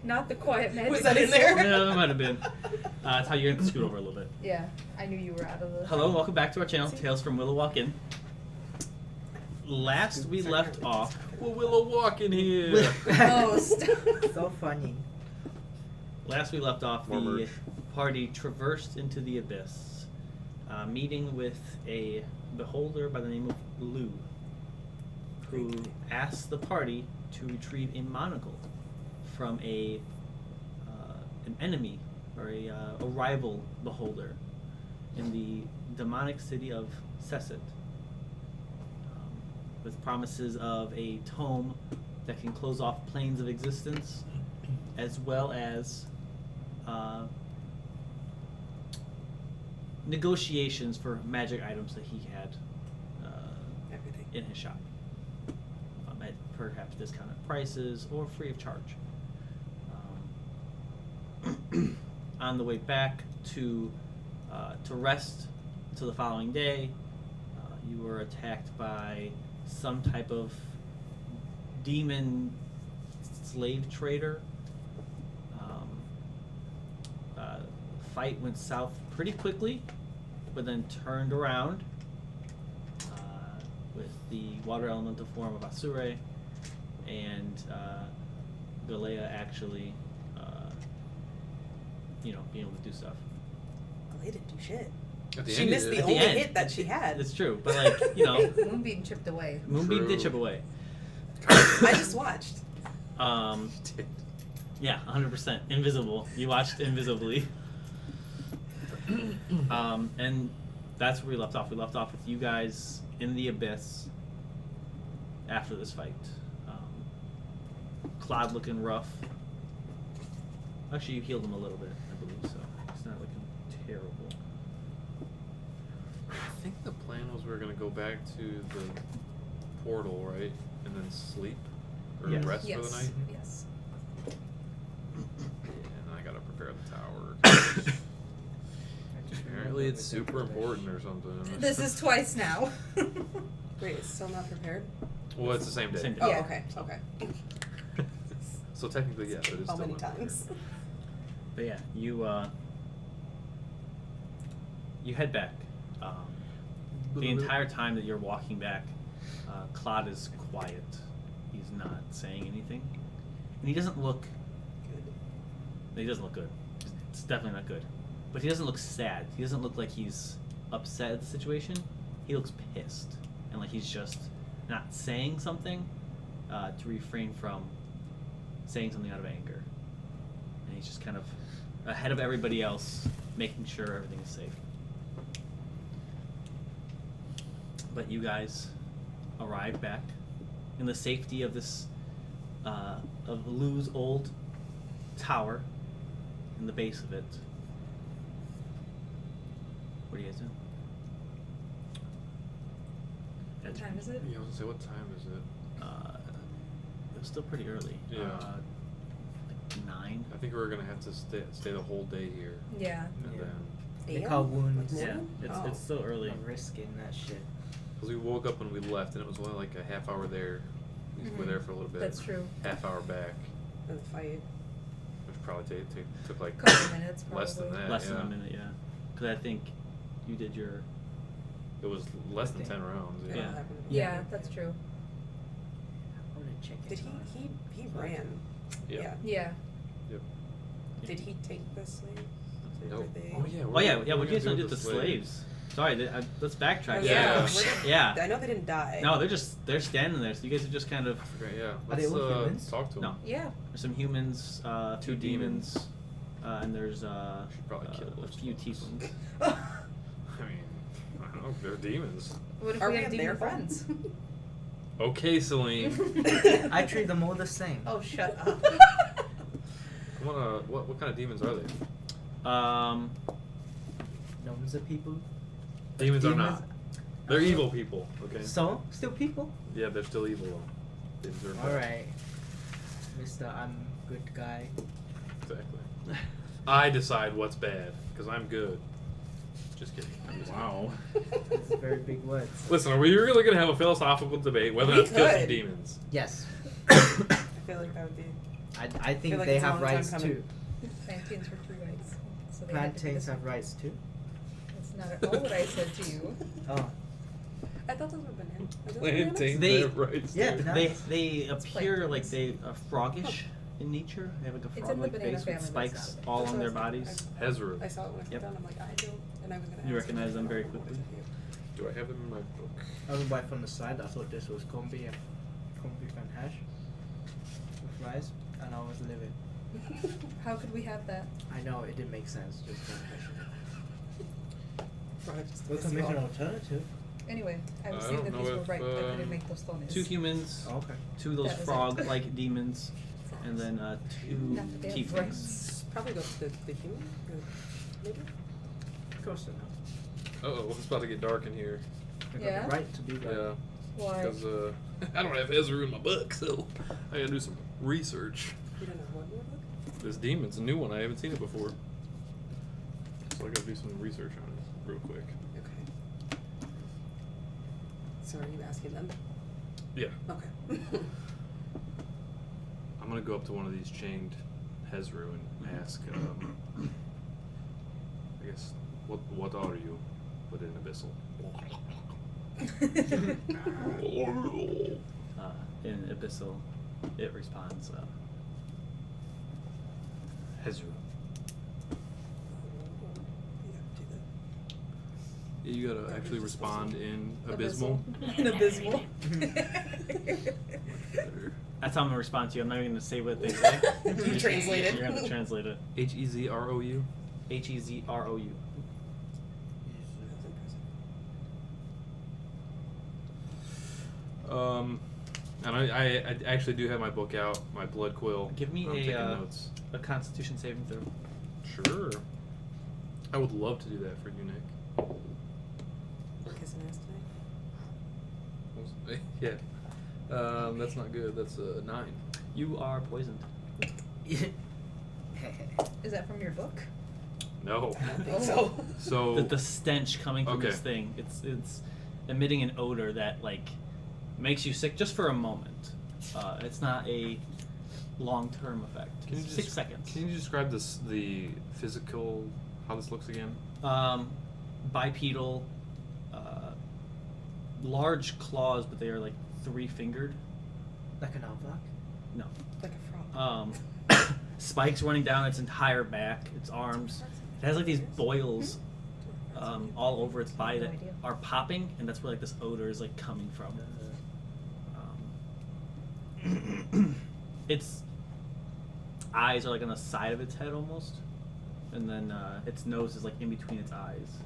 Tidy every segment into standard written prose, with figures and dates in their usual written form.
Not the quiet magic. Was that in there? Yeah, that might have been. That's how you have to scoot over a little bit. Yeah, I knew you were out of the... Hello and welcome back to our channel, Tales from Willow Walk In. Last we left off... Well, Willow Walk in here! Most. So funny. Last we left off, More the merch. party traversed into the abyss, meeting with a beholder by the name of Lou, who asked the party to retrieve a monocle from an enemy or a rival beholder in the demonic city of Sesset, with promises of a tome that can close off planes of existence, as well as negotiations for magic items that he had Everything. in his shop, at perhaps discounted prices or free of charge. On the way back to rest until the following day, you were attacked by some type of demon slave trader. Fight went south pretty quickly, but then turned around with the water elemental form of Asure, and Galea actually, being able to do stuff. They didn't do shit. At the She end, missed you the did. only hit that she had. It's true, but Moonbeam chipped away. Moonbeam did True. chip away. I just watched. Um, yeah, 100%. Invisible. You watched invisibly. And that's where we left off. We left off with you guys in the abyss after this fight. Claude looking rough. Actually, you healed him a little bit, I believe, so it's not looking terrible. I think the plan was we were going to go back to the portal, right? And then sleep? Or Yes. rest Yes. for the night? Yes. And I got to prepare the tower. Apparently it's super important or something. This is twice now. Wait, it's still not prepared? Well, it's the same day. Same day. Oh, Yeah. okay. Okay. So technically, yes, it is How still many not prepared. times? But yeah, you head back. The entire time that you're walking back, Claude is quiet. He's not saying anything, and he doesn't look. He doesn't look good. It's definitely not good. But he doesn't look sad. He doesn't look like he's upset at the situation. He looks pissed, and like he's just not saying something to refrain from saying something out of anger. And he's just kind of ahead of everybody else, making sure everything is safe. But you guys arrive back in the safety of this of Lou's old tower in the base of it. What are you guys doing? What time is it? Yeah, I was going to say, what time is it? It was still pretty early. Yeah. Like 9. I think we were going to have to stay the whole day here. Yeah. And Yeah. then, They AM? call wounds. Like Yeah, morning? Oh. it's still early. I'm risking that shit. because we woke up when we left, and it was only like a half hour there. We were there for a little bit. That's true. Half hour back, For the fight. which probably took like Couple minutes, less than probably. that. Less than yeah. a minute, yeah. Because I think you did your. It was less than I think- 10 rounds. Yeah. Yeah. Yeah, that's true. I want to check it. Did he ran? Yeah. Yeah. Yep. Did he take the slaves? Nope. Were they- Oh yeah. Oh yeah, what you guys gonna do with the slaves? Sorry, let's backtrack. Oh, Yeah. Where did- Yeah. I know they didn't die. No, they're standing there. So you guys are just kind of. Okay, yeah. Are they Let's all humans? talk to them. No. Yeah. There's some humans, a few Two demons, and there's Should probably kill a those few folks. tieflings. I mean, I don't know. They're demons. What if Are we we have in demon their friends? Okay, Celine. I treat them all the same. Oh, shut up. I wanna. What kind of demons are they? Gnomes are people. Demons are Demons- not. They're evil people. Okay. So, still people? Yeah, they're still evil though. Demons are bad. Alright. Mr. I'm good guy. Exactly. I decide what's bad because I'm good. Just kidding. I'm just Wow. It's very big words. Listen, are we really going to have a philosophical debate whether or We not to kill some could. demons? Yes. I feel like that would be. I think like they it's a have long time rights coming. too. Plantains were 3 rights. So they had to be Plantains the have same. rights too. That's not at all what I said to you. Oh. I thought those were bananas. Are those Plantains bananas? They- have rights. Yeah, too. but They Nice. they appear like plantains. they are froggish in nature. They have like a It's in the frog-like banana face with family, but it's spikes not. all That's on what their I was bodies. thinking. Hezru. I saw it when I sat Yep. down. I'm like, I don't. And I was gonna. You ask recognize them very quickly? Do I have them in my book? I was right from the side. I thought this was corned beef and hash with rice, and I was livid. How could we have that? I know it didn't make sense. Just Right, just we piss can you make an off. alternative. Anyway, I was I saying don't that know these were if, right. I couldn't make those thumbnails. 2 humans, Oh, okay. 2 of those That was it. frog-like demons, and then 2 Not that they have tieflings. rights. Probably go to the human. Maybe. Close enough. Uh-oh, it's about to get dark in here. I got Yeah? the right to be right. Yeah. Why? Because I don't have Hezru in my book, so I gotta do some research. You don't know what in your book? This demon's a new one. I haven't seen it before. So I gotta do some research on it real quick. Okay. So are you asking them? Yeah. Okay. I'm gonna go up to one of these chained Hezru and ask, I guess, what are you within Abyssal? In Abyssal, it responds, Hezru. Yeah, do that. You gotta That actually was just respond in Abysmal. An abysmal. That's how I'm gonna respond to you. I'm not even gonna say what they say. You translate it. You're gonna have to translate it. Hezrou. Hezrou. That's impressive. And I actually do have my book out, my Blood Quill. Give me I'm taking a notes. Constitution saving throw. Sure. I would love to do that for you, Nick. Kissing ass tonight. Yeah. That's not good. That's a 9. You are poisoned. Is that from your book? No. I don't think Oh. so. So The stench coming from this Okay. thing, it's emitting an odor that like makes you sick just for a moment. It's not a long-term effect. Can you It's just, 6 seconds. Can you describe the physical, how this looks again? Bipedal, large claws, but they are like 3-fingered. Like an outback. No. Like a frog. Spikes running down its entire back, its arms. It has like these boils all over its body No that idea. are popping, and that's where like this odor is like coming from. Its eyes are like on the side of its head almost, and then its nose is like in between its eyes.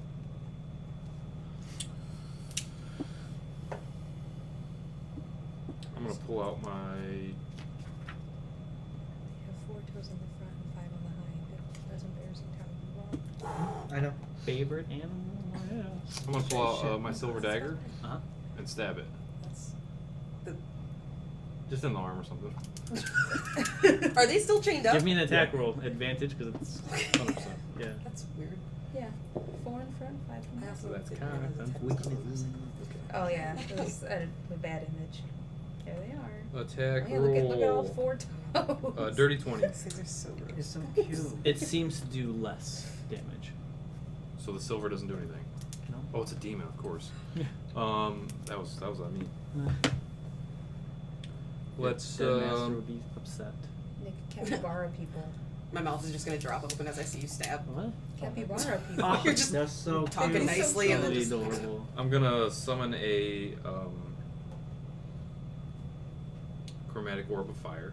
I'm gonna pull out my. You have 4 toes in the front and 5 on the hind. That's embarrassing how you walk. I know. Favorite animal? Yes. I'm gonna pull out Shit. my silver dagger Uh-huh. and stab it, That's just in the arm or something. Are they still chained up? Give me an attack roll advantage because it's 100%. Yeah. That's weird. Yeah. 4 in front, 5 in I back. also That's didn't kind of realize fun. it's Weakness. Oh yeah, it was a bad image. There they are. Attack Oh, yeah, roll. look at all 4 toes. Dirty 20. These things are so gross. It's so cute. It seems to do less damage. So the silver doesn't do anything. No. Oh, it's a demon, of course. Yeah. That was on me. Let's The master would be upset. Nick, capybara people. My mouth is just gonna drop open as I see you stab. What? Capybara people. Oh, You're just They're so talking cute. nicely and then Totally just adorable. I'm gonna summon a chromatic orb of fire.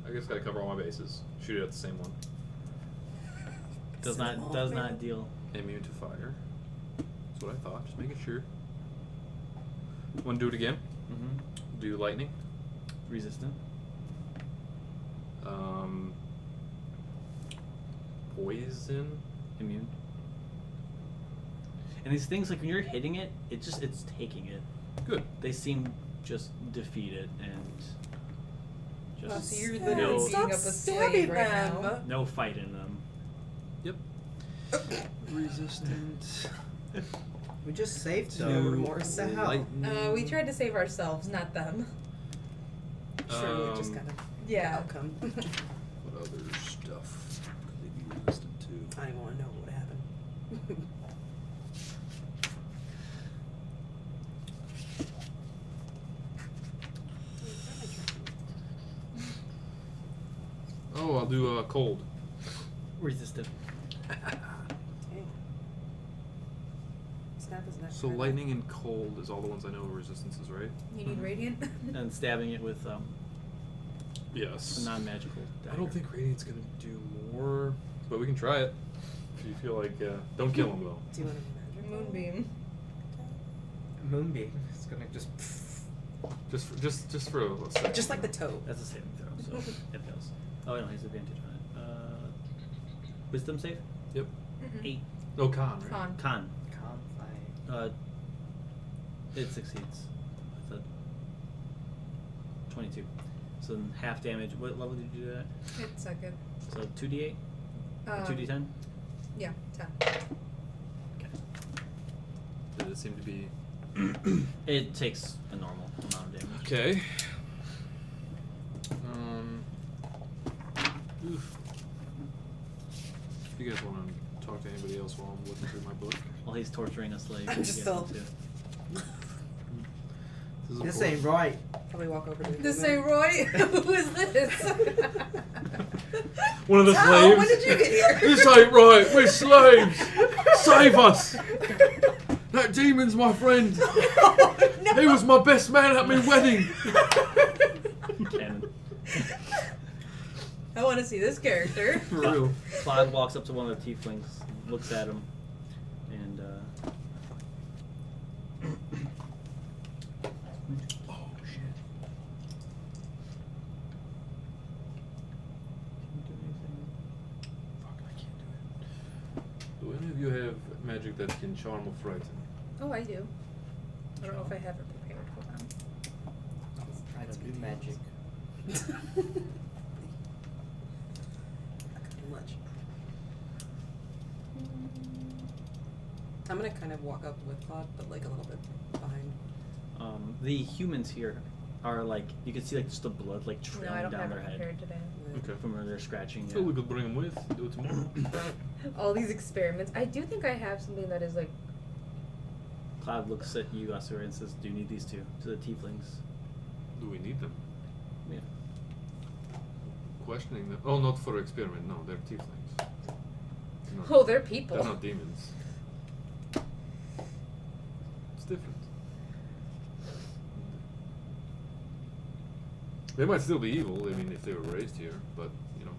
I guess gotta cover all my bases. Shoot it at the same one. Does not deal. Immune to fire. That's what I thought. Just making sure. Want to do it again? Mm-hmm. Do lightning. Resistant. Poison. Immune. And these things, like when you're hitting it, it's taking it. Good. They seem just defeated and just Oh, so you're no, literally Stop beating up a stabbing slave right them. now. no fight in them. Yep. Resistant. We just saved No them. remorse. What the hell? Lightning. We tried to save ourselves, not them. True, just kind of Yeah. outcome. What other stuff could they be resistant to? I don't want to know what happened. Oh, I'll do cold. Resistant. Dang. Snap his neck. So right lightning and cold is all the ones I know resistances, right? You need radiant. And stabbing it with Yes. a non-magical dagger. I don't think radiant's gonna do more, but we can try it. If you feel like, don't kill him though. Do you want to magic? Moonbeam. Moonbeam. It's gonna just. Just for a second. Just like the toe. That's a saving throw, so it fails. Oh, no, he has advantage on it. Wisdom save? Yep. 8. No con, right? Con. Con. Can't fly. It succeeds. With a 22. So then half damage. What level did you do that? Hit second. So 2d8? Or 2d10? Yeah, 10. Okay. Did it seem to be It takes a normal amount of damage. okay? Oof. If you guys want to talk to anybody else while I'm looking through my book, While he's torturing a slave. I'm you just guys still- want to- this is This important. ain't right. Probably walk over to the This human. ain't Roy. Who is this? One of the Tom, slaves. when did you get here? This ain't right. We're slaves. Save us. That demon's my friend. Oh, no. He was my best man at my wedding. Cannon. I want to see this character. For real. Claude walks up to one of the tieflings, looks at him, and Oh shit. Fuck, I can't do it. Do any of you have magic that can charm or frighten? Oh, I do. I don't know if I have it prepared. Hold on. I don't do magic. Not too much. I'm gonna kind of walk up with Claude, but like a little bit behind. the humans here are like, you can see like just the blood like No, I trailing don't down have their it head prepared today. Okay. from where they're scratching. So we could bring them with and do it tomorrow. All these experiments. I do think I have something that is like. Cloud looks at you, Asura, and says, "Do you need these two?" To the tieflings. Do we need them? Yeah. Questioning them. Oh, not for experiment. No, they're tieflings. No, Oh, they're people. they're not demons. It's different. They might still be evil. I mean, if they were raised here, but you know,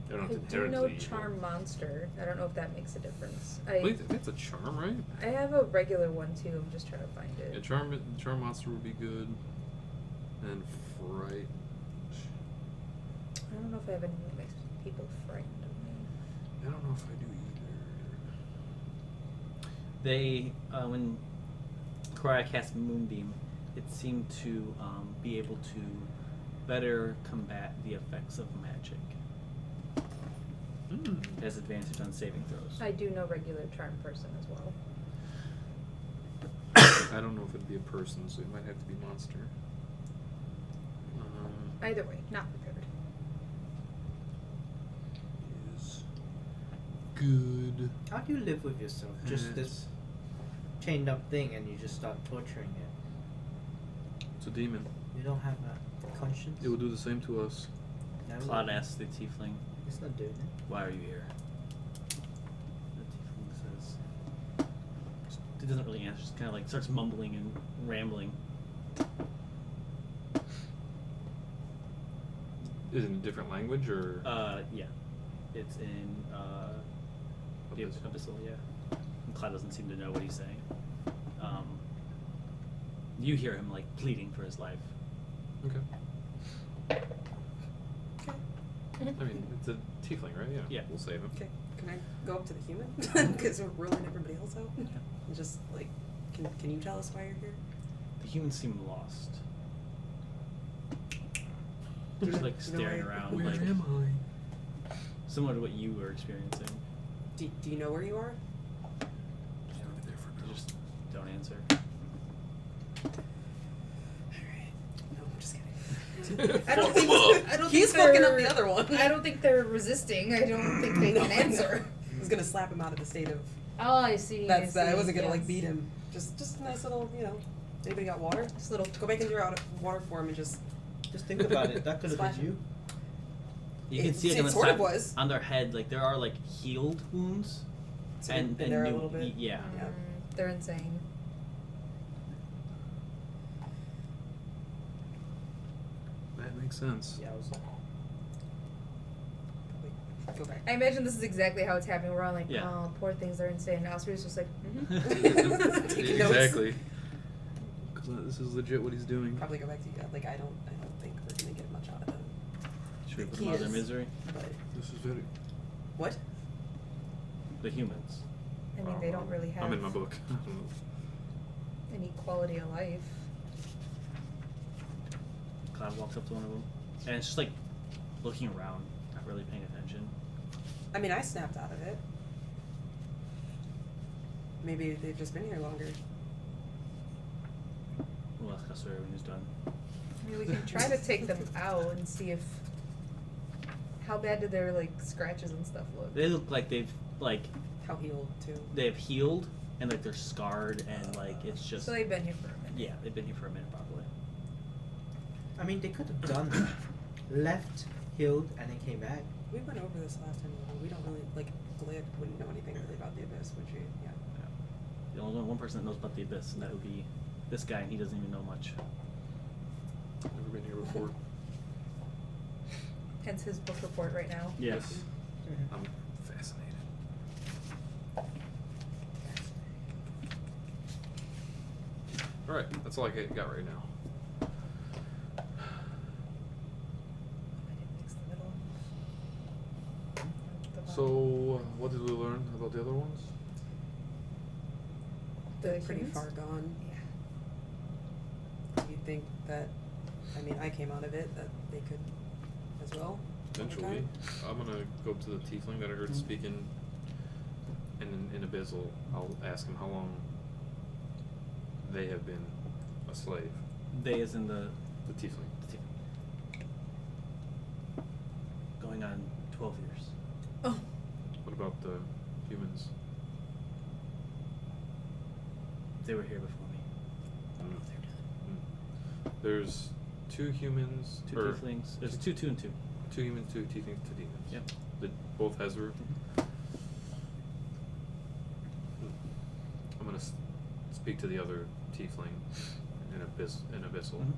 they're not I do inherently know evil. charm monster. I don't know if that makes a difference. Wait, that's a charm, right? I have a regular one too. I'm just trying to find it. Yeah, charm monster would be good. And fright. I don't know if I have anything that makes people frightened of me. I don't know if I do either. They, when Korra cast Moonbeam, it seemed to be able to better combat the effects of magic. It has advantage on saving throws. I do know regular charm person as well. I don't know if it'd be a person, so it might have to be monster. Either way, not prepared. Is good. How do you live with yourself? Just this chained up thing and you just start torturing it. It's a demon. You don't have a conscience? It will do the same to us. No, Cloud asks the tiefling, It's not doing it. "Why are you here?" The tiefling says, he doesn't really answer, just kind of like starts mumbling and rambling. Is it in a different language or? Yeah. It's in, the Abyss. Abyssal, yeah. And Cloud doesn't seem to know what he's saying. You hear him, like, pleading for his life. Okay. I mean, it's a tiefling, right? Yeah. Yeah. We'll save him. Okay, can I go up to the human? Because we're ruling everybody else out. And just like, can you tell us why you're here? The humans seem lost. They're just, like, You know staring where- around, Where like, am I? similar to what you were experiencing. Do you know where you are? Just don't answer. Alright. No, I'm just kidding. I don't think. I don't He's think fucking up they're- the other one. I don't think they're resisting. I don't think they No, can answer. I was gonna slap him out of the state of. Oh, I see. That's I I see, wasn't gonna like yes. beat him. Just a nice little, you know. Anybody got water? Just a little. Go back into your water form and just. Just think about it. That could have Splash been you. You can It- see like it on the sort side, of was. on their head, like there are like healed wounds, So and been there a new, little bit. yeah. Yeah. They're insane. That makes sense. Yeah, I was. Probably go back. I imagine this is exactly how it's happening. We're all like, Yeah. oh, poor things, they're insane. Now Osprey's just like, Taking notes. Exactly. Because this is legit what he's doing. Probably go back to you. Like I don't think we're gonna get much out of them. Should we put He them out of their is. misery? But This is very. what? The humans. I mean, they don't really have I'm in my book. any quality of life. Cloud walks up to one of them, and it's just like looking around, not really paying attention. I mean, I snapped out of it. Maybe they've just been here longer. We'll ask Custer when he's done. I mean, we can try to take them out and see if. How bad do their like scratches and stuff look? They look like they've How healed too. they've healed, and like they're scarred, and like it's just So they've been here for a minute. yeah, they've been here for a minute probably. I mean, they could have done that. Left, healed, and then came back. We went over this last time. Though. We don't really like. Glad wouldn't know anything really about the abyss, would she? Yeah. The only one person that knows about the abyss, and that would be this guy, and he doesn't even know much. Never been here before. Hence his book report right now. Yes. I'm fascinated. Alright, that's all I got right now. I didn't mix the middle. The bottom. So, what did we learn about the other ones? They're The pretty humans? far gone. Yeah. Do you think that? I mean, I came out of it. That they could, as well. over Eventually. time? I'm gonna go to the tiefling that I heard speaking in Abyssal. I'll ask him how long they have been a slave. They is in the The tiefling. going on 12 years. Oh. What about the humans? They were here before me. Mm. There's 2 humans. Two or tieflings. There's two and two. 2 humans, 2 tieflings, 2 demons. Yep. Both Hezru. I'm gonna speak to the other tiefling in Abyssal. Mhm.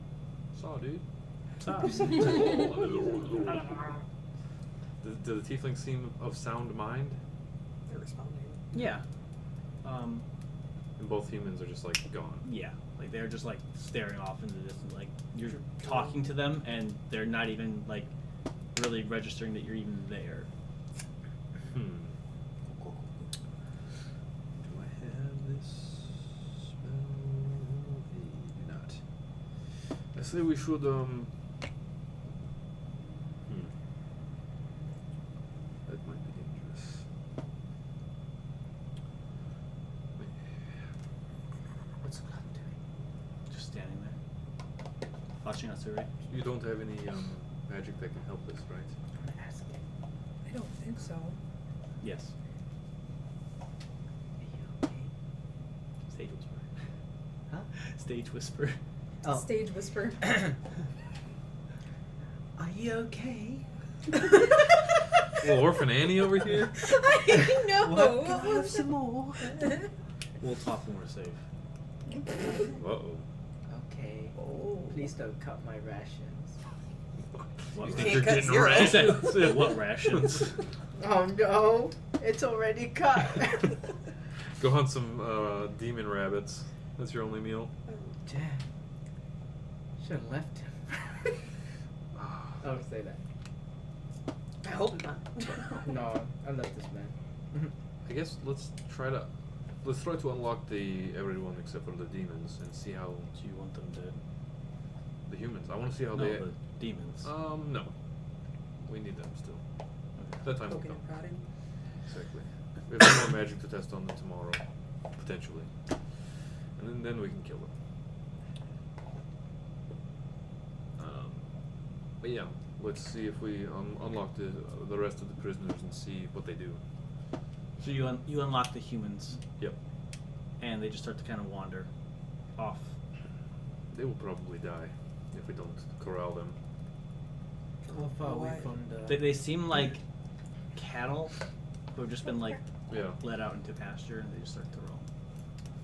Saw, dude. Stop. Do the tieflings seem of sound mind? They're responding. Yeah. And both humans are just like gone. Yeah. Like they're just like staring off into the distance. Like you're talking to them, and they're not even like really registering that you're even there. Do I have this spell? I do not. I say we should That might be dangerous. What's God doing? Just standing there, watching us, right? You don't have any magic that can help us, right? I'm gonna ask him. I don't think so. Yes. Are you okay? Stage whisper. Huh? Stage whisper. Oh. Stage whisper. Are you okay? Little orphan Annie over here. I know. What? Can I have some more? We'll talk when we're safe. Uh-oh. Okay. Oh. Please don't cut my rations. What? You You can't cut zero. said, what rations? Oh no! It's already cut. Go hunt some demon rabbits. That's your only meal. Damn. Should have left him. I would say that. I hope not. No, I left this man. I guess let's try to unlock everyone except for the demons and see how Do you want them dead? the humans. I want to see how No, they. the demons. No. We need them still. That time will Poking come. and prodding. Exactly. We have more magic to test on them tomorrow, potentially, and then we can kill them. But yeah, let's see if we unlock the rest of the prisoners and see what they do. So you unlock the humans, Yep. and they just start to kind of wander off. They will probably die if we don't corral them. How far away Why? from the? They seem like cattle who have just been like Yeah. let out into pasture, and they just start to roam.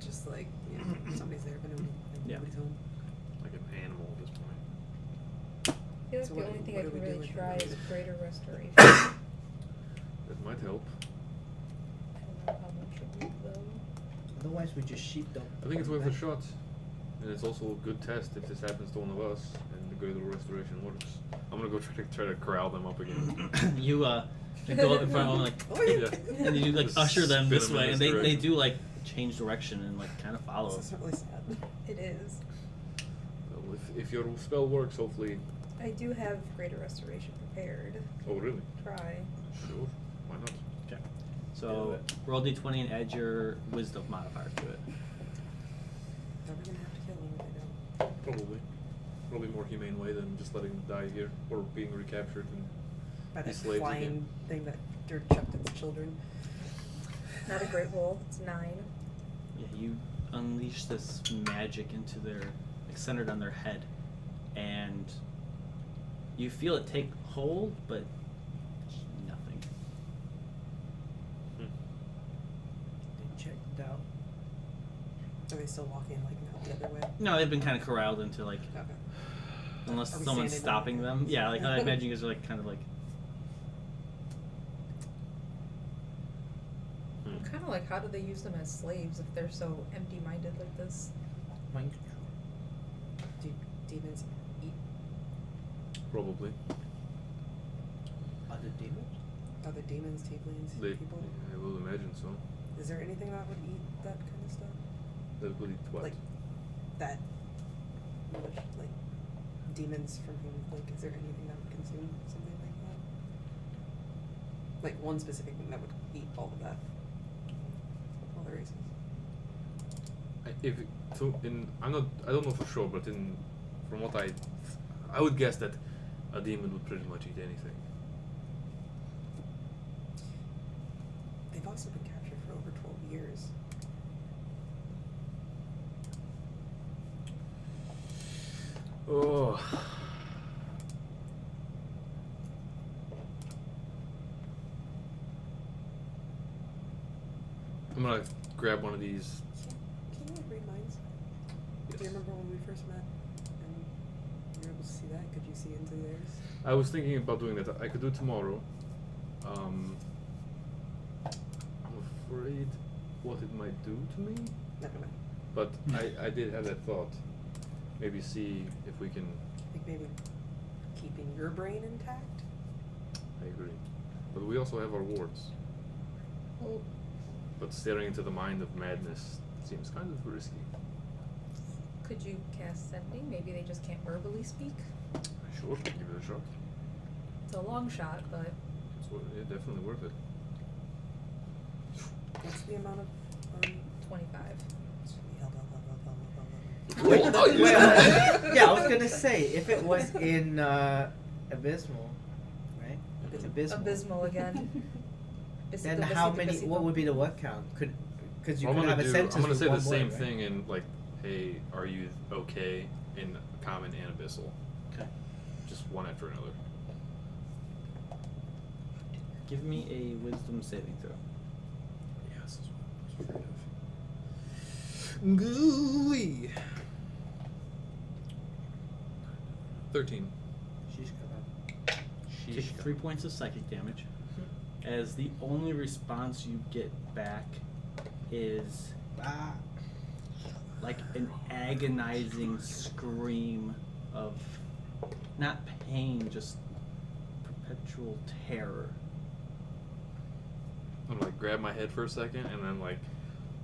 Just like, you know, somebody's there, but Yeah. nobody's home. Like an animal at this point. I feel like So the what- only thing what I do can we do really with try them? is greater restoration. That might help. I don't know how much it would though. Otherwise, we just sheep them. I think it's worth a shot. And it's also a good test if this happens to one of us and the greater restoration works. I'm gonna go try to corral them up again. You go up in front of them like, Oh, yeah. and you like Just usher them spin this them in way, and this they direction. do like change direction and like kind of follow. This is really sad. It is. Well, if your spell works, hopefully. I do have greater restoration prepared. Oh really? Try. Sure. Why not? Okay. So roll d20 and add your wisdom modifier to it. Are we gonna have to kill them if they don't? Probably. Probably more humane way than just letting them die here or being recaptured and By be that slaves flying again. thing that Dirk chucked its children. Not a great roll. It's 9. Yeah, you unleash this magic into their, like, centered on their head, and you feel it take hold, but nothing. Hmm. They checked out. Are they still walking like out the other way? No, they've been kind of corralled into like, Okay. unless Are we someone's standing on stopping it? them. Yeah, like I imagine you guys are like kind of like. I'm kind of like, how do they use them as slaves if they're so empty-minded like this? Mind control. Do demons eat Probably. Other demons? other demons, tieflings, They, people? I will imagine so. Is there anything that would eat that kind of stuff? That will eat what? Like that, like demons from whom? Like, is there anything that would consume something like that? Like one specific thing that would eat all of that, all the races. I don't know for sure, but from what I would guess that a demon would pretty much eat anything. They've also been captured for over 12 years. Oh. I'm gonna grab one of these. Can you read minds? Yes. Do you remember when we first met and you were able to see that? Could you see into theirs? I was thinking about doing that. I could do it tomorrow. I'm afraid what it might do to me, Never mind. but I did have that thought. Maybe see if we can. I think maybe keeping your brain intact. I agree, but we also have our wards. Well, But staring into the mind of madness seems kind of risky. could you cast sending? Maybe they just can't verbally speak. Sure, give it a shot. It's a long shot, but Definitely worth it. What's the amount of 25. Wait, Oh, wait, you said- yeah, I was gonna say if it was in abysmal, right? It's abysmal. Abysmal again. Then how many? What would be the word count? Because you I'm could gonna have a do. sentence I'm gonna with say the one same word, right? thing in like, hey, are you okay in common and abyssal? Okay. Just one after another. Give me a wisdom saving throw. Yes, that's what I was afraid of. Gooey. 13. She's gonna. Take 3 points of psychic damage, as the only response you get back is Ah. like an agonizing scream of not pain, just perpetual terror. I'm gonna like grab my head for a second and then like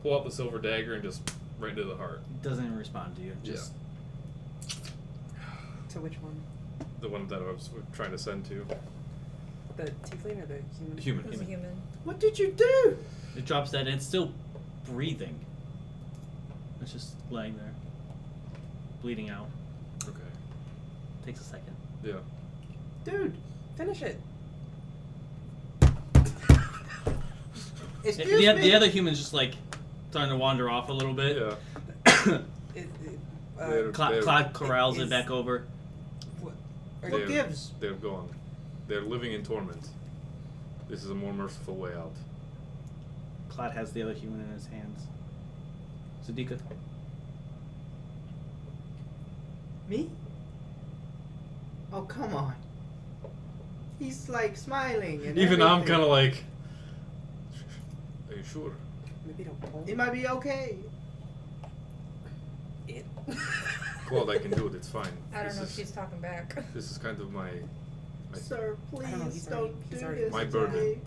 pull out the silver dagger and just right into the heart. It doesn't even respond to you. Just To which one? The one that I was trying to send to. The tiefling or the human? Human. It was a human. What did you do? It drops dead and it's still breathing. It's just laying there, bleeding out. Okay. Takes a second. Yeah. Dude, Finish it. excuse The, me. the other human's just like starting to wander off a little bit. Yeah. They're- Claude corrals is- it back over. What? What They're- gives? They're gone. They're living in torment. This is a more merciful way out. Claude has the other human in his hands. Zadika. Me? Oh, come on. He's like smiling and Even I'm everything. kind of like. Are you sure? Maybe don't pull It might be okay. it. Claude, I can do it. It's fine. I don't This know if is- she's talking back. This is kind of my Sir, I don't know, please he's don't already- he's do already- this My to burden. me.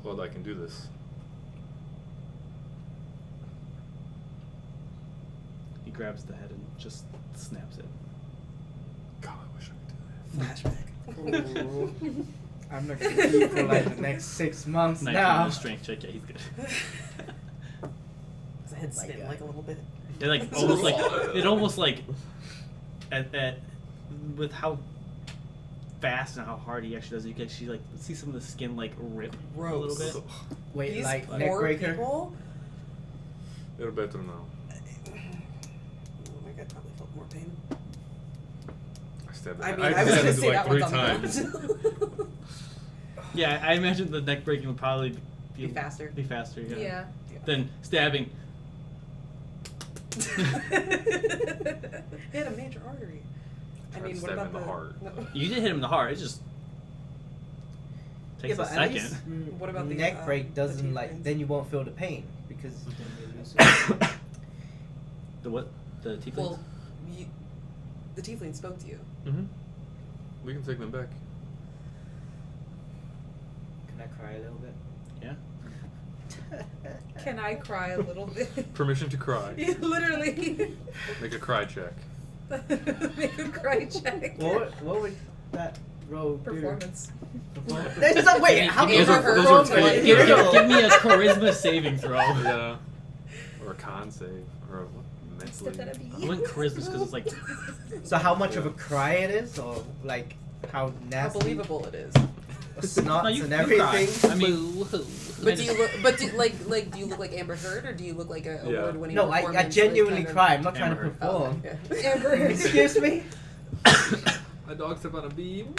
Claude. I can do this. He grabs the head and just snaps it. God, I wish I could do Flashback. Ooh. I'm not gonna eat for like the next 6 months 19 now. with strength check. Yeah, he's good. His head My spin God. like a little bit. It like almost like it almost like at with how fast and how hard he actually does it, you can actually like see some of the skin like rip a little Gross. bit. Wait, These like poor neckbreaker? people. They're better now. Oh my god, probably felt more pain. I stabbed. I mean, I I was gonna stabbed say it that like 3 one's on times. the ground. Yeah, I imagine the neck breaking would probably Be faster. Be faster, yeah. Yeah. Then stabbing. Hit a major artery. I Tried mean, to what stab about in the heart. No. You did hit him in the heart. It just takes a but at second. least, What about the, neck break the doesn't teeth like veins? then you won't feel the pain because then you lose it. The what? The tieflings? Well, the tiefling spoke to you. Mm-hmm. We can take them back. Can I cry a little bit? Yeah. Can I cry a little bit? Permission to cry. Yeah, literally. Make a cry check. Make a cry check. What would that roll do? Performance. There's no wait. Give me- How give me can a- you those roll are to fake. like give, hero? give me a charisma saving throw. Yeah. Or a con save. Or a mentally. Step that up. I went charisma because it's like So how much of a cry it is, or like how How nasty? believable it is. Snots no, you, and you everything. cry. I mean, But do you look? But do you look like Amber Heard, or do you look like a Yeah. award-winning? No, I performance, genuinely like, cry. I'm not trying to Amber Oh, perform. okay. Amber Heard. Excuse me. A dog step on a beam.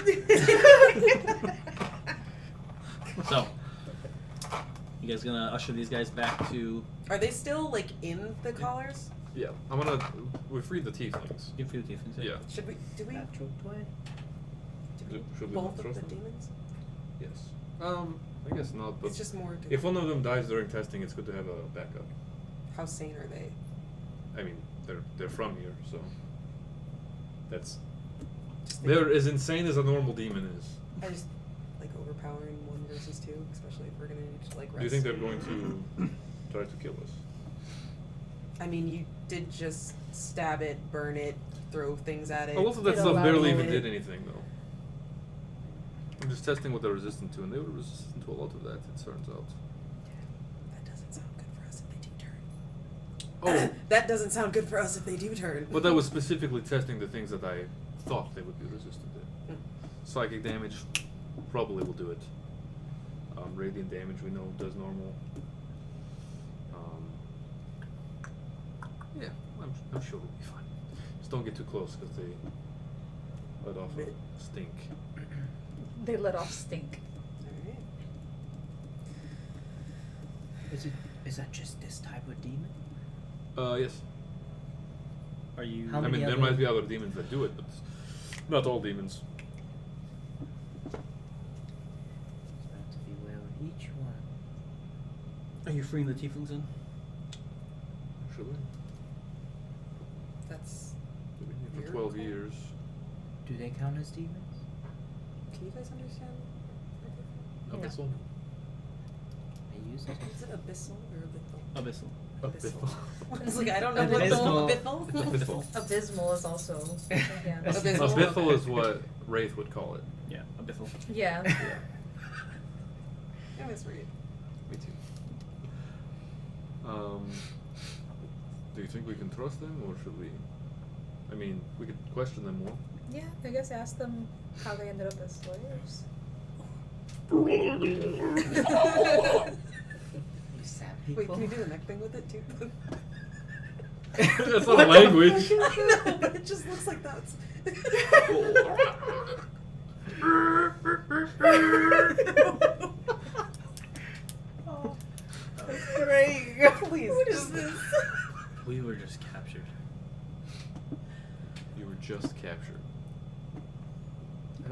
So, you guys gonna usher these guys back to? Are they still like in the collars? Yeah. I'm gonna. We freed the tieflings. You free the tieflings. Yeah. Should we? Do we? Natural 20. Should we Both not of the trust them? demons? Yes. I guess not. But It's just more. if one of them dies during testing, it's good to have a backup. How sane are they? I mean, they're from here, so that's Just they're thinking- as insane as a normal demon is. I just like overpowering 1 versus 2, especially if we're gonna need to like rest. Do you think they're going to try to kill us? I mean, you did just stab it, burn it, throw things at it. A lot of that Get a stuff lot barely of even it. did anything, though. I'm just testing what they're resistant to, and they were resistant to a lot of that, it turns out. That doesn't sound good for us if they do turn. Oh, That doesn't sound good for us if they do turn. but that was specifically testing the things that I thought they would be resistant to. Mm. Psychic damage probably will do it. Radiant damage we know does normal. Yeah, I'm sure we'll be fine. Just don't get too close because they let off a stink. They let off stink. Alright. Is that just this type of demon? Yes. Are you? How I many mean, there other- might be other demons that do it, but not all demons. So I have to beware of each one. Are you freeing the tieflings in? Should we? That's. We've been here Weird. for 12 years. Do they count as demons? Can you guys understand? Yeah. Abyssal? I use it. Is it abyssal or abyssal? Abyssal. Abyssal. It's like I don't know what Abysmal. abyssal. Abyssal. Abysmal is also. Yeah. Abysmal. Abyssal is what Wraith would call it. Yeah, abyssal. Yeah. I misread. Me too. Do you think we can trust them, or should we? I mean, we could question them more. Yeah, I guess ask them how they ended up as slaves. You sad people. Wait, can you do the neck thing with it too? That's not a language. I know, but it just looks like that's. Oh, that's great. Please. What is this? We were just captured. You were just captured.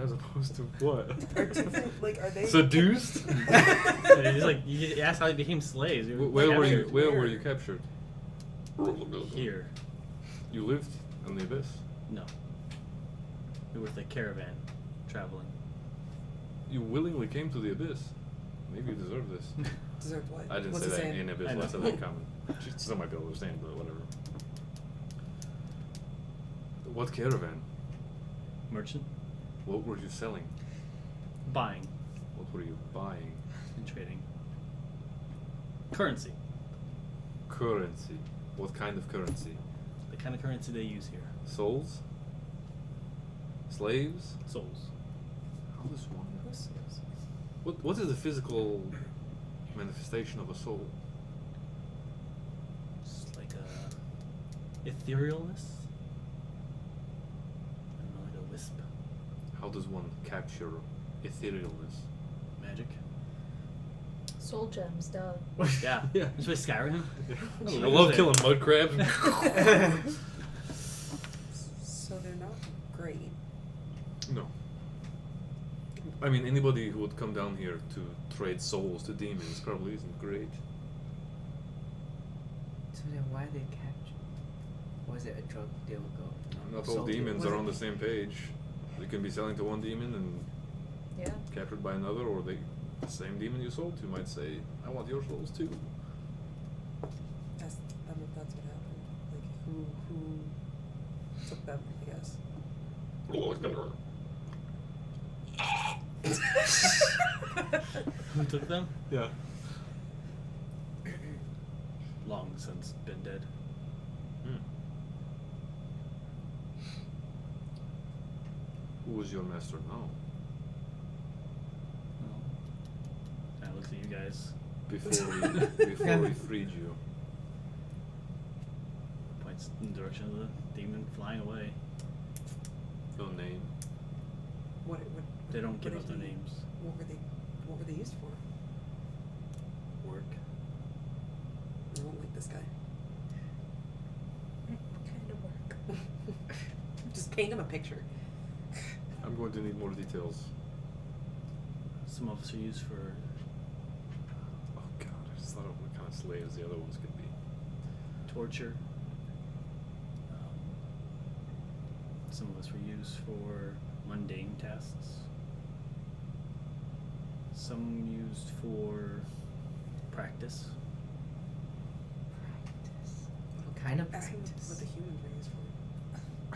As opposed to what? Are they Seduced? It's like you asked how they became slaves. We Where were you? captured. Where were you captured? Here. You lived in the abyss. No. We were with a caravan traveling. You willingly came to the abyss. Maybe you deserve this. Deserved what? I didn't What's say it that saying? in abyss. I I know. said that in common. She still might be able to understand, but whatever. What caravan? Merchant. What were you selling? Buying What were you buying? and trading. Currency. Currency. What kind of currency? The kind of currency they use here. Souls? Slaves? Souls. How does one? Who's those? What is the physical manifestation of a soul? Just like a etherealness. I don't know, like a wisp. How does one capture etherealness? Magic. Soul gems, duh. Yeah. Yeah. Just with Skyrim. I love killing mud crabs. So they're not great. No. I mean, anybody who would come down here to trade souls to demons probably isn't great. So then why they capture? Was it a drug deal go? Not all Sold it. demons Was are it- on the same page. They can be selling to one demon and Yeah. captured by another, or the same demon you sold to might say, "I want your souls too." That's what happened. Like who took them? I guess. Who took them? Yeah. Long since been dead. Hmm. Who is your master now? I looked at you guys. Before we freed you. Points in the direction of the demon flying away. No name. What? They don't give what out did their he- names. What were they used for? Work. I don't like this guy. Kind of work. Just paint him a picture. I'm going to need more details. Some of us are used for Oh god, I just thought of what kind of slaves the other ones could be. torture. Some of us were used for mundane tasks. Some used for practice. What kind of Ask him practice? what the humans were used for.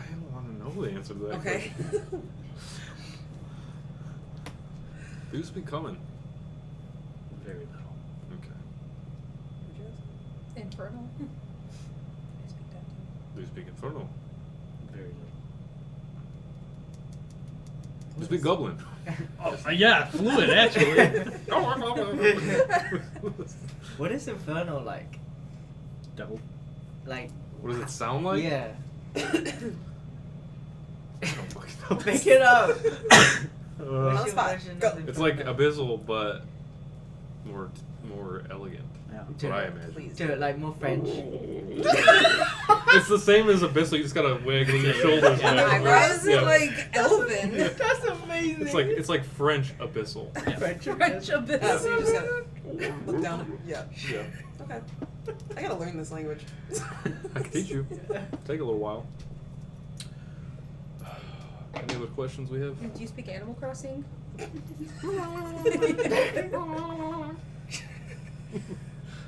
I don't want to know the answer to that Okay. question. Do you speak common? Very little. Okay. Would you ask? Infernal. I speak that too. Do you speak Infernal? Very little. Do you speak Goblin? Yeah, fluid actually. What is Inferno like? Devil. Like, What does it sound like? yeah. I don't fucking know. Pick it up. On Uh, the What's spot. your version Go. of it's like Inferno? Abyssal, but more elegant. Yeah. That's what I imagine. Please. Do it like more French. It's the same as Abyssal. You just gotta wiggle your shoulders. Yeah. back. Eyebrows Yeah. like elven. That's amazing. It's like French Abyssal. Yeah. French French abyss. Yeah, so you just gotta look down. And, yeah. Yeah. Okay. I gotta learn this language. I can teach you. Take a little while. Any other questions we have? Do you speak Animal Crossing?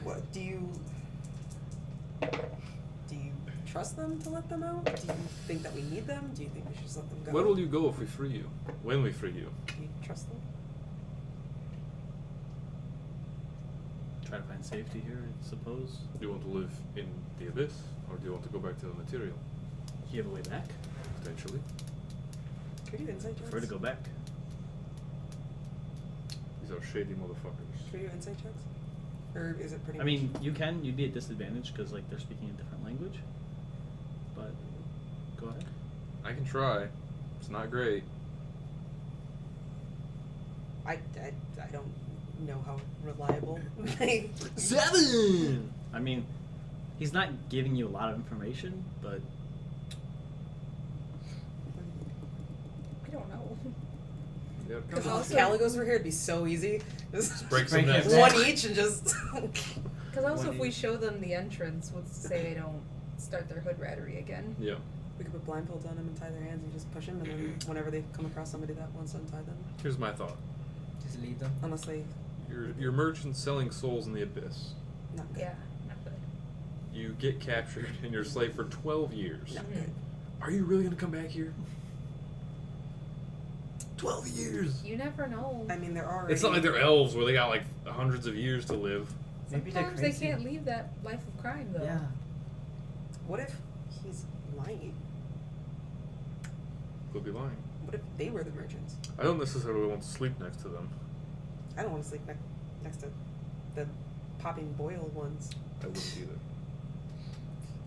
What do you trust them to let them out? Do you think that we need them? Do you think we should just let them go? Where will you go if we free you? When we free you? Do you trust them? try to find safety here, I suppose. Do you want to live in the abyss, or do you want to go back to the material? Do you have a way back? Potentially. Can we do insight checks? Prefer to go back. These are shady motherfuckers. Should we do insight checks? Or is it pretty I mean, you can. You'd be at disadvantage because like they're speaking a different language. But go ahead. I can try. It's not great. I don't know how reliable they 7! I mean, he's not giving you a lot of information, but I don't know. Yeah, Because come all on. also- Caligos were here, it'd be so easy. Just break some some necks. necks. one each and just. Because also, What if do we you- show them the entrance, what's to say they don't start their hood rattery again? Yeah. We could put blindfolds on them and tie their hands and just push them, and then whenever they come across somebody that wants to untie them, Here's my thought. Just leave them. unless they You're merchants selling souls in the abyss. not good. Yeah, not good. You get captured and you're a slave for 12 years. Not Mhm. good. Are you really gonna come back here? 12 years. You never know. I mean, there are. It's not like they're elves where they got like hundreds of years to live. Maybe they're Sometimes they crazy. can't leave that life of crime, though. Yeah. What if he's lying? Could be lying. What if they were the merchants? I don't necessarily want to sleep next to them. I don't want to sleep next to the popping boil ones, I wouldn't either.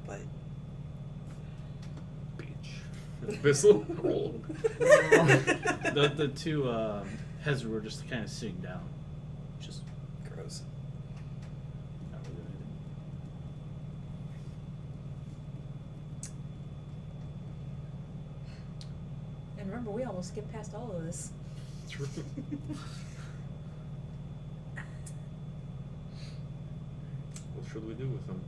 but. Beach. Abyssal. Roll. the two heads were just kind of sitting down, just Gross. not really doing anything. And remember, we almost skipped past all of this. True. What should we do with them?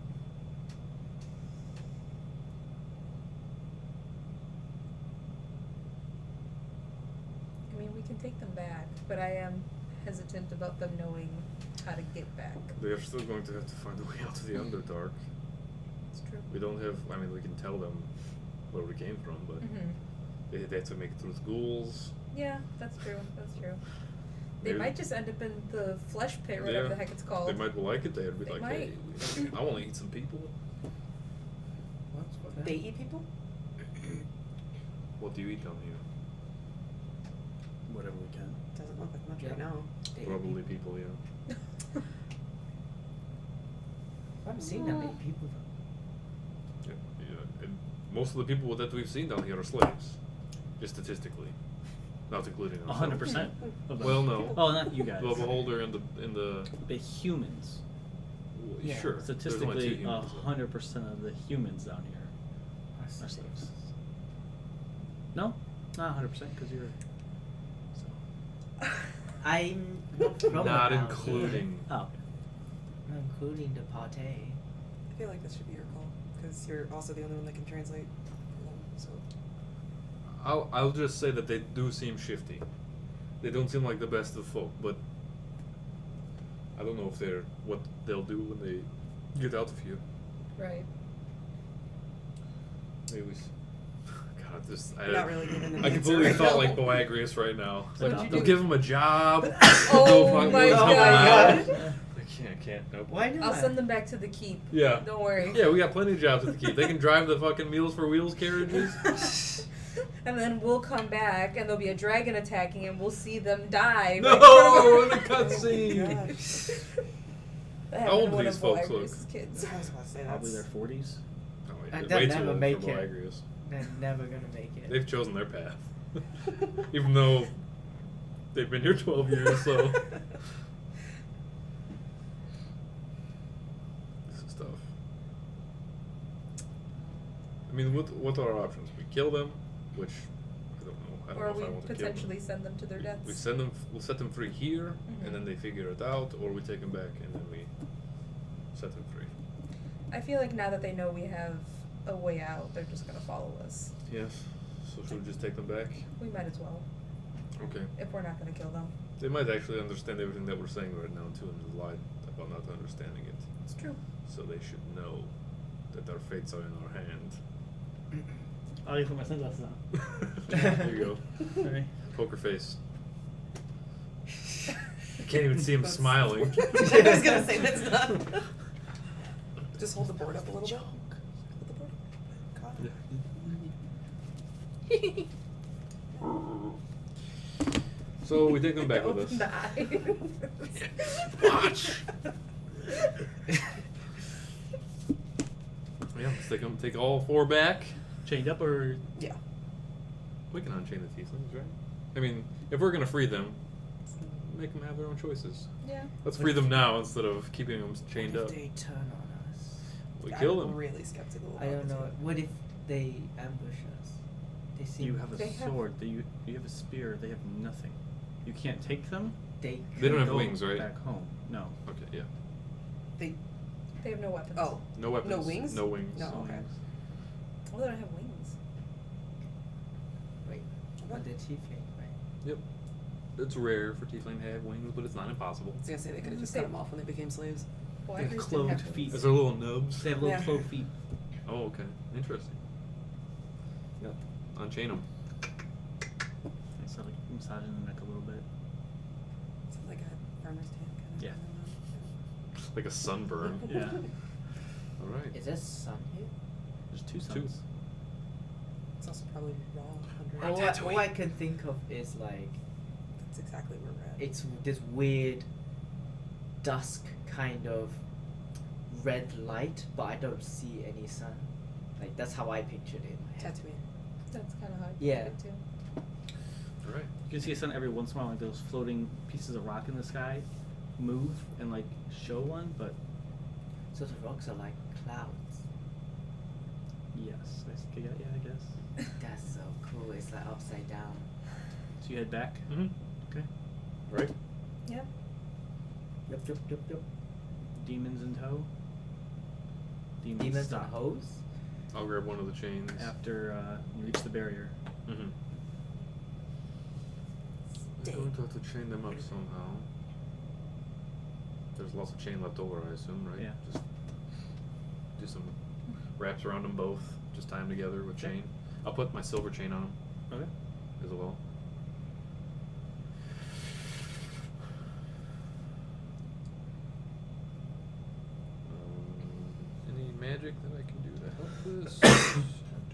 I mean, we can take them back, but I am hesitant about them knowing how to get back. They are still going to have to find a way out of the Underdark. It's true. We don't have. I mean, we can tell them where we came from, but Mm-hmm. they have to make it through the ghouls. Yeah, that's true. That's true. They Maybe- might just end up in the flesh pit, or whatever Yeah. the heck it's called. They might like it. They'd be They like, might. "Hey, I want to eat some people." What? They eat people? What do you eat down here? Whatever we can. Doesn't look like much Yeah. right now. They eat Probably people. people, yeah. I haven't seen that many people though. Yeah. And most of the people that we've seen down here are slaves, just statistically, not including ourselves. 100% of them. Well, no. Oh, not you guys. The beholder and the The humans. Yeah. sure. There's only two Statistically, humans, though. 100% of the humans down here are slaves. No, not 100% because you're. So. I'm not from Not around including. here. Oh. Not including the party. I feel like this should be your call, because you're also the only one that can translate for them, so. I'll just say that they do seem shifty. They don't seem like the best of folk, but I don't know if they're what they'll do when they get out of here. Right. Maybe we. God, this. You're not really giving an I answer completely right felt now. like Boagrius right now. It's What'd like, you they'll do? give him a job. Oh They'll fuck- my they'll help him God. out. I can't. Nope. Why not? I'll send them back to the keep. Yeah. Don't worry. Yeah, we got plenty of jobs at the keep. They can drive the fucking Meals for Wheels carriages. And then we'll come back, and there'll be a dragon attacking, and we'll see them die. No, right the in front of us. cutscene. That How happened old to do one these of folks Boagrius' look? kids. I was about to say Probably that's. their 40s. Oh, They'll way too never old make for it. Boagrius. They're never gonna make it. They've chosen their path. Even though they've been here 12 years, so. This is tough. I mean, what are our options? We kill them, which I don't know. I don't Or know we if I want to kill potentially them. send them to their deaths. We send them. We'll set them free here, Mhm. and then they figure it out, or we take them back and then we set them free. I feel like now that they know we have a way out, they're just gonna follow us. Yes. So should we just take them back? We might as well, Okay. if we're not gonna kill them. They might actually understand everything that we're saying right now too, and lie about not understanding it. It's true. So they should know that our fates are in our hand. Oh, you put my sunglasses on. There you go. Sorry. Poker face. Can't even see him That's- smiling. I was gonna say that's not. Just hold the board up a little bit. Hold the board up. So we take them back with Open us. the eyes. Watch. Yeah, let's take all 4 back. Chained up or Yeah. We can unchain the tieflings, right? I mean, if we're gonna free them, make them have their own choices. Yeah. Let's free them now instead of keeping them chained What up. if they turn on us? We I'm kill them. really skeptical. I about don't know. it. What if they ambush us? They seem. you have a They have- sword, you have a spear, they have nothing. You can't take them. They. They don't have Go wings, right? Back home. No. Okay, yeah. They. They have no weapons. Oh. No weapons. No wings? No wings. No. No okay. wings. Well, they don't have wings. Wait. But they're tiefling, right? Yep. It's rare for tiefling to have wings, but it's not impossible. I was gonna say they could have just Say- cut them off when they became slaves. Well, They have Tigers didn't clothed have feet. wings. Is there little nubs? They have little Yeah. clove feet. Oh, okay. Interesting. Yep. Unchain them. So like massaging the neck a little bit. It's like a farmer's tan kind of. Yeah. Like a sunburn. Yeah. All right. Is there sun here? There's 2 Two. suns. It's also probably raw under. on All I can think of is like That's exactly where we're at. it's this weird dusk kind of red light, but I don't see any sun. Like that's how I pictured it in my head. Tatooine. That's kind of how I Yeah. did it too. All right. You can see a sun every once in a while, like those floating pieces of rock in the sky move and like show one, but So the rocks are like clouds. yes, yeah, I guess. That's so cool. It's like upside down. So you head back. Mm-hmm. Okay. Right. Yep. Yep. Demons in tow. Demons stop and hoes. I'll grab one of the chains. after you reach the barrier. Mm-hmm. I'm going to have to chain them up somehow. There's lots of chain left over, I assume, right? Yeah. Just do some wraps around them both. Just tie them together with Okay. chain. I'll put my silver chain on them Okay. as well. Any magic that I can do to help this? I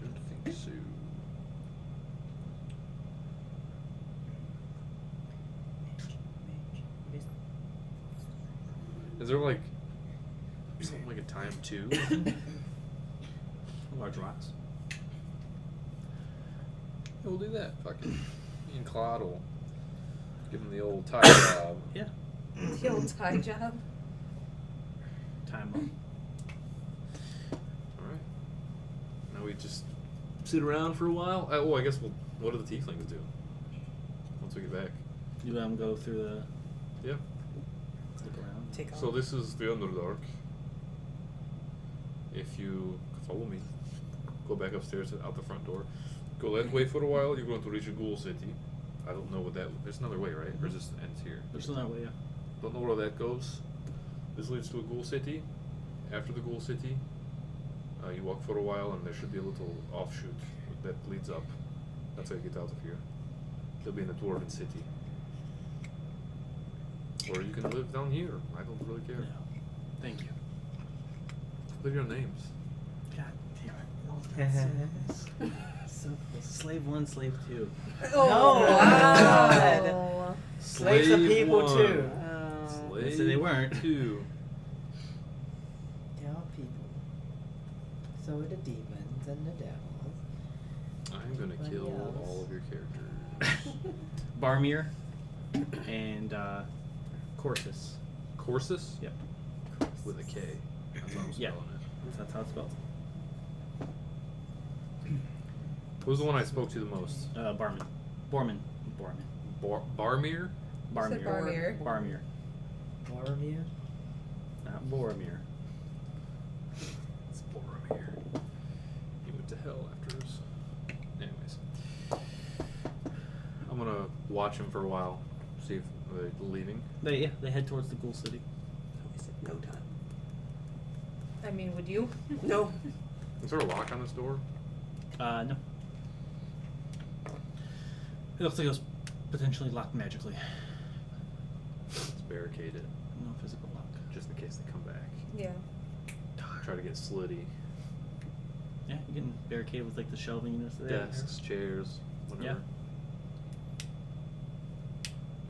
don't think so. Is there like something like a time 2? Large rocks. Yeah, we'll do that. Fuck it. Me and Claude will give him the old tie job. Yeah. The old tie job. Time up. Alright. Now we just sit around for a while. I guess what do the tieflings do? Once we get back. You let them go through the Yeah. look around. Take off. So this is the Underdark. If you follow me, go back upstairs out the front door. Go that way for a while, you're going to reach a ghoul city. I don't know what that... There's another way, right? Or just ends here? There's another way, yeah. Don't know where that goes. This leads to a ghoul city. After the ghoul city, you walk for a while and there should be a little offshoot that leads up. That's how you get out of here. You'll be in a dwarven city. Or you can live down here. I don't really care. No. Thank you. What are your names? God damn it. So slave 1, slave 2. Oh, No. God. Slaves are people one. too. Slave So they weren't. 2. They are people. So are the demons and the devils. I'm gonna What kill else? all of your characters. Barmir and Corsus. Corsus? Yep. With a K. That's how I'm Yeah. spelling it. That's how it's spelled. Who's the one I spoke to the most? Barman. Borman. Barmir? You said Barmir. Barmir. Boromir? Not Boromir. It's Boromir. He went to hell after his... Anyways. I'm gonna watch him for a while. See if they're leaving. They head towards the ghoul city. I said no time. I mean, would you? No. Is there a lock on this door? No. It looks like it was potentially locked magically. It's barricade it, No physical lock. just in case they come back. Yeah. Try to get slitty. Yeah, you can barricade with like the shelving units that they have here. Desks, chairs, whatever.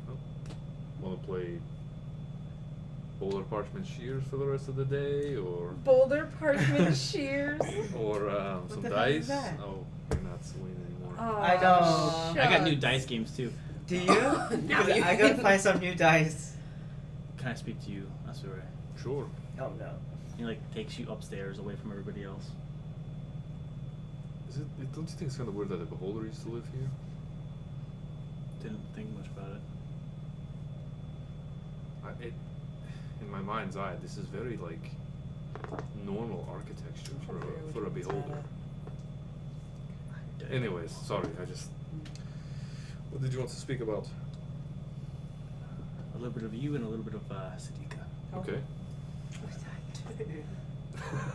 Oh. Want to play Boulder Parchment Shears for the rest of the day, or Boulder Parchment Shears. or some the hell is dice? that? Oh, you're not Celine anymore. I know. I got new dice games too. Do you? Now Because you I gotta can. find some new dice. Can I speak to you, Asura? Sure. Oh no. He like takes you upstairs away from everybody else. Is it? Don't you think it's kind of weird that the Beholder used to live here? Didn't think much about it. In my mind's eye, this is very like normal architecture for a Beholder. Anyways, sorry, I just. What did you want to speak about? A little bit of you and a little bit of Sidika. Okay.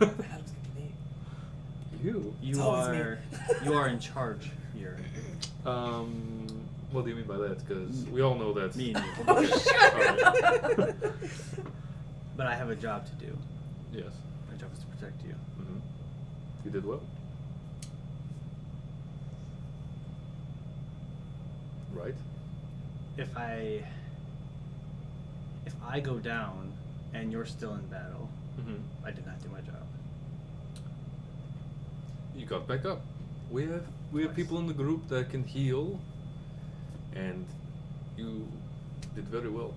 Adam's gonna be. You? You It's always me. you are in charge here. What do you mean by that? Because we all know that. Me and you. Oh, shut up. But I have a job to do. Yes. My job is to protect you. Mm-hmm. You did well. Right. If I go down and you're still in battle, Mm-hmm. I did not do my job. You got back up. We have Nice. people in the group that can heal, and you did very well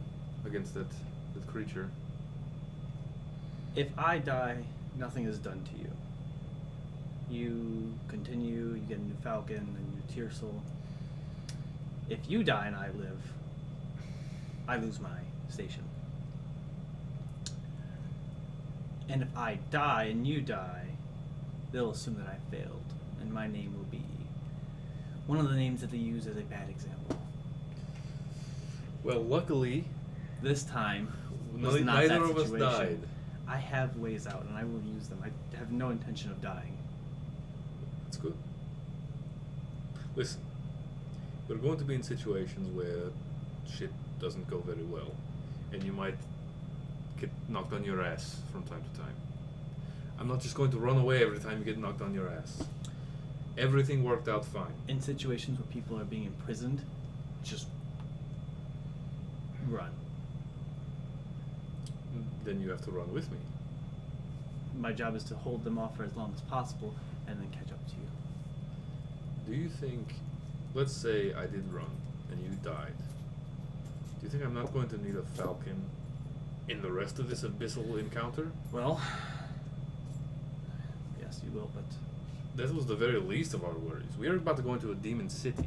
against that creature. If I die, nothing is done to you. You continue, you get a new falcon and new Tiercel. If you die and I live, I lose my station. And if I die and you die, they'll assume that I failed, and my name will be one of the names that they use as a bad example. Well, luckily, This time was not neither that of us situation. died. I have ways out, and I will use them. I have no intention of dying. That's good. Listen, we're going to be in situations where shit doesn't go very well, and you might get knocked on your ass from time to time. I'm not just going to run away every time you get knocked on your ass. Everything worked out fine. In situations where people are being imprisoned, just run. Then you have to run with me. My job is to hold them off for as long as possible and then catch up to you. Do you think, let's say I did run and you died, do you think I'm not going to need a falcon in the rest of this abyssal encounter? Well, yes, you will, but That was the very least of our worries. We are about to go into a demon city.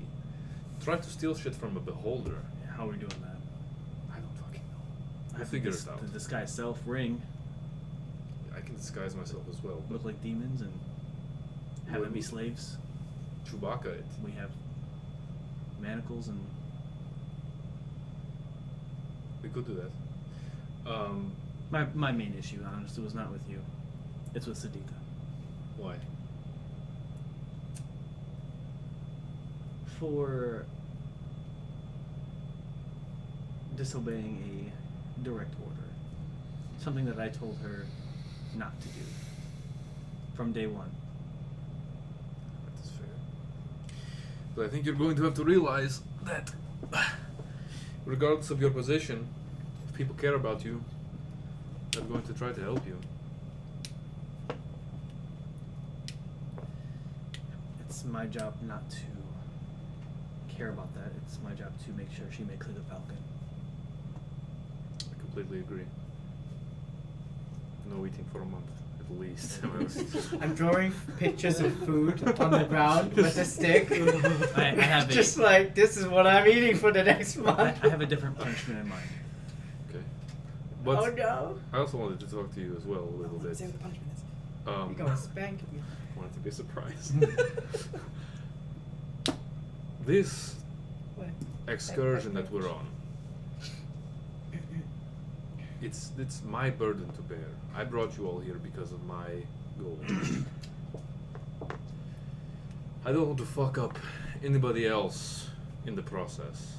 Try to steal shit from a beholder. how are we doing that? I don't fucking know. I We'll have figure this- it out. The disguise self, ring, I can disguise myself as well. look like demons, and have them be slaves. Chewbacca it. We have manacles and We could do that. my main issue, honestly, was not with you. It's with Sidika. Why? For disobeying a direct order. Something that I told her not to do. From day one. That's fair. But I think you're going to have to realize that, regardless of your position, if people care about you, they're going to try to help you. It's my job not to care about that. It's my job to make sure she makes it a falcon. I completely agree. No eating for a month, at least. I'm drawing pictures of food on the ground with a stick. I have just a, like this is what I'm eating for the next I, month. I have a different punishment in mind. Okay. But Oh no! I also wanted to talk to you as well a little bit. Say what the punishment is. You're gonna spank me. Wanted to be surprised. This What? excursion that we're on, it's my burden to bear. I brought you all here because of my goal. I don't want to fuck up anybody else in the process.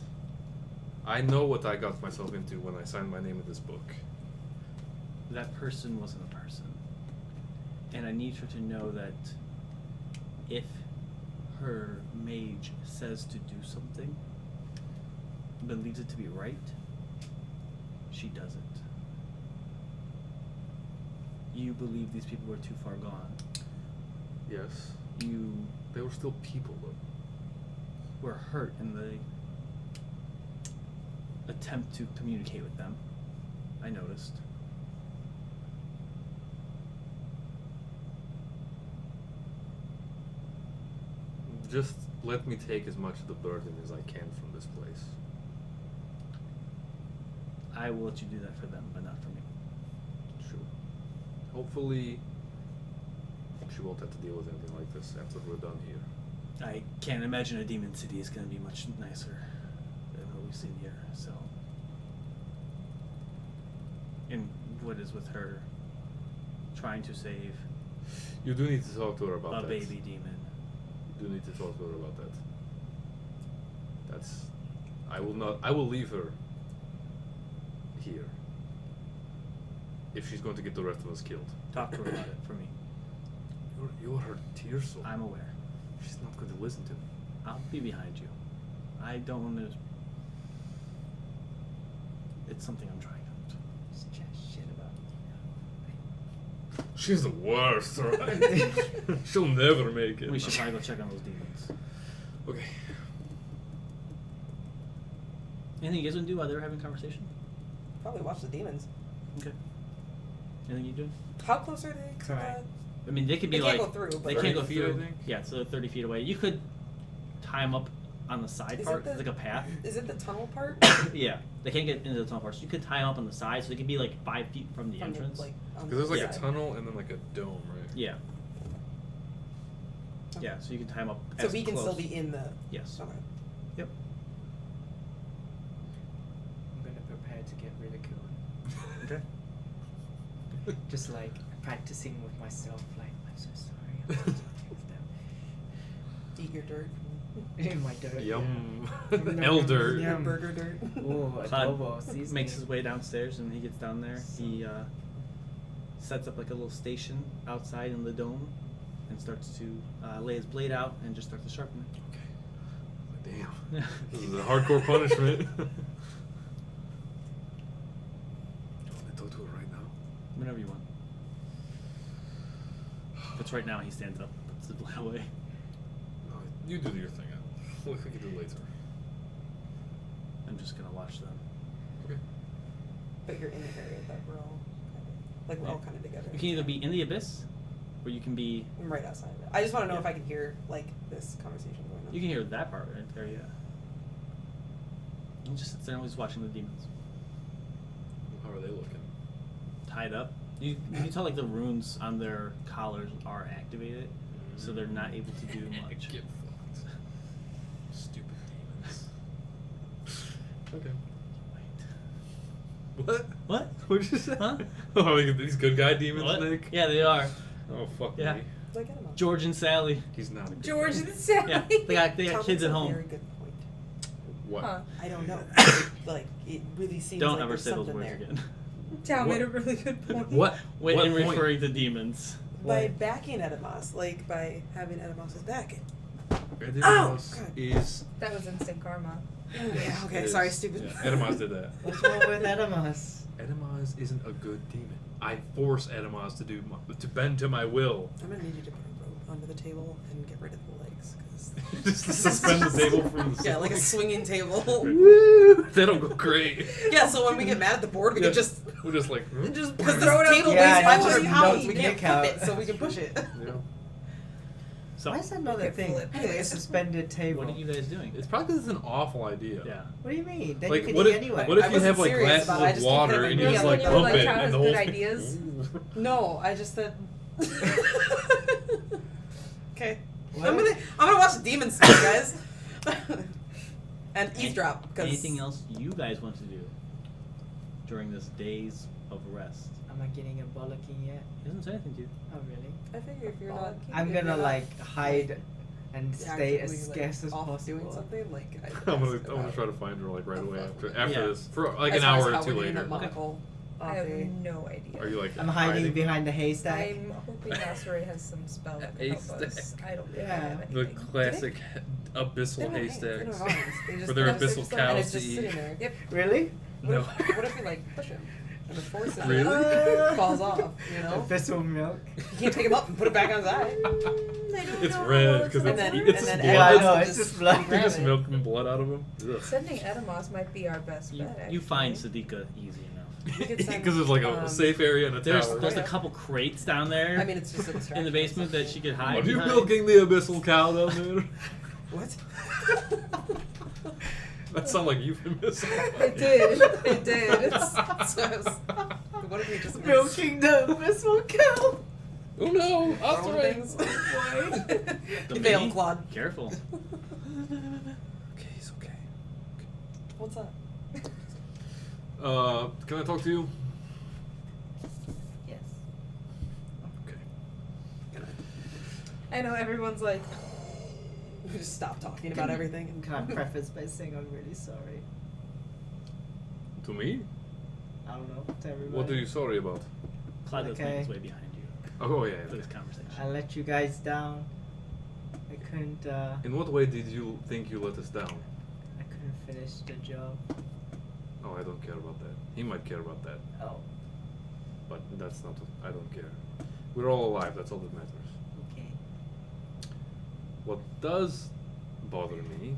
I know what I got myself into when I signed my name in this book. That person wasn't a person. And I need her to know that if her mage says to do something, believes it to be right, she does it. You believe these people were too far gone. Yes. You They were still people, though. were hurt in the attempt to communicate with them. I noticed. Just let me take as much of the burden as I can from this place. I will let you do that for them, but not for me. Sure. Hopefully, she won't have to deal with anything like this after we're done here. I can't imagine a demon city is going to be much nicer than what we've seen here, so. And what is with her trying to save You do need to talk to her about a that. baby demon? You do need to talk to her about that. That's. I will leave her here. If she's going to get the rest of us killed. Talk to her about it for me. You're her tear soul. I'm aware. She's not going to listen to me. I'll be behind you. I don't want to. It's something I'm trying out. Just chat shit about me. She's the worst, right? She'll never make it. We should probably go check on those demons. Okay. Anything you guys want to do while they're having a conversation? Probably watch the demons. Okay. Anything you doing? How close are they? To Correct. I mean, they could be They like can't go through, but they they're- can't go 30 feet, I through. think? Yeah, so 30 feet away. You could tie them up on the side part. It's like a path. Is it the tunnel part? Yeah, they can't get into the tunnel part. So you could tie them up on the side, so they could be like 5 feet from the From the, entrance. like, on Because there's like Yeah. a tunnel and then like a dome, right? Yeah. Okay. Yeah, so you can tie them up. So as we can close. still be in the. Yes. Okay. Yep. I'm gonna prepare to get ridiculed. Okay. Just like practicing with myself, like, I'm so sorry. I'm so sorry with them. Eat your dirt. In my dirt. Yum. Yum, Elder. yum. Your burger dirt. Ooh, Cloud adobo seasoning. makes his way downstairs, and he gets down there. He sets up like a little station outside in the dome, and starts to lay his blade out and just starts to sharpen it. Okay. Damn. Yeah. This is a hardcore punishment. You want to talk to her right now? Whenever you want. If it's right now, he stands up, puts the blade away. No, you do your thing. We can do it later. I'm just gonna watch them. Okay. But you're in the area that we're all kind of, like we're all Yeah. kind of together. You can either be in the abyss, or you can be. I'm right outside of it. I just want to know Yeah. if I can hear like this conversation going on. You can hear that part right there, yeah. He just sits there and he's watching the demons. How are they looking? Tied up. You can tell like the runes on their collars are activated, so they're not able to do much. Get fucked. Stupid demons. Okay. What? What? What'd you say? Huh? Oh, like these good guy demons, What? Nick? Yeah, they are. Oh, fuck Yeah. me. Like, I don't know. George and Sally. He's not a good George guy. and Sally. Yeah, they got Tom kids makes at a home. Very good point. What? Huh. I don't know. Like it really seems Don't like ever there's say those something words there. again. Tom made a What? really good point. What? When What in point? referring to demons. By What? backing Edemos, like by having Edemos' back. Edemos Oh, God. is. That was instant karma. Yeah, okay, is- sorry, stupid. Yeah, Edemos did that. What's wrong with Edemas? Edemos isn't a good demon. I force Edemos to bend to my will. I'm gonna need you to put a rope under the table and get rid of the legs. Cause Just to suspend the table from the yeah, like a ceiling. swinging table. Woo! That'll go great. Yeah, so when we get mad at the board, we Yeah, can just we're just like just because Throw it this up. table Yeah, weighs and 500 just pounds, knock we can't Nick flip out. it, so we can push it. Yeah. So, Why is that not a Okay, thing? flip. Anyway, a suspended table. what are you guys doing? It's probably because it's an awful idea. Yeah. What do you mean? Then Like, you can what eat if anyway. what if I you wasn't have like serious glasses about it, I of just kept water having and you ideas. just Yeah, like when you were pump like, it Tom and has the whole good thing- ideas. No, I just said. Okay, What? I'm gonna watch the demons speak, guys, and eavesdrop. Cause Anything else you guys want to do during this days of rest? Am I getting a bollocking yet? He doesn't say anything to you. Oh really? I figure if you're not, I'm if you're gonna not- like hide and stay as actively, scarce as off possible. doing something, like I'm gonna try to find her like right away after Yeah. this for like As an far as hour or how two we're doing later. that monocle I have Ave. no idea. Are you like I'm hiding behind the haystack. I'm hoping Osprey has some spell that can help us. Haystack. I don't think I Yeah. have the anything. classic abyssal They don't hang, they haystacks don't have arms, they just- for their No, they're abyssal just like- and cows it's to just eat. sitting there. Yep. Really? No. What if we like push him and the force of Really? it falls off? You know, Abyssal milk. you can't pick him up and put it back on his eye. I don't It's know how red well because gonna And then, work. it's and then blood. Yeah, I Edmos know, will it's just blood. You're grab just it. milking blood out of him. Sending Edamos might be our best You, bet. you find actually. Sadiqa easy enough. We could send, Because there's like a safe area and a There's tower. there's a Yeah. couple crates down there I mean, it's just a distraction. in the basement that she could hide. Are you behind. milking the abyssal cow down there? What? That sound like euphemism. It did. It did. It's, What if we just Milking the abyssal cow. Oh no, Throwing Osprey. things? The You failed, mini? Claude. Careful. Okay, he's okay. What's up? Can I talk to you? Yes. Okay. I know everyone's like, We just stop talking about everything. And Can I preface by saying I'm really sorry? To me? I don't know, to everybody. What are you sorry about? Cloud is Okay. his way behind you Oh yeah. for this conversation. I let you guys down. I couldn't In what way did you think you let us down? I couldn't finish the job. Oh, I don't care about that. He might care about that, Oh, but that's not. I don't care. We're all alive. That's all that matters. okay. What does bother me?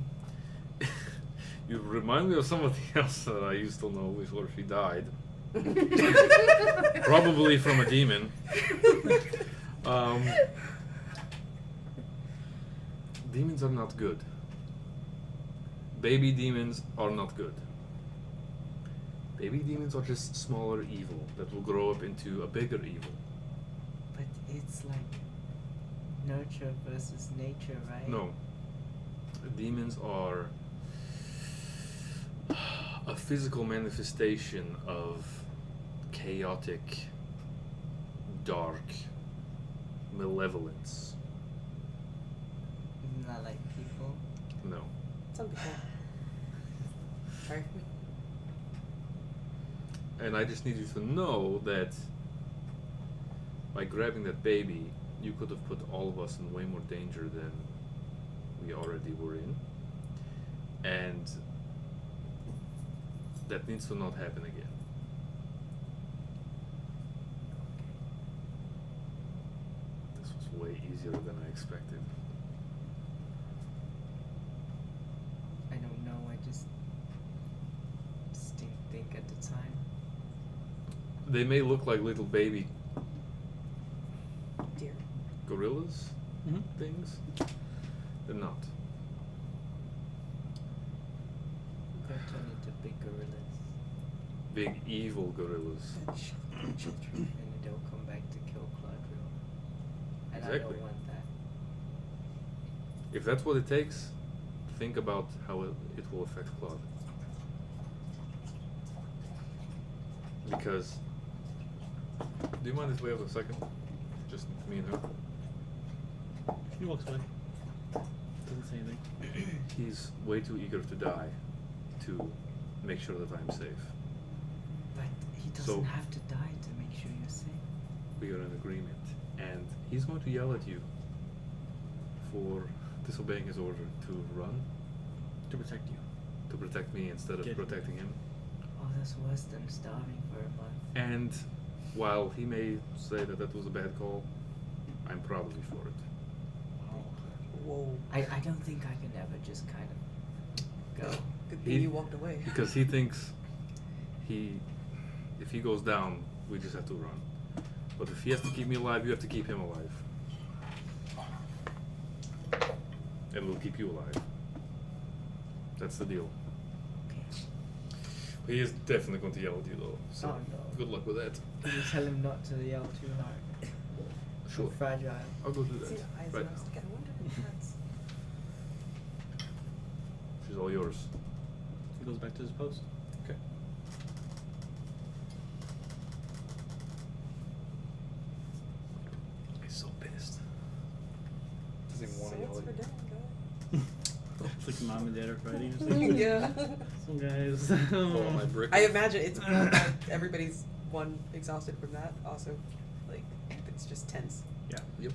You remind me of somebody else that I used to know before she died. Probably from a demon. Demons are not good. Baby demons are not good. Baby demons are just smaller evil that will grow up into a bigger evil. But it's like nurture versus nature, right? No. Demons are a physical manifestation of chaotic, dark malevolence. Not like people. No. Some people. Sorry. And I just need you to know that by grabbing that baby, you could have put all of us in way more danger than we already were in. And that needs to not happen again. This was way easier than I expected. I don't know, I just didn't think at the time. They may look like little baby Dear. gorillas Mhm. things. They're not. We're gonna turn into big gorillas. Big evil gorillas. Children. And they'll come back to kill Claudriel. And I Exactly. don't want that. If that's what it takes, think about how it will affect Claude. Because, do you mind if we have a second? Just me and her. He walks away. Doesn't say anything. He's way too eager to die to make sure that I'm safe. But he doesn't So- have to die to make sure you're safe. We are in agreement. And he's going to yell at you for disobeying his order to run, To protect you. to protect me instead of Get- protecting him. Oh, that's worse than starving for a month. And while he may say that that was a bad call, I'm proud of you for it. Whoa. I don't think I can ever just kind of go. Good thing He- you walked away. Because he thinks if he goes down, we just have to run. But if he has to keep me alive, you have to keep him alive. And we'll keep you alive. That's the deal. Okay. He is definitely going to yell at you though. So Oh, no. good luck with that. Can you tell him not to yell too hard? Sure. I'm fragile. I'll go do See that. the eyes Right and I was now. like, I wonder if that's. She's all yours. He goes back to his post. Okay. He's so pissed. Doesn't even So want to yell what's at for you. dinner? dad are fighting or something. Yeah. Some guys. Pull out my brick. I imagine it's everybody's one exhausted from that. Also, like it's just tense. Yeah. Yep.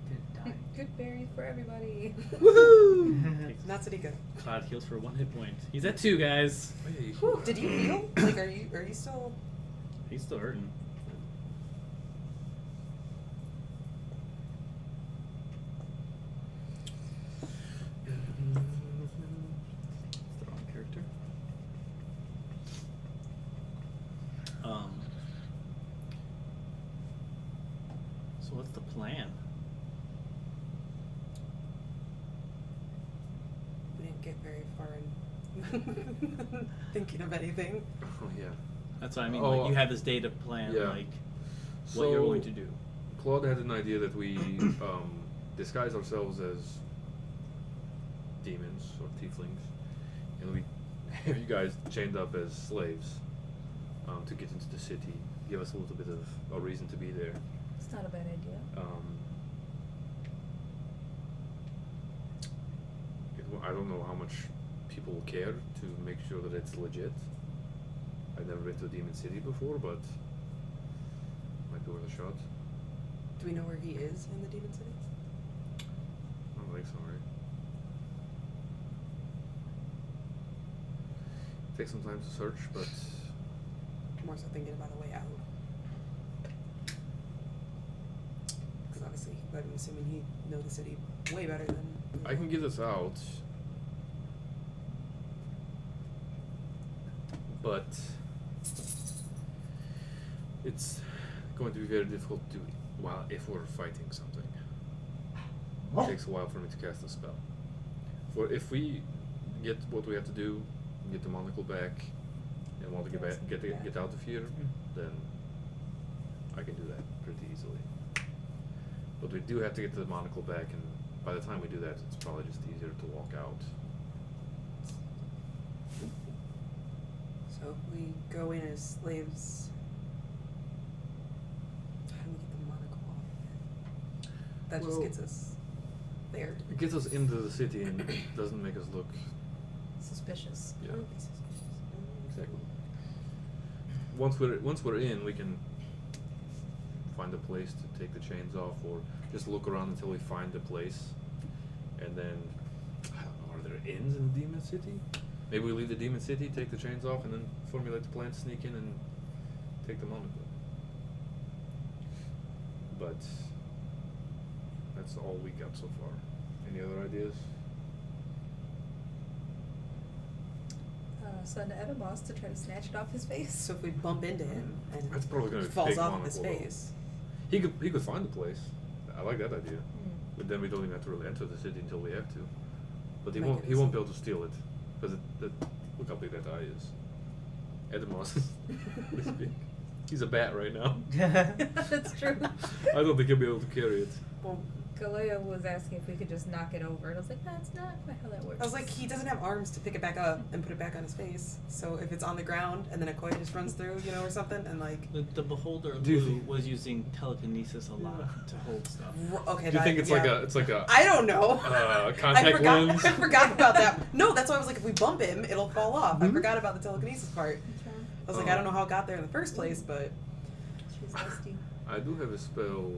Good time. Good berries for everybody. Woohoo! Not Sadika. Cloud heals for 1 hit point. He's at 2, guys. Hey. Whew, did you heal? Like, are you still? He's still hurting. It's the wrong character. So what's the plan? We didn't get very far in thinking of anything. Oh yeah. That's what I mean. Oh, Like you have this day to plan, yeah. like what you're going to do. Claude had an idea that we disguise ourselves as demons or tieflings, and we have you guys chained up as slaves to get into the city. Give us a little bit of a reason to be there. It's not a bad idea. I don't know how much people will care to make sure that it's legit. I've never been to a demon city before, but might be worth a shot. Do we know where he is in the Demon City? I don't think so, right? Take some time to search, but More so thinking about a way out. Because obviously, I'm assuming he know the city way better than. I can get us out. But it's going to be very difficult to do while if we're fighting something. It takes a while for me to cast a spell. For if we get what we have to do, get the monocle back, and want to get back, get out of here, then I can do that pretty easily. But we do have to get the monocle back, and by the time we do that, it's probably just easier to walk out. So if we go in as slaves, how do we get the monocle off? That just Well- gets us there. It gets us into the city and doesn't make us look. Suspicious. Yeah. That would be suspicious. Exactly. Once we're in, we can find a place to take the chains off, or just look around until we find the place, and then I don't know. Are there inns in the demon city? Maybe we leave the demon city, take the chains off, and then formulate the plan to sneak in and take the monocle. But that's all we got so far. Any other ideas? Send Edamos to try to snatch it off his face. So if we bump into him and That's probably gonna he be a falls big off of his monocle, though. face. He could find the place. I like that idea. Mm. But then we don't even have to really enter the city until we have to. But he Make won't. it He won't easy. be able to steal it because look how big that eye is. Edemos is this big. He's a bat right now. That's true. I don't think he'll be able to carry it. Well, Galea was asking if we could just knock it over, and I was like, that's not quite how that works. I was like, he doesn't have arms to pick it back up and put it back on his face. So if it's on the ground and then a coin just runs through, you know, or something, and like, The beholder Do you Lou think- was using telekinesis a lot to hold stuff. okay. Do you think it's like yeah. a? It's like a. I don't know. Contact lens? I forgot about that. No, that's why I was like, if we bump him, it'll fall off. I Mhm. forgot about the telekinesis part. I was like, I don't know how it got there in the first place, but She's nasty. I do have a spell.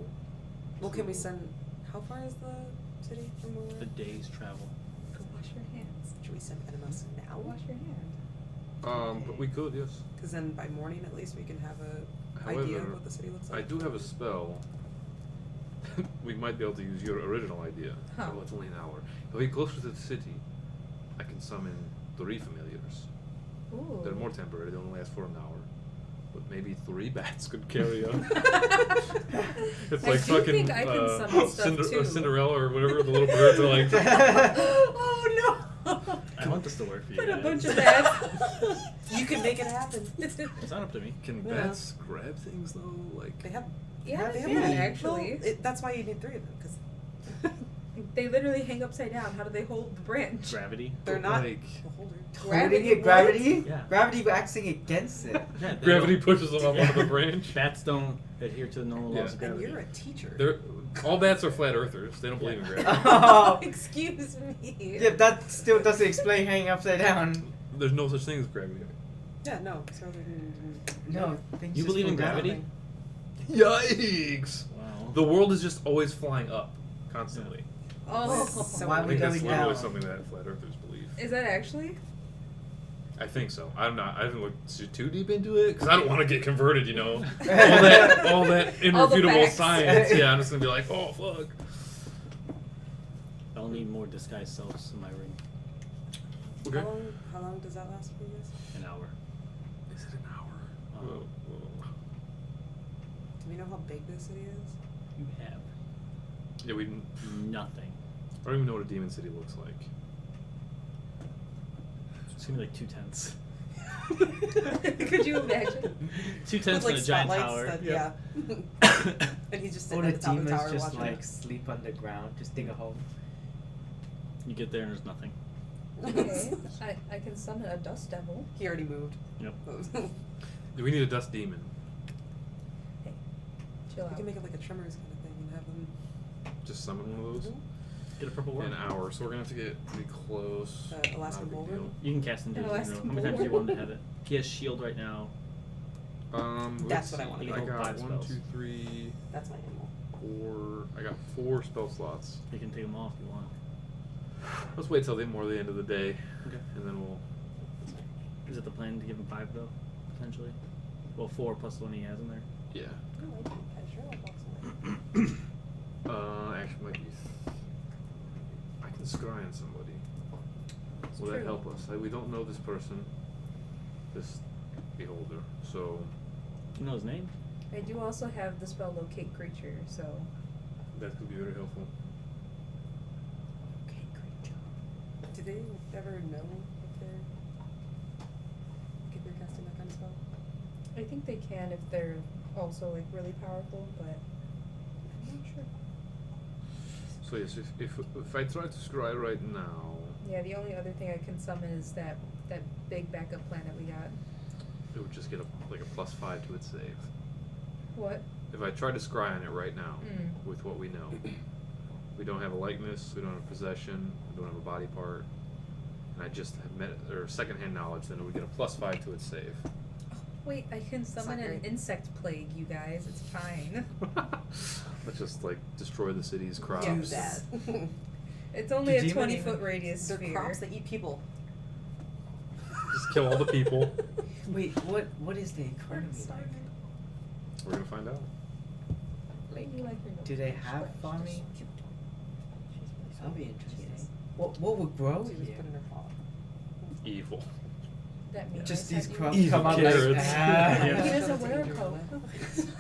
well, can we send? How far is the city from where we're The at? day's travel. Go wash your hands. Should we send Animus Go now? wash your hands. But we could, yes. Because then by morning at least we can have a idea of However, what the city looks like. I do have a spell. We might be able to use your original idea. Huh. Well, it's only an hour. If we get closer to the city, I can summon 3 familiars. Ooh. They're more temporary. They only last for an hour. But maybe 3 bats could carry on. It's I like do fucking think I can summon stuff too. Cinderella or whatever. The little birds are like. Oh no! I want this to work for you Put a guys. bunch of bats. You can make it happen. It's not up to me. Can Yeah. bats grab things though? Like. They have. Yeah, they they have can, money. actually. Well, that's why you need 3 of them. Because They literally hang upside down. How do they hold the branch? Gravity. They're not Like, the holder. Holding it, what? gravity? Yeah. Gravity acting against it. Yeah, they gravity don't- pushes them up Yeah. onto the branch. Bats don't adhere to the normal Yeah. laws of And gravity. you're a teacher. They're, all bats are flat earthers. They don't believe in gravity. Oh. Excuse me. Yeah, that still doesn't explain hanging upside down. There's no such thing as gravity. Yeah, no. So No, things You just believe fall in down. gravity? Yikes! Wow. The world is just always flying up, constantly. Oh. So Why I are we think that's going literally down? something that flat earthers believe. Is that actually? I think so. I haven't looked too deep into it because I don't want to get converted. You know, all that All the irrefutable facts. science. Yeah, I'm just gonna be like, oh fuck. I'll need more disguised selves in my ring. Okay. How long does that last for you guys? An hour. Is it an hour? Uh-huh. Whoa. Do we know how big this city is? You have Yeah, we. nothing. I don't even know what a demon city looks like. It's gonna be like 2 tents. Could you imagine? 2 With, tents like, in a giant spotlights tower. that- Yeah. yeah. And he's just All sitting the at the top of the demons tower just watching. like sleep underground, just dig a hole. You get there and there's nothing. Okay. I can summon a dust devil. He already moved. Yep. Do we need a dust demon? Hey, chill We out. can make it like a Tremors kind of thing and have them. Just summon one of those? Get a purple An worm. hour, so we're gonna have to get pretty close. Alaskan Not a big Wolverine? deal. You can cast him. An How Alaskan many times do you bull. want him to have it? He has shield right now. That's let's what I see. wanna get. I Hold got 5 1, spells. 2, 3, That's my animal. 4. I got 4 spell slots. You can take them all if you want. Let's wait till more the end of the day, Okay. and then we'll. Is it the plan to give him 5 though? Potentially. Well, 4 plus the one he has in there. Yeah. I sure like Box Actually, might be. I can scry on somebody. Will that true. help us? We don't know this person, this beholder, so You know his name? I do also have the spell locate creature, so. that could be very helpful. Okay, great job. Do they ever know if they're casting that kind of spell? I think they can if they're also like really powerful, but I'm not sure. So yes, if I try to scry right now, Yeah, the only other thing I can summon is that big backup plan that we got. it would just get a +5 to its save. What? If I try to scry on it right now, Mm. with what we know, we don't have a likeness, we don't have possession, we don't have a body part, and I just have secondhand knowledge, then it would get a +5 to its save. Wait, I can summon not an great. insect plague, you guys. It's fine. Let's just destroy the city's crops. Do that. It's only Do a demon 20-foot even- radius They're sphere. crops that eat people. Just kill all the people. Wait, what is the economy like? We're gonna find out. Do they have farming? That'll be interesting. What would grow She was here? put in her paw. Evil. That means Just I these said crops Evil come up carrots. like Yeah. He Show doesn't it to wear a Adrian coat. Lynn.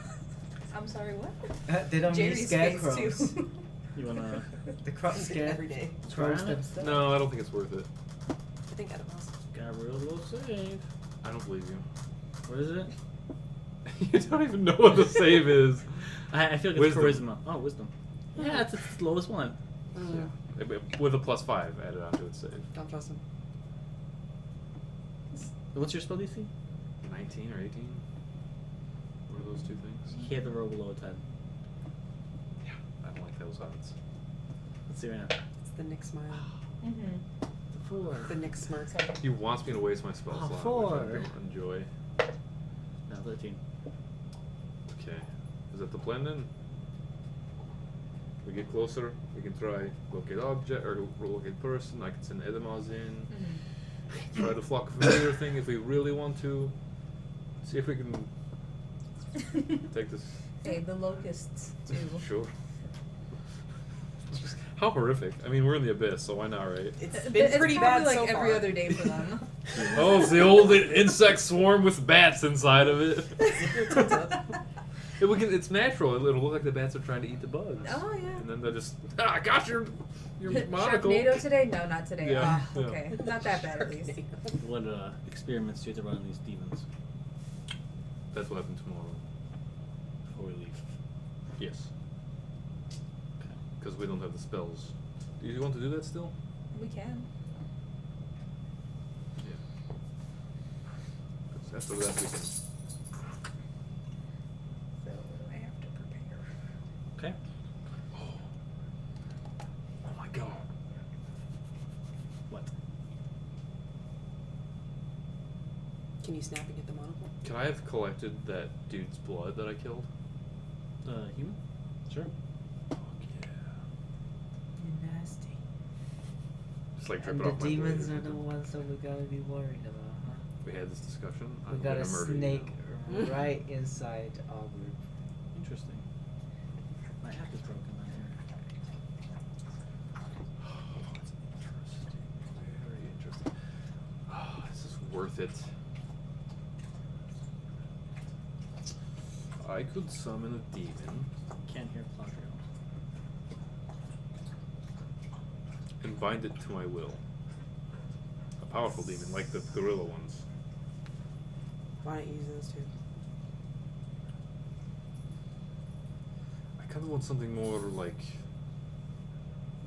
I'm sorry, what? They don't need Jerry's face, scarecrows. too. You wanna? The crops scare Every day. crows Scry? themselves. No, I don't think it's worth it. I think Adam has. Got a real low save. I don't believe you. What is it? You don't even know what the save is. I feel like it's Wisdom. charisma. Oh, wisdom. Yeah, it's the lowest one. With a +5 added onto its save. Don't trust him. What's your spell DC? 19 or 18? What are those two things? He had to roll below a 10. Yeah, I don't like those odds. Let's see right now. It's the Nick smile. Mm-hmm. It's a 4. The Nick smirk. He wants me to waste my spell Oh, slot, 4. which I don't enjoy. No, 13. Okay. Is that the plan then? We get closer, we can try locate object or locate person. I can send Edemos in. Mm-hmm. Try the flock familiar thing if we really want to. See if we can take this. Hey, the locusts, too. Sure. How horrific. I mean, we're in the abyss, so why not, right? It's been pretty probably bad like so every far. other day for them. Oh, it's the old insect swarm with bats inside of it. Zip your tits up. It's natural. It'll look like the bats are trying to eat the bugs. Oh, yeah. And then they'll just, I got your monocle. Sharknado today? No, not today. Yeah, Ah, yeah. okay. Not that bad, at least. What experiments do you have to run on these demons That's what happens tomorrow. before we leave? Yes. Okay. Because we don't have the spells Do you want to do that still? We can. Yeah. 'Cause after that we can. So what do I have to prepare? Okay. Oh my god. What? Can you snap and get the monocle? Can I have collected that dude's blood that I killed? Human? Sure. Fuck yeah. You're nasty. Just like And dripping the off my demons blade. are the ones that we gotta be worried about, huh? We had this discussion. We I'm got a gonna murder snake you. right inside our group. Interesting. My app is broken on here. Oh, it's interesting. Very interesting. Oh, this is worth it. I could summon a demon Can't hear Claudio. and bind it to my will. A powerful demon, like the gorilla ones. Why don't you use those two? I kind of want something more like.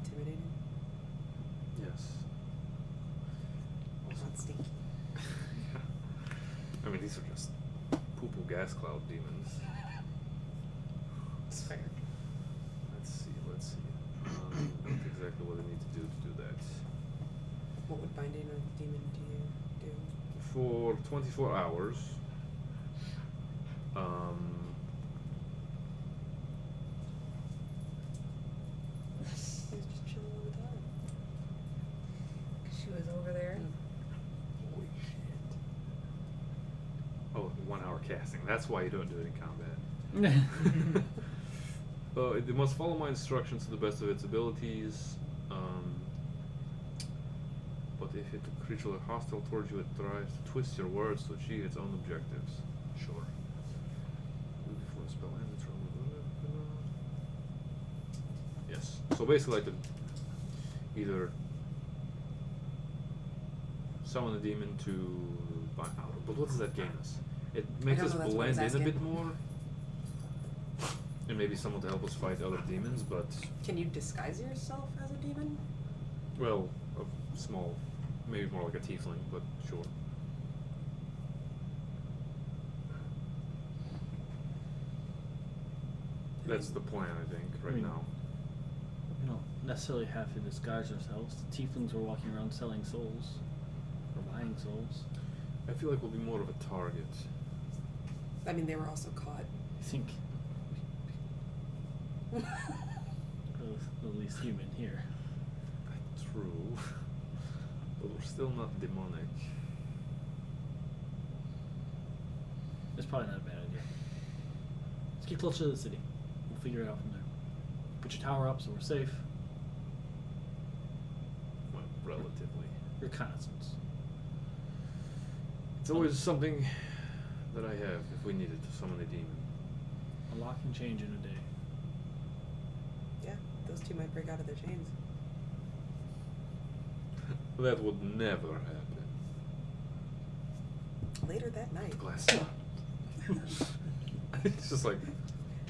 Intimidating? Yes. Not stinky. I mean, these are just poo-poo gas cloud demons. It's fair. Let's see. Not exactly what I need to do that. What would binding a demon do? For 24 hours. He was just chilling all the time. 'Cause she was over there. Holy shit. Oh, 1 hour casting. That's why you don't do it in combat. It must follow my instructions to the best of its abilities. But if it a creature is hostile towards you, it tries to twist your words to achieve its own objectives. Sure. Before a spell ends, it's yes. So basically, I could either summon a demon to bind. But what does that gain us? It makes don't us know, that's what I was blend in a asking. bit more. And maybe someone to help us fight other demons, but Can you disguise yourself as a demon? well, a small, maybe more like a tiefling, but sure. That's the plan, I think, right now. We don't necessarily have to disguise ourselves. The tieflings were walking around selling souls. Or buying souls. I feel like we'll be more of a target. I mean, they were also caught. I think we're the least human here. True. But we're still not demonic. It's probably not a bad idea. Let's get closer to the city. We'll figure it out from there. Put your tower up so we're safe. Well, relatively. Reconnaissance. It's always something that I have if we needed to summon a demon. A lock and change in a day. Yeah, those two might break out of their chains. That would never happen. Later that night. Glass. It's just like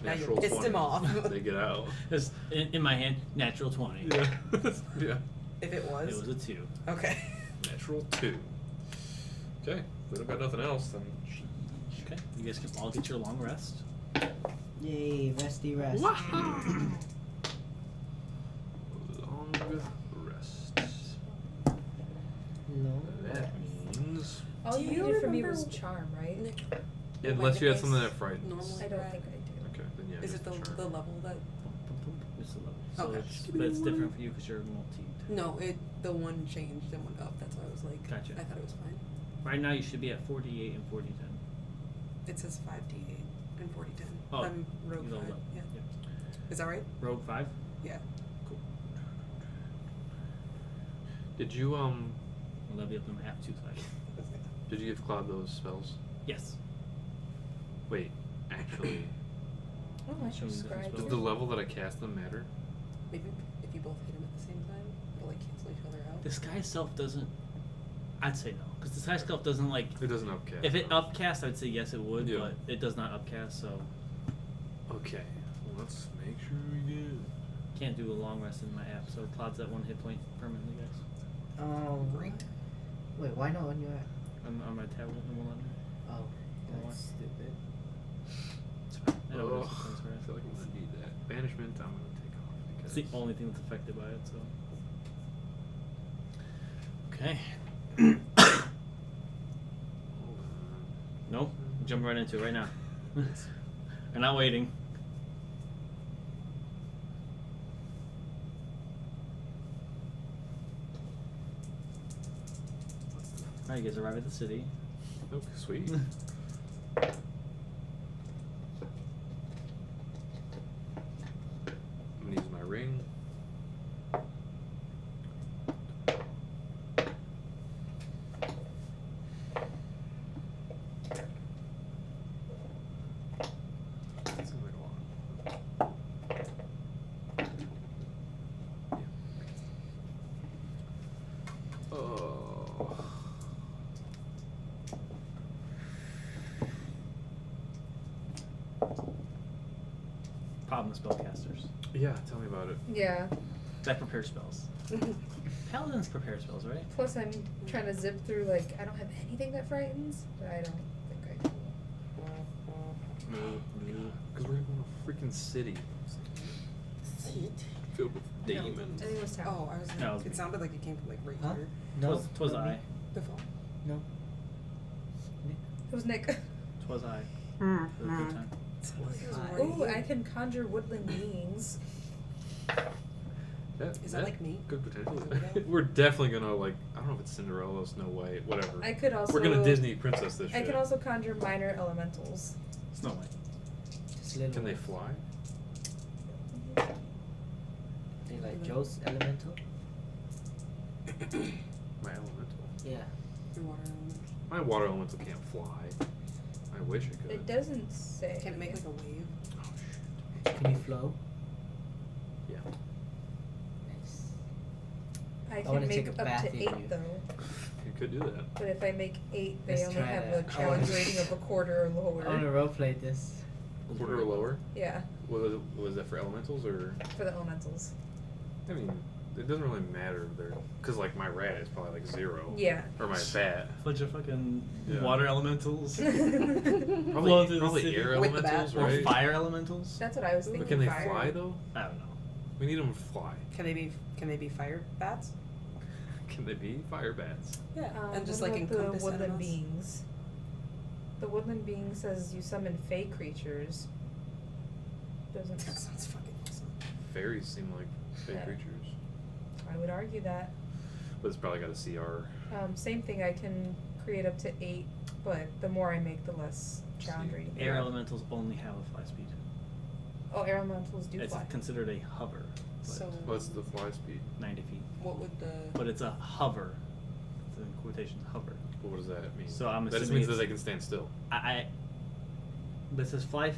Now you natural pissed 20. him off. They get out. It's in my hand, natural 20. Yeah. Yeah. If it was. It was a 2. Okay. Natural 2. Okay. If we don't got nothing else, then. Okay. You guys can all get your long rest. Yay, resty rest. Long rest. No. That means. All Do you you needed from me remember was charm, right? Nick, Unless you had Nick something is that frightens. normally I don't red. think I do. Okay, then yeah. Is just it the charm. level that? It's a level. So Okay. but it's different for you because you're multi. No, the one changed and went up. That's why I was like. Gotcha. I thought it was fine. Right now you should be at 48 and 40/10. It says 5d8 and 4010. Oh, I'm rogue you leveled 5. up. Yeah. Is that right? Rogue 5? Yeah. Cool. Did you I'll level you up in half 2 so I can. Did you give Claude those spells? Yes. Wait, actually, Oh, I Show me the subscribed. spells. does the level that I cast them matter? Maybe if you both hit him at the same time, it'll like cancel each other out. The sky self doesn't. I'd say no. Because the sky self doesn't like. It doesn't upcast. If it no. upcast, I'd say yes, it would, Yeah. but it does not upcast, so. Okay, let's make sure we do. Can't do a long rest in my app, so Claude's at 1 hit point permanently, guys. Oh, Great. wait, why not on your app? On my tablet, and we'll Oh, Why? that's stupid. It's fine. I know Oh, what it's I feel like I'm gonna need that. Banishment, I'm gonna take off It's because the only thing that's affected by it, so. Okay. Hold on. Nope. Jump right into it right now. We're not waiting. Alright, you guys arrive at the city. Okay, sweet. I'm gonna use my ring. That seems like a lot. Yeah. Oh. Problem with spellcasters. Yeah, tell me about it. Yeah. That prepares spells. Paladins prepare spells, right? Plus, I'm trying to zip through, like, I don't have anything that frightens, but I don't think I do. Because we're in a freaking city filled with No, demons. I think it was town. Oh, I was. No, it was me. It sounded like it came from like right Huh? here. No. Twas not me. I. The phone. No. It was Nick. Twas I. It was a good time. Hi. Ooh, I can conjure woodland beings. Is that like me? Good potential. Cinderella? We're definitely gonna like. I don't know if it's Cinderella, Snow White, whatever. I could also. We're gonna Disney princess this I shit. can also conjure minor elementals. Snow White. Just little Can they ones. fly? They like Joe's elemental? My elemental. Yeah. Your water element. My water elemental can't fly. I wish it could. It doesn't say. Can it make like a wave? Oh shit. Can you flow? Yeah. Nice. I wanna can take make a up bath to in 8 you. though. You could do that. But if I make 8, they Let's only try have that. a challenge I wanna- rating of a quarter or lower. I wanna roleplay this. Quarter or lower. Yeah, Was that for elementals or? for the elementals. I mean, it doesn't really matter there, cause like my rat is probably like 0. Yeah. Or my bat. Bunch of fucking Yeah. water elementals. Probably, Flow through the probably city. air With the elementals, bat. Or right? fire elementals. That's what I was thinking. But can they fire. fly though? I don't know. We need them to fly. Can they be fire bats? Can they be fire bats? Yeah. And just what like about encompass the woodland animals? beings. The woodland being says you summon fey creatures. Doesn't. That sounds fucking awesome. Fairies seem like fake Yeah. creatures, I would argue that. but it's probably got a CR. Same thing. I can create up to 8, but the more I make, the less challenge See. rating. Air elementals only have a fly speed. Oh, air elementals do It's fly. considered a hover. But So What's the fly speed? 90 feet. what would the But it's a hover. It's in quotations, hover. What does that mean? So I'm that just assuming means that it's- they can stand still. But it says fly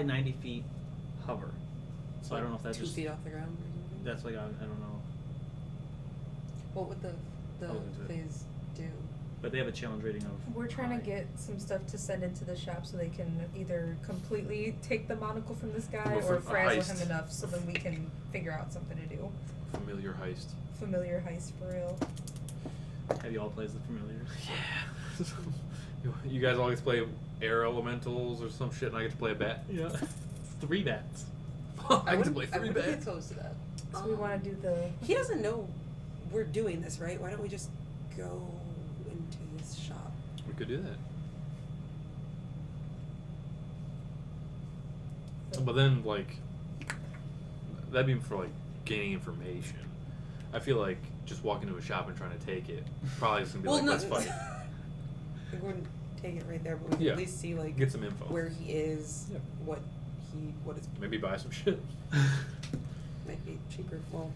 90 feet, hover. So I don't know if that's 2 just. feet off the ground or something? That's like I don't know. What would the I'll look into it. phase do? But they have a challenge rating of. We're trying to high. get some stuff to send into the shop so they can either completely take the monocle from this guy Well, or for a frazzle heist. him enough so then we can figure out something to do. Familiar heist. Familiar heist for real. Have you all played the familiars? Yeah. You guys always play air elementals or some shit, and I get to play a bat. Yeah. 3 bats. I get to play I 3 wouldn't be bats. opposed to that. So we want to do the. He doesn't know we're doing this, right? Why don't we just go into this shop? We could do that. But then, like, that'd be for like gaining information. I feel like just walking to a shop and trying to take it probably is gonna be like, let's fight. We wouldn't take it right there, but we could Yeah. at least see like Get some info. where he is, Yeah. what is Maybe buy some shit. might be cheaper. Well,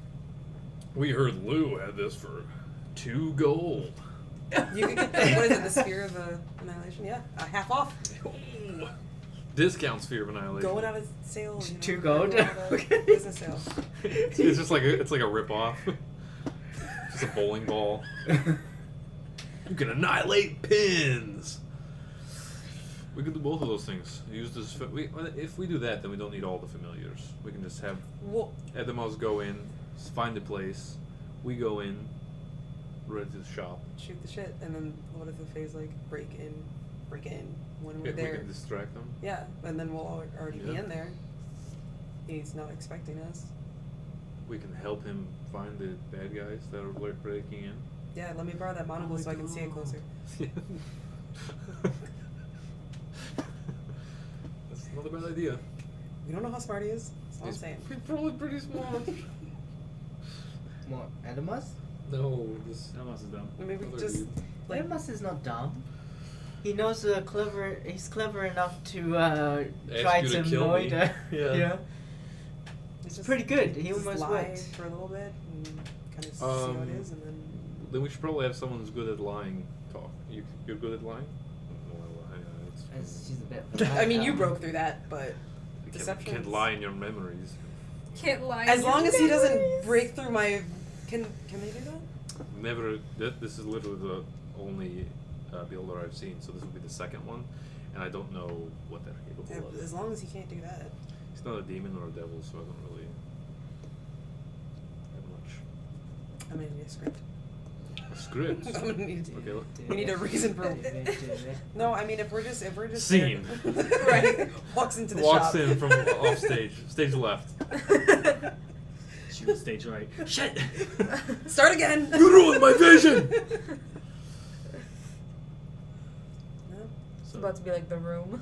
We heard Lou had this for 2 gold. you could get the, what is it, the Sphere of Annihilation? Yeah, half off. Discount Sphere of Annihilation. Going out of sale. You know, 2 gold? going out of business sale. It's just like it's like a rip off. Just a bowling ball. You can annihilate pins. We could do both of those things. Use this. If we do that, then we don't need all the familiars. We can just have Well, Edemos go in, find the place. We go in, ready to shop. shoot the shit, and then what if the phase like break in when we're If there? we can distract them. Yeah, and then we'll already be Yeah. in there. He's not expecting us. We can help him find the bad guys that are breaking in. Yeah, let me borrow that monocle so I can see it closer. That's not a bad idea. We don't know how smart he is. That's all I'm saying. He's probably pretty smart. What, Adamus? No, this. That must have done. Maybe we Other just dude. like Adamus is not dumb. He knows clever. He's clever enough to try you to to kill me. avoid. Yeah. it's pretty good. He just almost lie worked. for a little bit and kind of see how it is, and then Then we should probably have someone who's good at lying talk. You're good at lying? Well, She's a bit. Of a I mean, you liar. broke through that, but you deception. can't lie in your memories. Can't lie. As in your long as he doesn't memories. break through my. Can they do that? Never. This is literally the only builder I've seen. So this will be the second one, and I don't know what they're capable of. As long as he can't do that. He's not a demon or a devil, so I don't really have much. I'm gonna need a script. A script. I'm gonna need. Okay, look. We need a reason for. No, I mean if we're just Scene. right. Walks into the Walks shop. in from off stage, stage left. Shoot stage right. Shit! Start again. You ruined my vision! No. It's So about to be like The Room.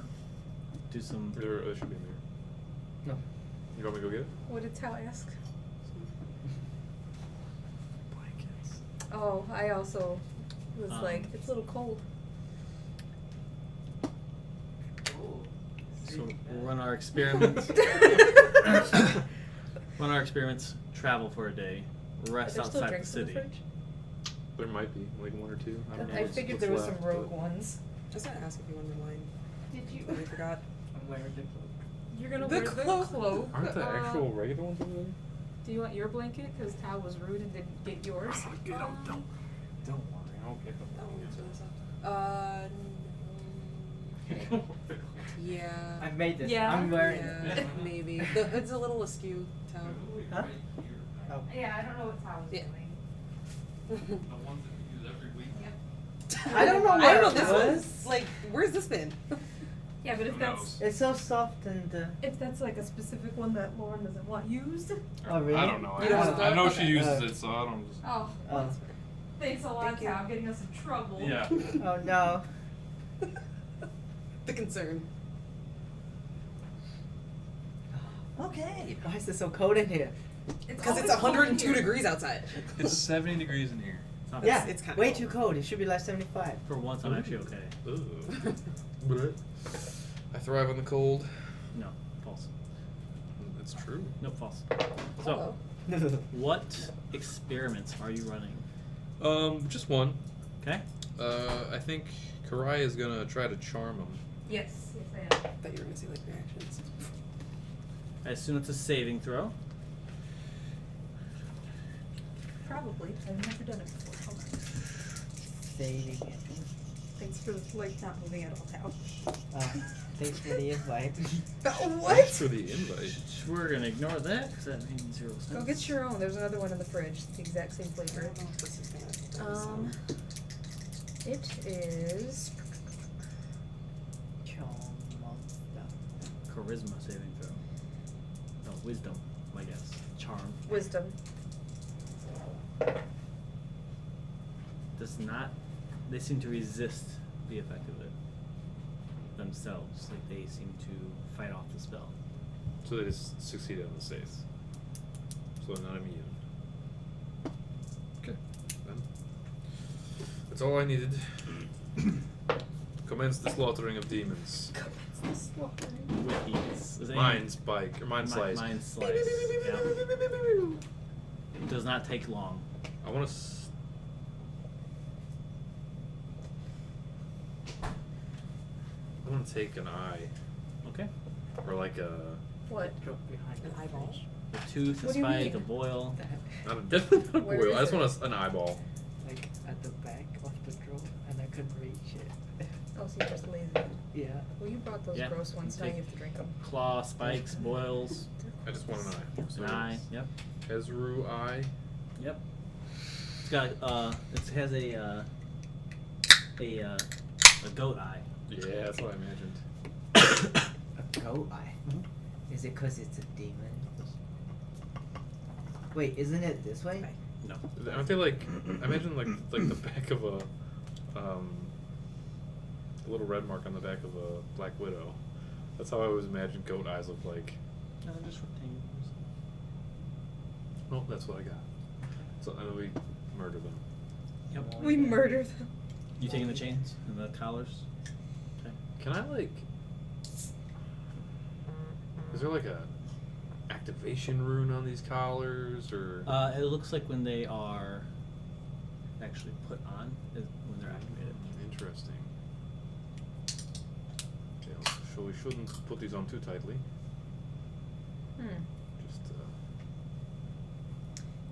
do some. There should be in there. No. You want me to go get it? What did Tal ask? Blankets. Oh, I also was like, Um, it's a little cold. So we'll run our experiments. Run our experiments. Travel for a day. Rest Are there still outside the drinks in the city. fridge? There might be, like one or two. I don't know. I what's- figured what's there was some left, rogue but- ones. Just gonna ask if you wanted wine. Did you? But we forgot. I'm wearing the cloak. You're gonna The wear cloak. the cloak. Aren't the actual regular ones over there? Do you want your blanket? Because Tal was rude and didn't get yours. Don't worry, I'll get them. That one's really soft. I Yeah. made this. Yeah. I'm wearing Yeah, it. maybe. It's a little askew, Tal. Huh? Oh. Yeah, I don't know what Tal was Yeah. doing. I don't know I where don't know. it This was. one's like, where's this been? Yeah, but if that's It's so soft and. if that's like a specific one that Lauren doesn't want used. Oh really? I don't know. You don't I, want I know that? she Okay. uses Oh. it, so I don't just. Oh, Oh. thanks a lot, Thank you. Tal, getting us in trouble. Yeah. Oh no. The concern. Okay. Why is it so cold in here? Because it's always cold in 102 here. degrees outside. It's 70 degrees in here. It's not Yeah. bad. it's kinda way cold. too cold. It should be like 75. For once, I'm actually okay. I thrive on the cold. No, false. It's true. No, false. Hello. So, what experiments are you running? Just one. Okay. I think Karai is gonna try to charm him. Yes, yes I am. I thought you were gonna say like reactions. I assume it's a saving throw. Probably. I've never done it before. Hold on. Saving it. Thanks for the lights not moving at all, Tal. Thanks for the invite. Thanks for the invite. We're gonna ignore that because that means 0 cents. Go get your own. There's another one in the fridge. It's the exact same I flavor. don't know if this is gonna. It is. Charisma saving throw. No, wisdom, I guess. Charm. Wisdom. Does not. They seem to resist the effect of it themselves. Like they seem to fight off the spell. So they just succeeded on the save. So they're not immune. Okay. Then. That's all I needed. Commence the slaughtering of demons. With ease. Is Mind spike or mind slice. Mind slice. Yeah. It does not take long. I want to. I want to take an eye, Okay. or like a What? An eyeball. A tooth, a What do you spike, a mean? boil. not a definitely not a Where boil. is I just it? want an eyeball. Like at the back of the drawer, and I couldn't reach it. Oh, so you're just lazy. Yeah. Well, you brought those Yeah, gross ones. Now take- you have to drink them. Claw, spikes, boils, I just want an eye. So an eye. Yep. Ezru eye. Yep. It's got it has a goat eye. Yeah, that's what I imagined. A goat eye. Is it because it's a demon? Wait, isn't it this way? No. Aren't they like? I imagine like the back of a little red mark on the back of a Black Widow. That's how I always imagined goat eyes look like. No, they're just rectangles. Well, that's what I got. So and then we murder them. Yep. We murder them. You taking the chains and the collars? Okay. Can I like? Is there like a activation rune on these collars or? It looks like when they are actually put on is when they're activated. Interesting. Okay, so we shouldn't put these on too tightly. Hmm. Just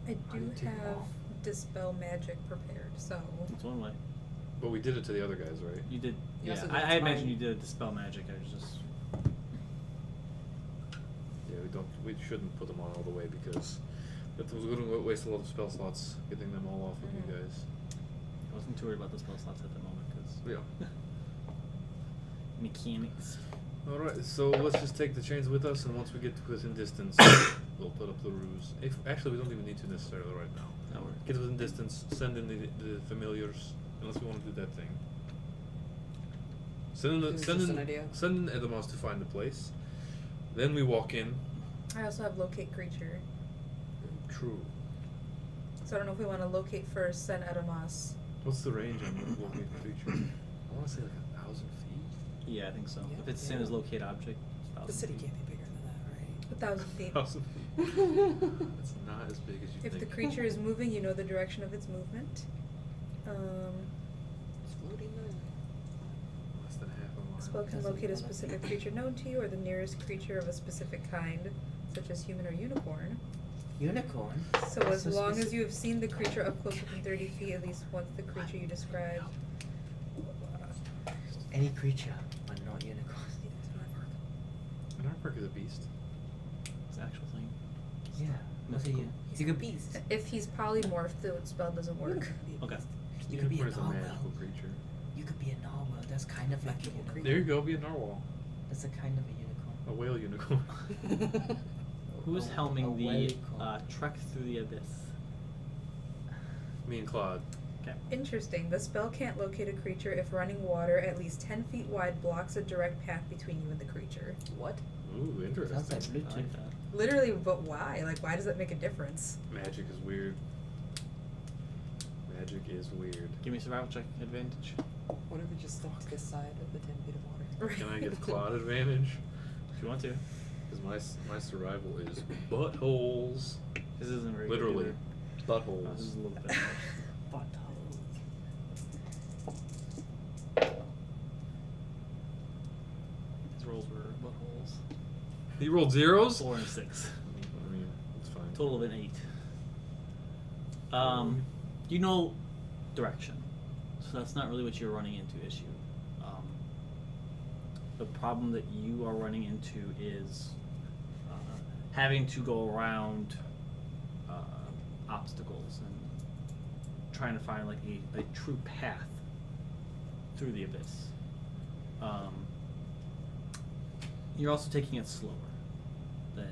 I How do do you take 'em have off? dispel magic prepared, so It's one way. but we did it to the other guys, right? You did. You Yeah, also did I imagine mine. you did dispel magic. I was just. Yeah, we shouldn't put them on all the way because that was going to waste a lot of spell slots getting them all off of you guys. I wasn't too worried about the spell slots at the moment because Yeah. mechanics. All right, so let's just take the chains with us, and once we get within distance, we'll put up the ruse. If actually, we don't even need to necessarily right now. That works. Get within distance, send in the familiars, unless we want to do that thing. Send in, This is send just in, an idea. send in Edamos to find the place. Then we walk in. I also have locate creature. True. So I don't know if we want to locate first, send Edamas. What's the range on locate creature? I want to say like 1,000 feet. Yeah, I think so. Yeah. If it's the same Yeah. as locate object, it's The city 1,000 can't be bigger than that, right? 1,000 feet. 1,000 feet. It's not as big as you If think. the creature is moving, you know the direction of its movement. It's floating on. Less than half a mile. Spell can Doesn't locate a wanna specific be. creature known to you or the nearest creature of a specific kind, such as human or unicorn. Unicorn? So That's as so long as specific. you have seen the creature up close within 30 feet, at least once the creature you described. Any creature, but not unicorn. An aardvark is a beast. It's an actual thing. Yeah. What's a Mythical. He's you a could beast. If he's polymorphed, the spell doesn't work. Okay. You could be a Unicorn is a magical narwhal. creature. You could be a narwhal. That's kind of like a Magical unicorn. There you go, be a narwhal. That's a kind of a unicorn. A whale unicorn. Who's A- helming a the whale-corn. trek through the abyss? Me and Claude. Okay. Interesting. The spell can't locate a creature if running water at least 10 feet wide blocks a direct path between you and the creature. What? Ooh, interesting. Sounds like I Bluetooth. like that. Literally, but why? Like, why does that make a difference? Magic is weird. Magic is weird. Give me a survival check advantage. What if we just stalk this side of the 10 feet of water? Can I get Claude advantage? If you want to. Because my survival is buttholes. This isn't very good Literally. either. Buttholes. Oh, this is a little bit. His rolls were buttholes. He rolled zeros? 4 and 6. I mean, it's fine. Total of an 8. You know direction, so that's not really what you're running into issue. The problem that you are running into is having to go around obstacles and trying to find like a true path through the abyss. You're also taking it slower than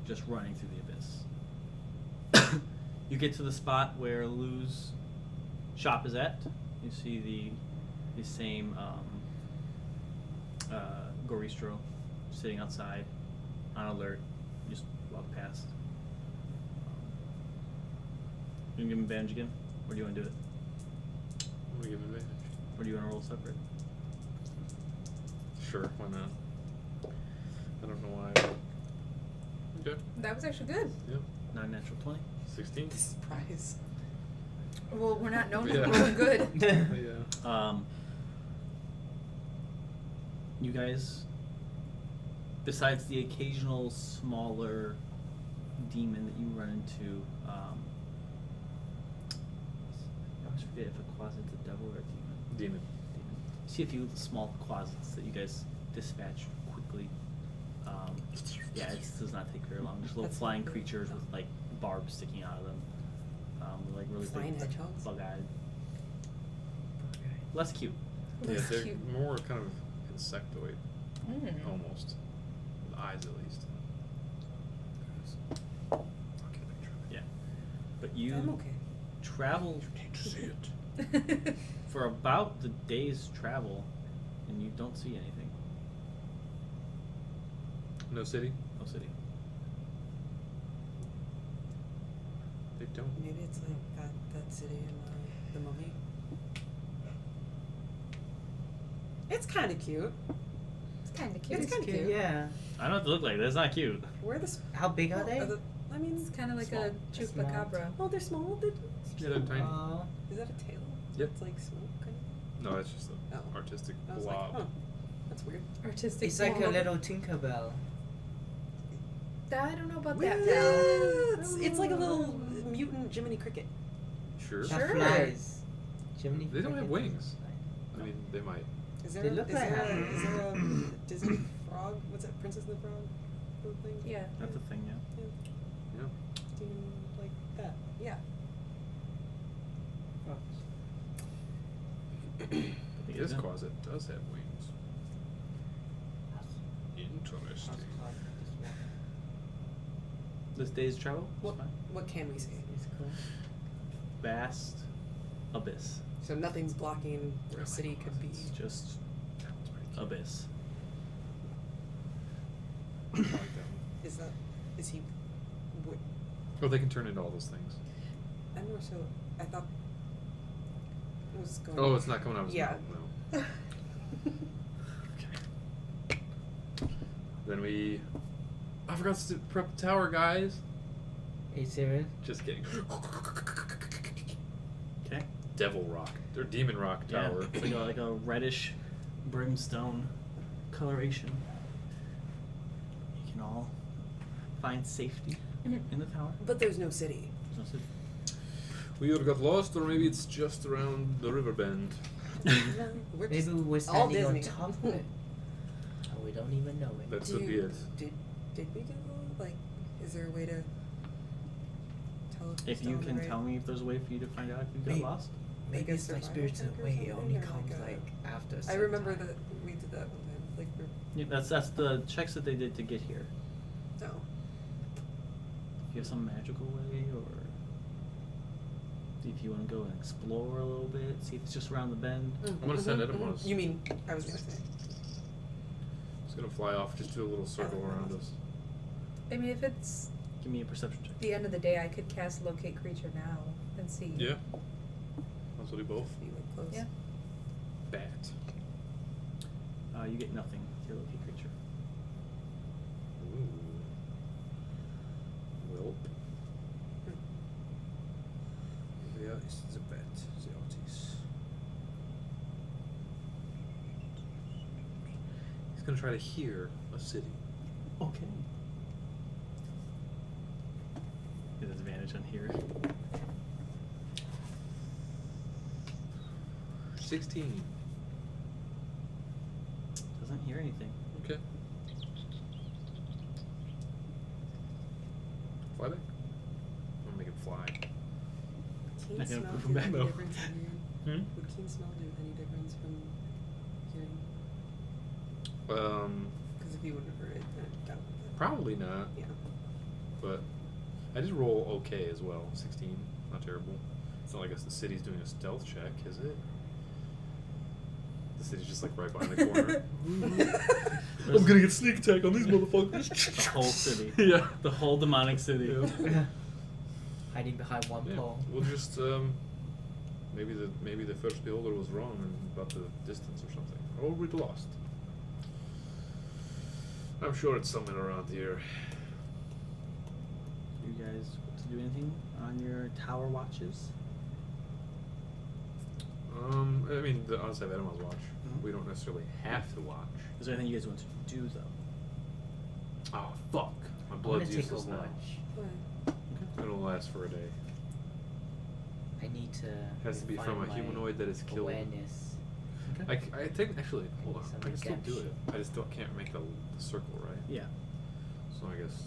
just running through the abyss. You get to the spot where Lou's shop is at. You see the same Goristro sitting outside on alert. You just walk past. You gonna give him advantage again? Or do you want to do it? I'm gonna give him advantage. Or do you want to roll separate? Sure, why not? I don't know why. Okay. That was actually good. Yep. 9 natural 20. 16? Surprise. Well, we're not known Yeah. for rolling good. Yeah. You guys, besides the occasional smaller demon that you run into, I always forget if a closet's a devil or a demon. Demon. Demon. see a few small closets that you guys dispatch quickly. Yeah, it does not take very long. There's little That's flying good. creatures with like barbs sticking out of them. Like really Flying big, hedgehogs? bug-eyed. Less cute. Yeah, That's they're cute. more kind of insectoid, Mm. almost. With eyes, at least. I'll get a picture of it. Yeah, but you I'm okay. travel Need to see it. for about the day's travel, and you don't see anything. No city? No city. They don't. Maybe it's like that city in the Mummy. It's kind of cute. It's kind of cute. It's kinda cute. Yeah. I don't know what they look like. That's not cute. Where are the How big are they? I mean, It's kind of like Small. a chupacabra. oh, they're small. They're, Yeah, they're tiny. is that a tail? Yep. It's like smoke. Kind No, that's just an Oh. artistic of? I was blob. like, huh, that's weird. Artistic. It's like a blob. little Tinkerbell. I don't know about What? that, pal. It's like a little mutant Jiminy Cricket. Sure. Sure. That flies. Jiminy They don't have Cricket wings. I mean, they might. Is there They a, look is like there a, animals. is there a Disney frog? What's that? Princess and the Frog? Little thing? Yeah. That's a thing, yeah. Yeah. Yeah. Do you like that? Yeah. This closet does have wings. Interesting. This day's travel is What fine. what can we see? It's cool. Vast abyss. So nothing's blocking where a city could be. It's just That one's pretty cute. abyss. I like that one. Is he? What? Oh, they can turn into all those things. I'm more so. I thought it was going. Oh, it's not coming out of his Yeah. mouth, no. Okay. Then we... I forgot to prep the tower, guys. Are you serious? Just kidding. Okay. Devil Rock. Or Demon Rock Yeah. Tower. It's like a reddish brimstone coloration. You can all find safety in the tower. But there's no city. There's no city. We either got lost or maybe it's just around the river bend. We're Maybe just we're all standing on Disney. top of it. And we don't even know it. That could be it. Did we go? Like, is there a way to tell if we're If still you on the can right- tell me if there's a way for you to find out if you got Maybe. lost. Maybe a it's like survival Spirits check or Away. It something, only or comes like a- like after a I certain remember time. that we did that one time. Like, Yeah, that's the checks that they did to get here. no. If you have some magical way, or if you want to go and explore a little bit, see if it's just around the bend. I'm gonna send Edamos. You mean I was gonna say? It's gonna fly off, just do a little circle around us. I mean, if it's Give me a perception check. the end of the day, I could cast Locate Creature now and see. Yeah. That's what do both. Be like close. Yeah. Bat. You get nothing with your locate creature. Ooh. Welp. Wer ist the bat? The Otis. He's gonna try to hear a city. Okay. Get advantage on here. 16. Doesn't hear anything. Okay. Fly back. I'm gonna make it fly. Keen Not gonna smell poof do him back, any though. difference in hearing? Hmm? Would keen smell do any difference from hearing? Because if you wouldn't have heard it, then I doubt that. Probably not, Yeah. but I did roll okay as well. 16, not terrible. It's not like the city's doing a stealth check, is it? The city's just like right behind the corner. I'm gonna get sneak attack on these motherfuckers. The whole city. Yeah. The whole demonic city. Yeah. Hiding behind one Yeah, pole. we'll just maybe the first beholder was wrong about the distance or something, or we'd lost. I'm sure it's somewhere around here. You guys want to do anything on your tower watches? I mean, the honestly, I have Edama's watch. Mhm. We don't necessarily have to watch. Is there anything you guys want to do though? Oh fuck! My I'm gonna blood's take a useless now. watch. It'll last for a day. I need to. Has to be refine from a my humanoid that is killed. Awareness. Okay. I think actually, hold on. Some I can still do it. redemption. I just can't make the circle, right? Yeah. So I guess.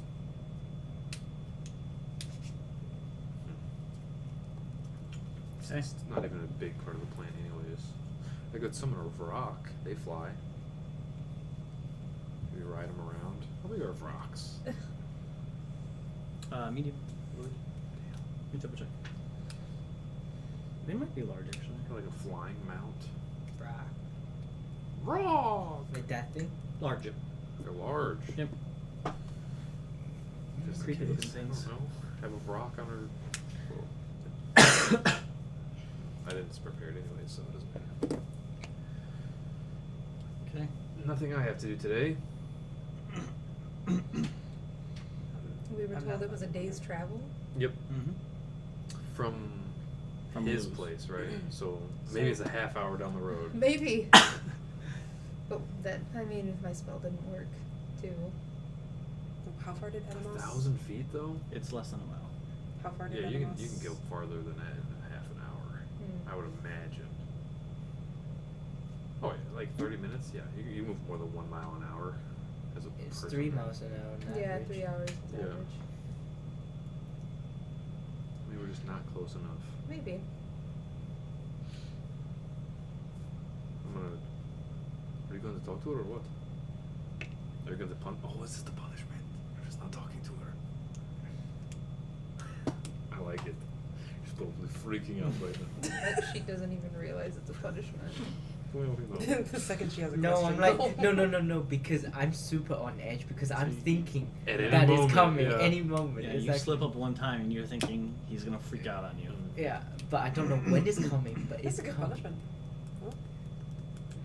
Okay. It's not even a big part of the plan, anyways. I could summon a Vrock. They fly. Maybe ride them around. How big are Vrocks? Medium. Let me double check. They might be large actually. Like a flying mount. Bruh. Vrock! With that thing? Large. They're large. Yep. Just in Creepy case, looking things. I don't know. Have a Vrock on her. Well, I didn't prepare it anyway, so it doesn't matter. Okay. Nothing I have to do today. We were I'm told not- it was a day's travel. Yep. Mm-hmm. From From his Lou's. place, right? So maybe it's a half hour down the road. Maybe. But that, I mean, if my spell didn't work, too. How far did Edamos? 1,000 feet though? It's less than a mile. How far did Yeah, Edamos? you can go farther than that in half an hour. Hmm. I would imagine. Oh yeah, like 30 minutes? Yeah, you move more than 1 mile an hour as a It's person. 3 miles an hour on Yeah, average. 3 hours is Yeah. average. Maybe we're just not close enough. Maybe. I'm gonna. Are you going to talk to her or what? Are you going to Oh, is this the punishment? You're just not talking to her. I like it. She's probably freaking out right now. But she doesn't even realize it's a punishment. Well, you know. The second she has a No, question. I'm like, no, because I'm super on edge because I'm So you- thinking At any that moment, it's coming yeah. any moment. Yeah, It's you like- slip up one time and you're thinking he's gonna freak out on you. Yeah, but I don't know when it's coming, but That's it's a good coming. punishment. Oh.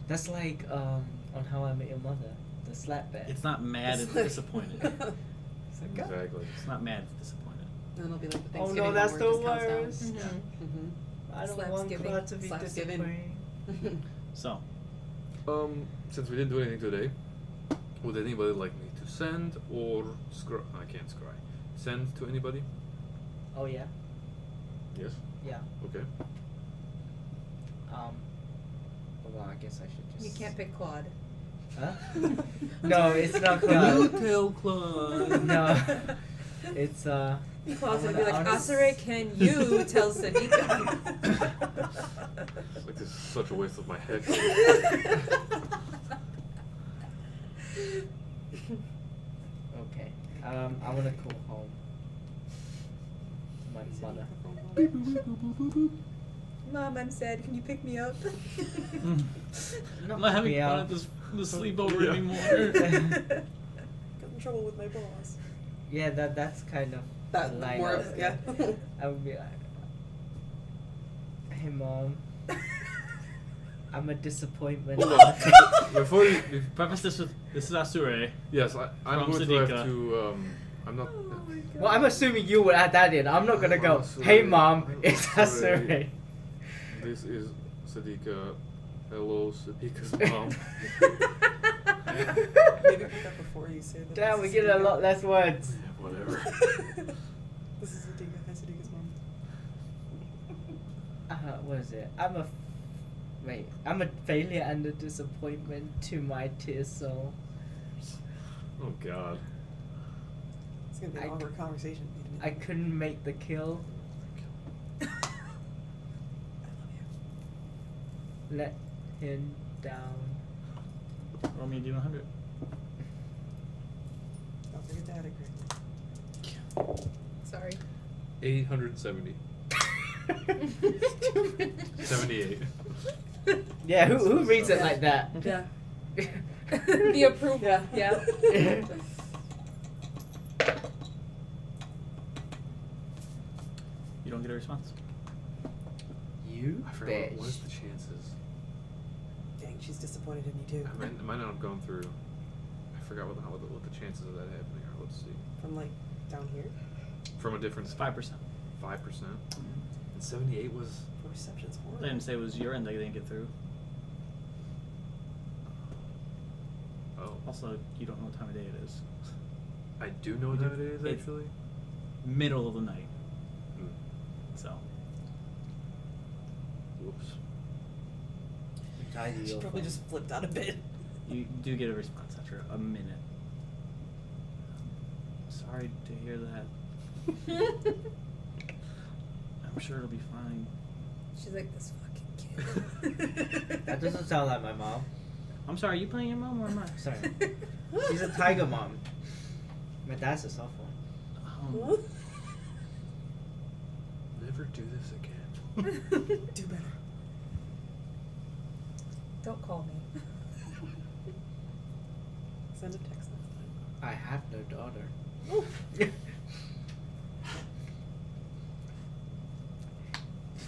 That's like on How I Met Your Mother, the slap bet. It's not mad, it's disappointed. It's like, oh. Exactly. It's not mad, it's disappointed. Then it'll be like the Oh, Thanksgiving no, that's one where it the just counts down. worst. Mhm. Mm-hmm. I don't want Slapsgiving. Claude to be Slapsgiving. disappointed. So, Since we didn't do anything today, would anybody like me to send or scry? I can't scry. Send to anybody? Oh yeah, Yes. yeah. Okay. Well, I guess I should just. You can't pick Claude. Huh? No, it's not Claude. tell Claude. No, it's Claude's I'm gonna be like, gonna honest- Asare, can you tell Sanika? It's like this is such a waste of my head. Okay. I wanna go home. My mother. Mom, I'm sad. Can you pick me up? Not I'm not having me fun out. at this sleepover Yeah. anymore. Got in trouble with my boss. Yeah, that's kind of That the line more I of was yeah. gonna- I would be like, hey mom, I'm a disappointment. Hold on. Before you, Preface this with this is Asure. yes, I'm From going to have Sadika. to. I'm not. Oh my God. Well, I'm assuming you would add that in. I'm not gonna go, Asure. hey mom, it's Asure. Asure. This is Sadika. Hello, Sadika's mom. Maybe pick up before you say that. Damn, we this is get a Sadika. lot less words. Yeah, whatever. This is Sadika. Hi, Sadika's mom. What is it? I'm a failure and a disappointment to my tear soul. Oh God. It's gonna be an I- awkward conversation. I couldn't make the kill. I love you. Let him down. Roll me a D100. Don't forget to add a crit. Sorry. 870. 78. Yeah, who reads it like that? Yeah. The approval. Yeah. You don't get a response. You I forgot bitch. what was the chances. Dang, she's disappointed in you too. I might not have gone through. I forgot what the chances of that happening are. Let's see. From like down here. From a different It's 5%. 5%. And 78 was. Reception's They horrible. didn't say it was your end they didn't get through. Oh. Also, you don't know what time of day it is. I do know You what do. it is It's- actually. Middle of the night. Hmm. So. Whoops. tidy She your probably phone. just flipped out a bit. You do get a response after a minute. Sorry to hear that. I'm sure it'll be fine. She's like, this fucking kid. That doesn't sound like my mom. I'm sorry, are you playing your mom or am I? Sorry. She's a tiger mom. My dad's a soft one. Never do this again. Do better. Don't call me. Send a text next time. I have no daughter. Did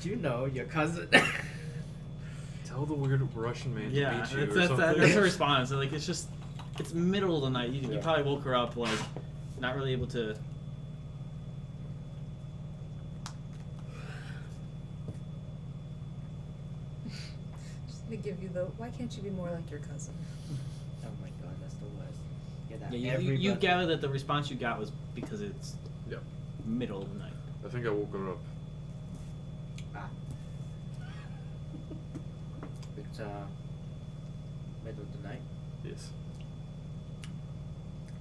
you know your cousin? Tell the weird Russian man to Yeah, meet you or that's something. her response. Like it's just, it's middle of the night. You Yeah. probably woke her up like, not really able to. Just gonna give you the, why can't you be more like your cousin? Oh my god, that's the worst. Yeah, that Yeah, you everybody- gather that the response you got was because it's Yep. middle of the night. I think I woke her up. Ah. It's middle of the night. Yes.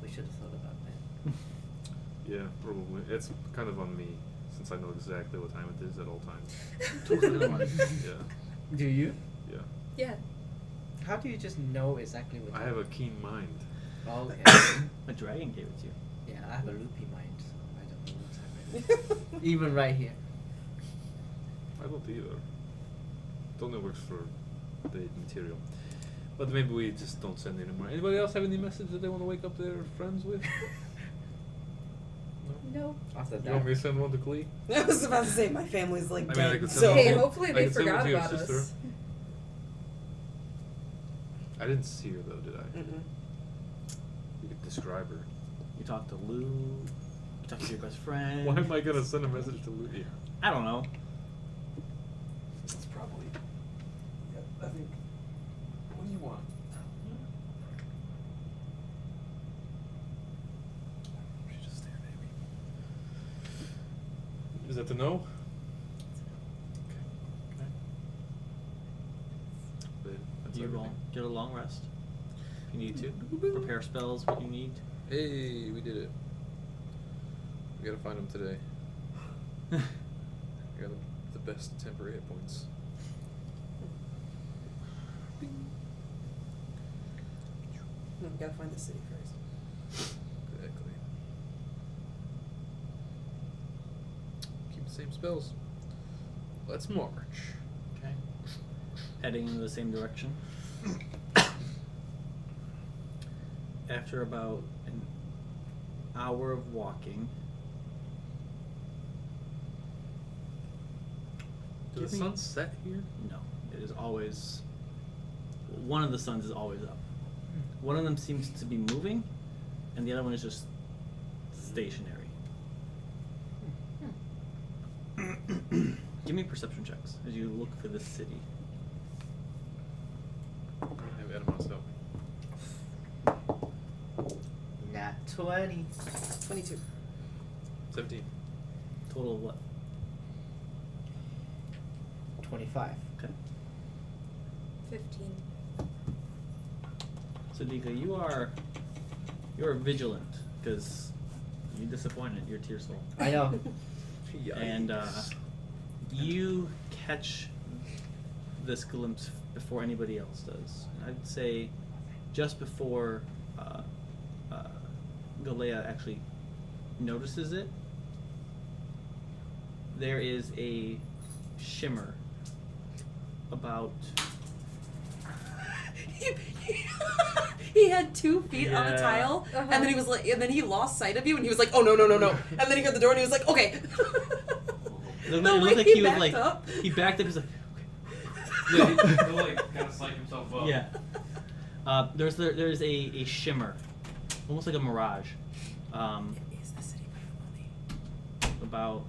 We should have thought about that. Yeah, probably. It's kind of on me since I know exactly what time it is at all times. Yeah. Do you? Yeah. Yeah. How do you just know exactly what? I have a keen mind. Oh, okay. A dragon gave it to you. Yeah, I have a loopy mind, so I don't know what time it is. Even right here. I don't either. It only works for the material. But maybe we just don't send anymore. Anybody else have any message that they want to wake up their friends with? No? No. After You that. want me to send one to Klee? I was about to say my family's like I mean, dead. I could send so one Hey, to- hopefully I they can send one forgot to your about sister. us. I didn't see her though, did I? Mm-mm. You could describe her. You talk to Lou. You talk to your best friend. Why am I gonna send a message to Ludia? I don't know. It's probably. Yeah, I think. What do you want? She just stared at me. Is that the no? Okay. Then that's You everything. roll. Get a long rest. If you need to. Prepare spells what you need. Hey, we did it. We gotta find him today. We got the best temporary hit points. No, we gotta find the city first. Exactly. Keep the same spells. Let's march. Okay. Heading in the same direction. After about an hour of walking. Did the Give me- sun set here? No, it is always. One of the suns is always up. One of them seems to be moving, and the other one is just stationary. Give me perception checks as you look for the city. I have Adam on help. Nat 20. 22. 17. Total of what? 25. Okay. 15. So Dika, you are vigilant because you disappointed your tear soul. I know. And you catch this glimpse before anybody else does. And I'd say just before Galea actually notices it, there is a shimmer about He had 2 feet on the Yeah. tile, Uh-huh. and then he was like, and then he lost sight of you, and he was like, "Oh no, no, no, no!" And then he heard the door, and he was like, "Okay." It The looked way like he he was backed like up. he backed up. He's like, Yeah, he'll like kind of psych himself up. yeah. There's a shimmer, almost like a mirage, It is the city by the money. about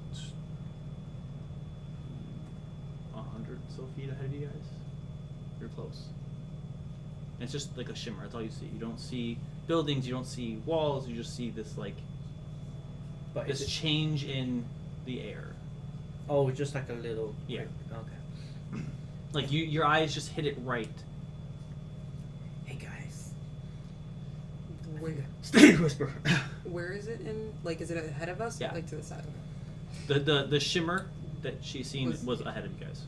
100 so feet ahead of you guys. You're close. And it's just like a shimmer. That's all you see. You don't see buildings. You don't see walls. You just see this like But this is it, change in the air. oh, just like a little. Yeah. Okay. Like your eyes just hit it right. Hey guys. Where, Stay whisper. where is it in? Like, is it ahead of us? Yeah. Or like to the side? Okay. The shimmer that she's seen was ahead of you guys.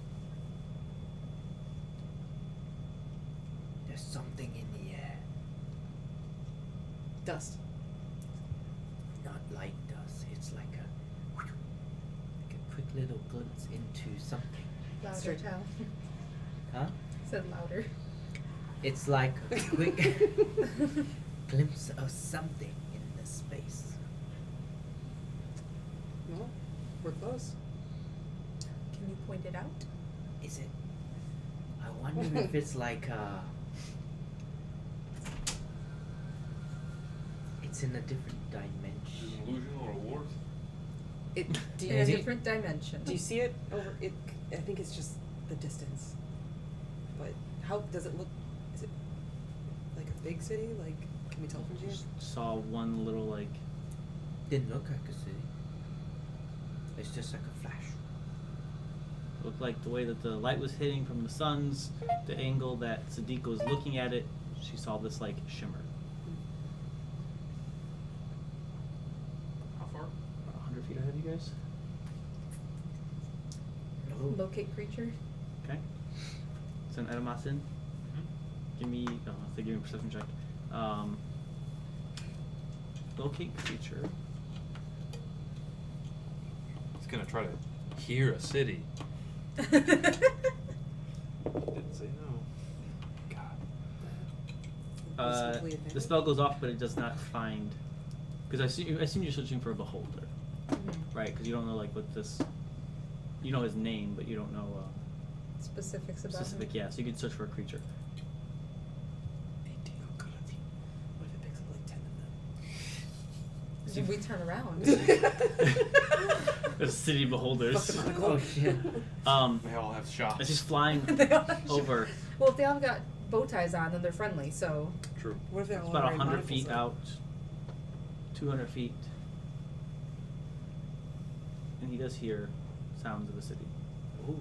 There's something in the air. Dust. Not light dust. It's like a quick little glimpse into something. Louder, Straight. Tal. Huh? Said louder. It's like a quick glimpse of something in the space. Well, we're close. Can you point it out? Is it? I wonder if it's like it's in a different Is it an dimension. illusion or a ward? It. Do In a you, different dimension. do you see it over? It. I think it's just the distance. But how does it look? Is it like a big city? Like, can we tell from here? Just saw one little like Didn't look like a city. It's just like a flash. looked like the way that the light was hitting from the suns, the angle that Sadiq was looking at it. She saw this like shimmer. How far? About 100 feet ahead of you guys. Oh. Locate creature. Okay. Send Edamasin. Give me. Oh, they give me a perception check. Locate creature. He's gonna try to hear a city. Mm-hmm. Didn't say no. God. Simply The advantage? spell goes off, but it does not find. Because I assume you're searching for a beholder, right? Because you don't know like what this. You know his name, but you don't know Specifics about specific. him. Yeah, so you could search for a creature. 18. Oh, good. What if it picks up like 10 of them? Then we turn around. There's city beholders. Fuck them Oh shit. They all have shots. As he's flying They all have over, Well, if they all got bow ties on, then they're friendly. So True. What if they're it's all about wearing 100 monocles, feet though? out, 200 feet, and he does hear sounds of the city. Ooh.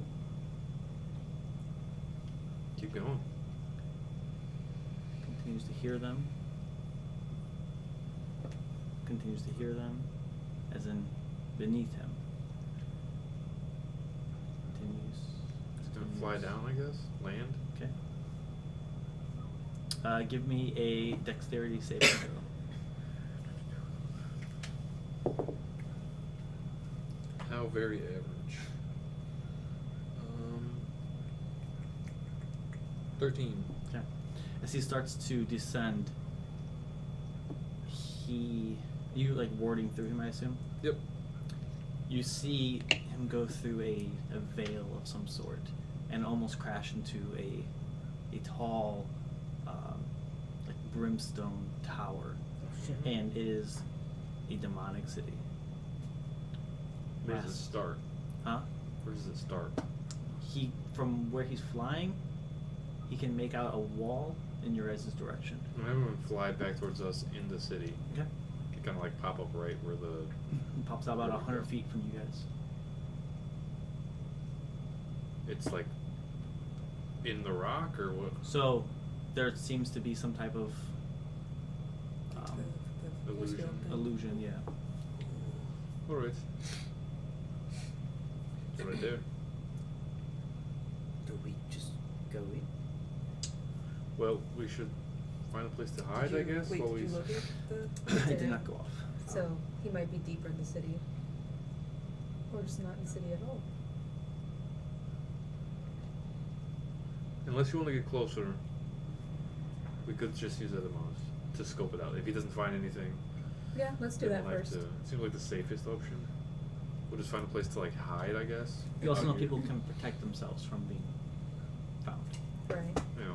Keep going. Continues to hear them. Continues to hear them, as in beneath him. Continues. He's gonna fly down, I guess. Land. Okay. Give me a dexterity saving throw. How very average. 13. Okay. As he starts to descend, you like warding through him, I assume. Yep. You see him go through a veil of some sort, and almost crash into a tall, like brimstone tower, Oh shit. and it is a demonic city. Where does it Mass- start? Huh? Where does it start? He, from where he's flying, he can make out a wall in your guys' direction. I'm having him fly back towards us in the city. Okay. It kind of like pop up right where the. He pops out about 100 feet from you guys. It's like in the rock or what? So there seems to be some type of The force Illusion. field thing. illusion, yeah. Alright. It's right there. Do we just go in? Well, we should find a place to hide, Did I you- guess. Wait, while did you we locate the? It did didn't. not go off. So he might be deeper in the city, or just not in the city at all. Unless you want to get closer, we could just use Edamos to scope it out. If he doesn't find anything, Yeah, let's do then that we'll have first. to- it seems like the safest option. We'll just find a place to like hide, I guess. You also know Out here. people can protect themselves from being found. Right. Yeah.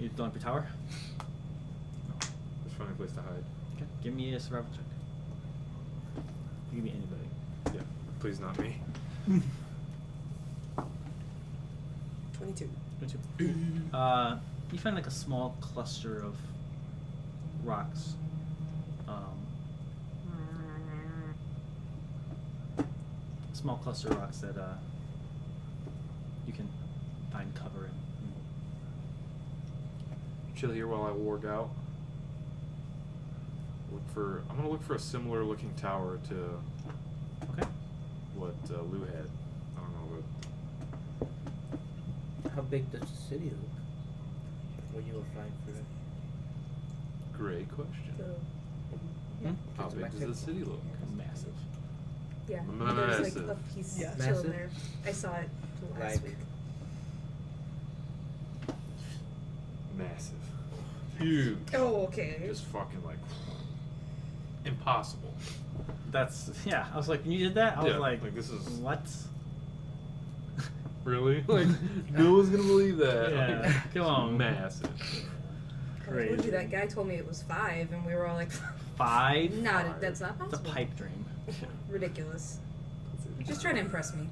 You don't have your tower? Just find a place to hide. Okay. Give me a survival check. Give me anybody. Yeah. Please not me. 22. You find like a small cluster of rocks. small cluster of rocks that you can find cover in. Chill here while I warg out. I'm gonna look for a similar looking tower to Okay. what Lou had. I don't know, but How big does the city look when you were flying through it? great question. So, Hmm? How It's big does the massive. city look? Massive. yeah, there's like a Massive. piece Yeah. chilling Massive. there. I saw it last Like- week. Massive. Huge. Oh, okay. Just fucking like impossible. That's yeah. I was like, when you did that, I was Yeah, like, like, this is- what? Really? Like no one's gonna believe that. Yeah, Like, come on. Massive. I told you that guy told me it was 5, and we were all like, 5? not, that's not It's a possible. pipe dream. Ridiculous. Just trying to impress me.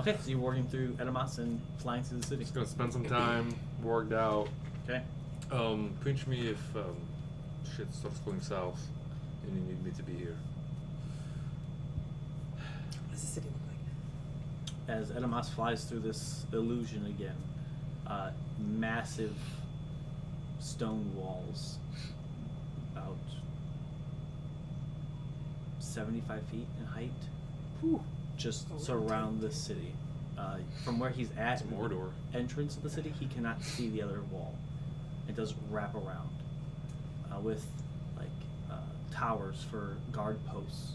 Okay, so you're walking through Edamas and flying through the city. Just gonna spend some time, warged out. Okay. Pinch me if shit stuff's going south and you need me to be here. What does the city look like? As Edamas flies through this illusion again, massive stone walls, about 75 feet in height, just Oh, surround the city. From where he's at, It's Mordor. entrance of the city, he cannot see the other wall. It does wrap around with like towers for guard posts.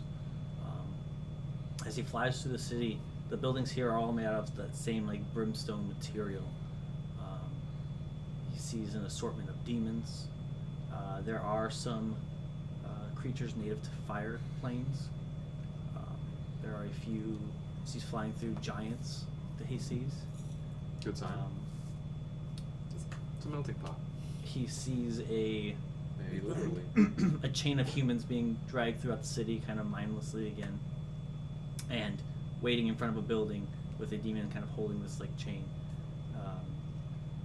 As he flies through the city, the buildings here are all made out of that same like brimstone material. He sees an assortment of demons. There are some creatures native to fire planes. There are a few. He's flying through giants that he sees. Good sign. It's a melting pot. He sees a Maybe literally. a chain of humans being dragged throughout the city, kind of mindlessly again, and waiting in front of a building with a demon kind of holding this like chain.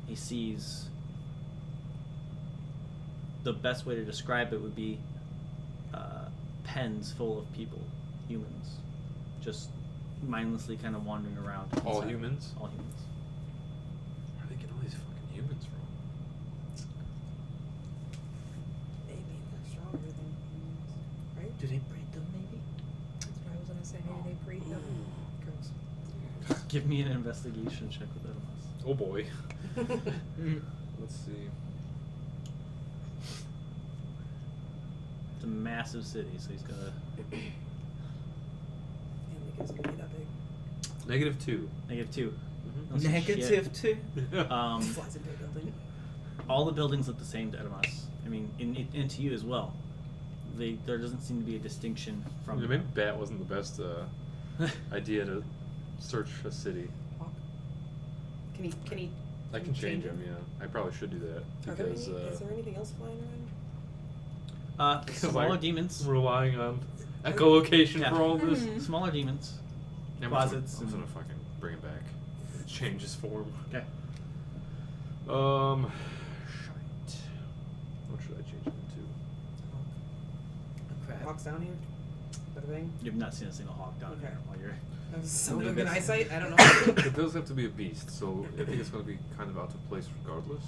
He sees. The best way to describe it would be pens full of people, humans, just mindlessly kind of wandering around. All inside. humans? All humans. Where are they getting all these fucking humans from? Maybe they're stronger than humans, right? Do they breed them maybe? That's what I was gonna say. Maybe they breed them. Gross. Give me an investigation check with Edamas. Oh boy. Let's see. It's a massive city, so he's gonna Family gives me that big. -2. -2. Mhm. That's some Negative shit. 2? Flies into a building. All the buildings look the same to Edamas. I mean, and to you as well. There doesn't seem to be a distinction from. Yeah, maybe bat wasn't the best idea to search a city. Hawk. Can he? I can change him. Yeah, I probably should do that Are there because any, is there anything else flying around? Smaller like, demons. I'm relying on echolocation Yeah. for all this. Mhm. Smaller demons. Yeah, Closets I'm just and- gonna fucking bring it back. Change his form. Okay. Shite. What should I change him into? A crab. Hawk's down here. Bada bang. You've not seen a single hawk down Okay. here while you're. That was so Under good this. eyesight. I don't know. It does have to be a beast, so I think it's gonna be kind of out of place regardless.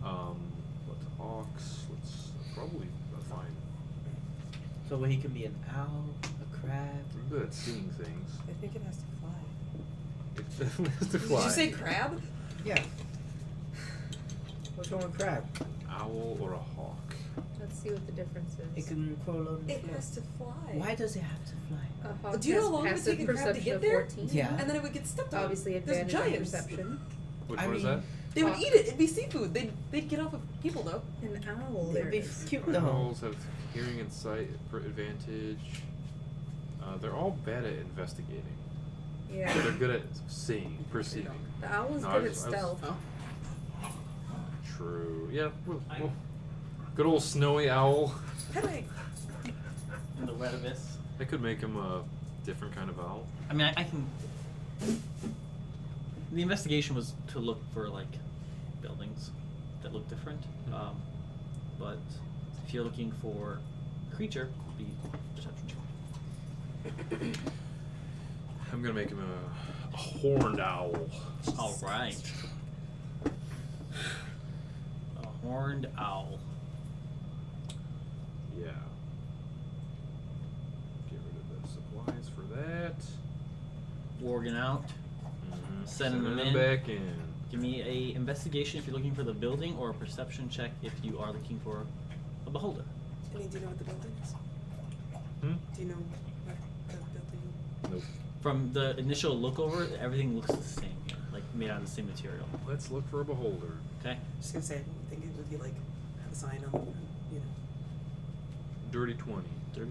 But hawks, let's probably fine. So he can be an owl, a crab. I'm good at seeing things. I think it has to fly. It definitely has to Did fly. you say crab? Yeah. What's wrong with crab? Owl or a hawk? Let's see what the difference It is. can crawl on the It floor. has to fly. Why does it have to fly? A hawk Do you know has how long it would passive take a crab to perception get of there? 14. Yeah. And then it would get stepped on. Obviously, There's advantage on giants. perception. Which I one is mean- that? They would Hawk. eat it. It'd be seafood. They'd get off of people though. An owl. They'd There be it is. cute though. Owls have hearing and sight advantage. They're all bad at investigating. Yeah. They're good at seeing, perceiving. The owl is No, I good at was- I was- stealth. True. Yeah. Well, good old snowy owl. Headway. In the wet abyss. I could make him a different kind of owl. I mean, I can. The investigation was to look for like buildings that look different. Mhm. But if you're looking for a creature, it'd be perception check. I'm gonna make him a horned owl. All right. A horned owl. Yeah. Get rid of the supplies for that. Working out. Mhm. Sending them them in. back in. Give me a investigation if you're looking for the building, or a perception check if you are looking for a beholder. I mean, do you know what the building is? Hmm? Do you know what the building? Nope. From the initial look over, everything looks the same here, like made out of the same material. Let's look for a beholder. Okay. Just gonna say, I didn't think it would be like have a sign on the front, you know. Dirty 20. 30,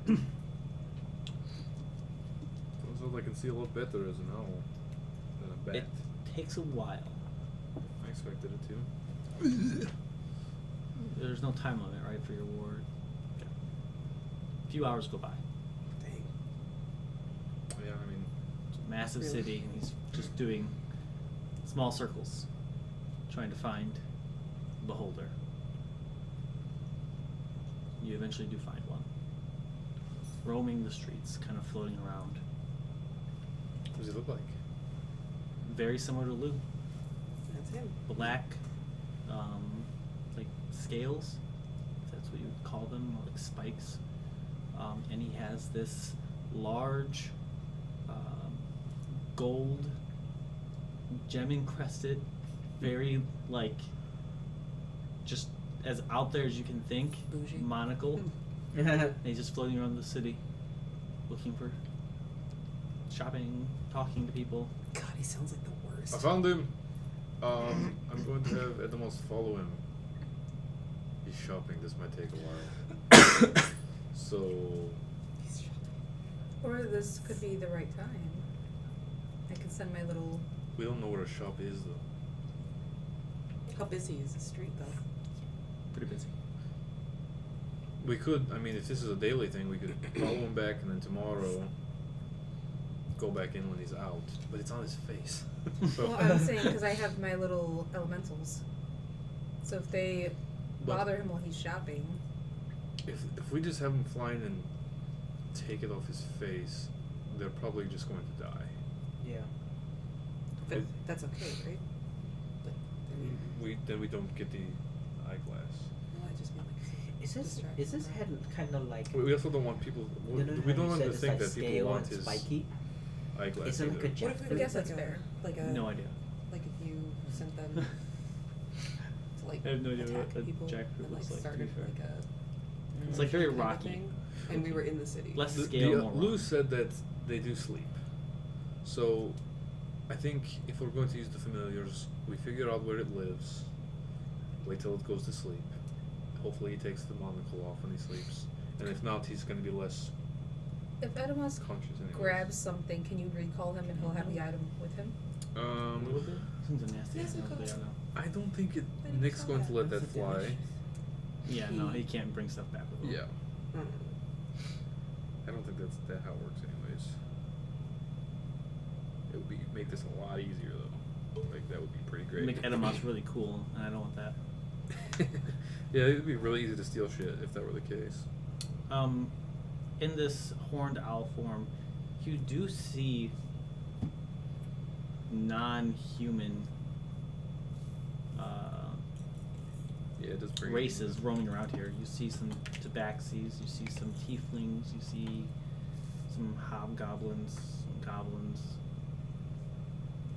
20. Turns out I can see a lot better as an owl than a bat. It takes a while. I expected it to. There's no time limit, right, for your ward. Okay. A few hours go by. Dang. Yeah, I mean, It's a massive Really? city, and he's just doing small circles, trying to find a beholder. You eventually do find one. Roaming the streets, kind of floating around. what does he look like? Very similar to Lou. That's him. Black, like scales, if that's what you would call them, or like spikes. And he has this large, gold, gem encrusted, very like, just as out there as you can think, Bougie. monocle. And he's just floating around the city, looking for shopping, talking to people. God, he sounds like the worst. I found him. I'm going to have Edamos follow him. He's shopping. This might take a while. So, He's shopping. Or this could be the right time. I could send my little. we don't know where a shop is though. How busy is the street though? Pretty busy. We could, I mean, if this is a daily thing, we could follow him back and then tomorrow go back in when he's out. But it's on his face. Well, I was saying because I have my little elementals. So if they But- bother him while he's shopping, If we just have him fly in and take it off his face, they're probably just going to die. Yeah. But It- that's okay, right? Like, I mean, Then we don't get the eyeglass. well, I just mean like. Is this head kind of like? We also don't want people. We don't want to think that people want his spiky. eyeglass. Is it like a either. jet? What if I we guess did that's fair. Like a No idea. like if you sent them to like I have no idea attack what a people jackfruit and like looks like, to started be fair. like a It's like very kind of rocky. thing, and we were in the city. Less The- scale, more Lou rock. said that they do sleep. So, I think if we're going to use the familiars, we figure out where it lives, wait till it goes to sleep. Hopefully, he takes the monocle off when he sleeps, and if not, he's going to be less if Edamos conscious anyway. grabs something, can you recall him and he'll have the item with him? A little bit. Seems a nasty Yes, of animal, but course. I don't know. I don't think it. I didn't Nick's saw going that. to let that That's a fly. delicious. Yeah, no, he can't bring stuff back with him. Yeah, Mm. I don't think that's how it works, anyways. It would be make this a lot easier though. Like that would be pretty great. Make Edamos really cool, and I don't want that. Yeah, it would be really easy to steal shit if that were the case. In this horned owl form, you do see non-human Yeah, just bring races roaming around here. You see some tabaxis, you see some tieflings, you see some hobgoblins, some goblins.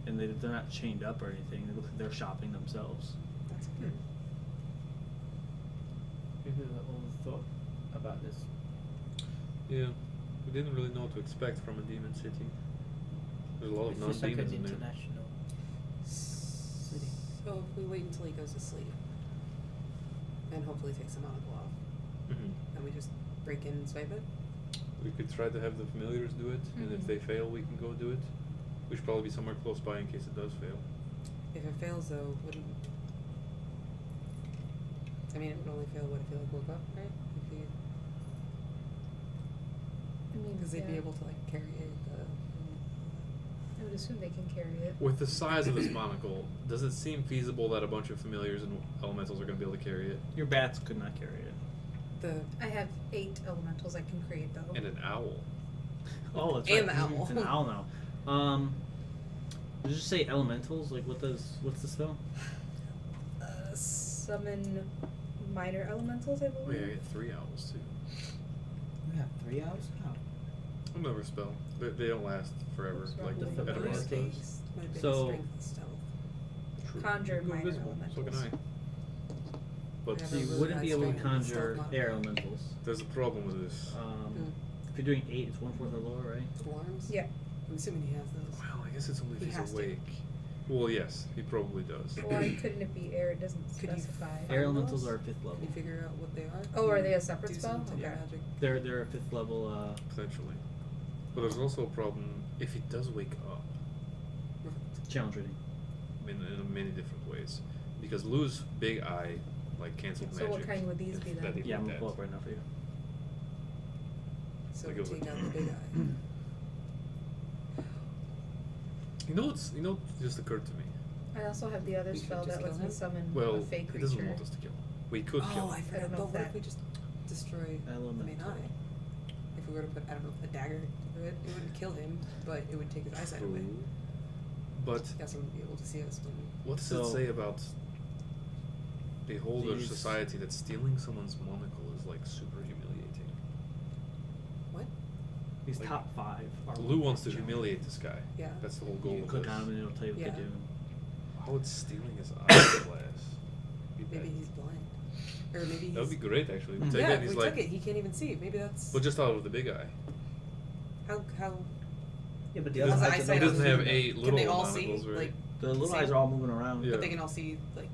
And they're not chained up or anything. They look like they're shopping themselves. That's good. Maybe we overthought about this. Yeah, we didn't really know what to expect from a demon city. There's a lot of It feels like non-demons an in there. international city. So if we wait until he goes to sleep, and hopefully takes the monocle off, Mhm. and we just break in and swipe it. We could try to have the familiars do it, and if Mhm. they fail, we can go do it. We should probably be somewhere close by in case it does fail. If it fails though, wouldn't I mean it would only fail what if he like woke up, right? If he, I mean, because they'd be yeah, able to like carry it. I would assume they can carry it. With the size of this monocle, does it seem feasible that a bunch of familiars and elementals are going to be able to carry it? Your bats could not carry it. The I have 8 elementals I can create though. And an owl. Oh, that's And right. the owl. It's an owl now. Did you just say elementals? Like, what's the spell? Summon minor elementals, I Oh believe. yeah, I get 3 owls too. You have 3 hours? How? Another spell. They don't last forever. What's Like wrong with at a the mark. first days? My biggest So- strength is stealth. True. Conjure You can go minor invisible, So can I. elementals. But I So you really wouldn't high be able to strength and still conjure not- air elementals. there's a problem with this. If you're doing 8, it's 1/4 or lower, right? Alarms? Yeah. I'm assuming he has those. Well, I guess it's only if He he's has to. awake. Well, yes, he probably does. Why couldn't it be air? It doesn't Could you specify. find Air elementals those? are 5th level. Can you figure out what they are? Oh, are Can they you a separate do spell? some type of Okay. magic? They're a 5th level. Potentially. But there's also a problem if he does wake up Challenge rating. in many different ways. Because lose big eye, like canceled So magic. what kind would these if be then? that equal Yeah, I'm gonna that. pull up right now for you. So Like we it was take like- out the big eye. You know, what just occurred to me. I also have the other We should spell just that lets kill me him? summon Well, a fake he creature. doesn't want us to kill him. We could kill Oh, him. I forgot. don't know But if what if that- we just destroy the main Elemental. eye? If we were to put, I don't know, a dagger through it, it wouldn't kill him, but it would take his eyesight away. True. But Guess I wouldn't be able to see us when. what does So- it say about the older These- society that stealing someone's monocle is like super humiliating? What? These Like, top 5 are. Lou wants to challenge. humiliate this guy. Yeah. That's the whole goal You of click this. on him and it'll tell you what Yeah. they do. How would stealing his eyeglass be bad? Maybe he's blind. Or maybe he's. That would be great, actually. We Mm. take Yeah, that, if he's we like, took it, he can't even see. Maybe that's. but just out of the big eye. How. Yeah, but He the other How's the eyes are eyesight He not doesn't on have the- 8 Can little they all see? monocles, right? Like, The little Same. eyes are all moving around. Yeah. but they can all see, like,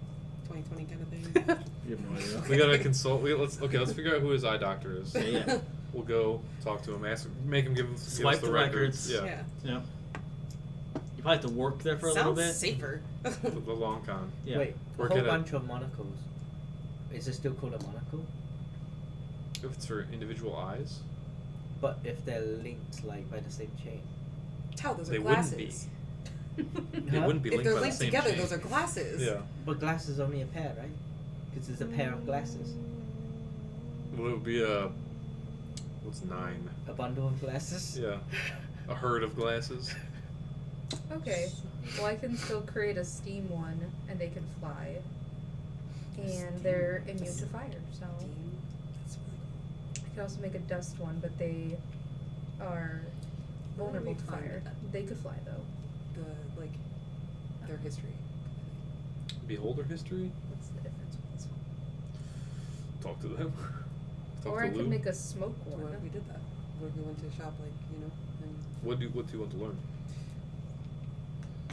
20/20 kind of thing. You have no idea. We gotta consult. Let's figure out who his eye doctor is. Yeah, yeah. We'll go talk to him. Make him give us Swipe the the records. records. Yeah. Yeah. You probably have to work there for a Sounds little bit. safer. The long con. Yeah. Wait, a Work whole it out. bunch of monocles. Is it still called a monocle? If it's for individual eyes, But if they're linked like by the same chain. How those They are wouldn't glasses. they wouldn't be If linked they're by linked the same together, chain. those are glasses. Yeah. But glass is only a pair, right? Because it's a pair of glasses. Well, it would be what's 9? A bundle of glasses? Yeah. A herd of glasses. Okay. Well, I can still create a steam one, and they can fly. And they're immune to fire, so. Steam. That's really cool. I could also make a dust one, but they are vulnerable to find fire. that? They could fly though. The, like, their history. Beholder history. What's the difference with this one? Talk to them. Talk Or to I could Lou. make a smoke What one. if we did that? What if we went to a shop, like, you know, and What do you want to learn?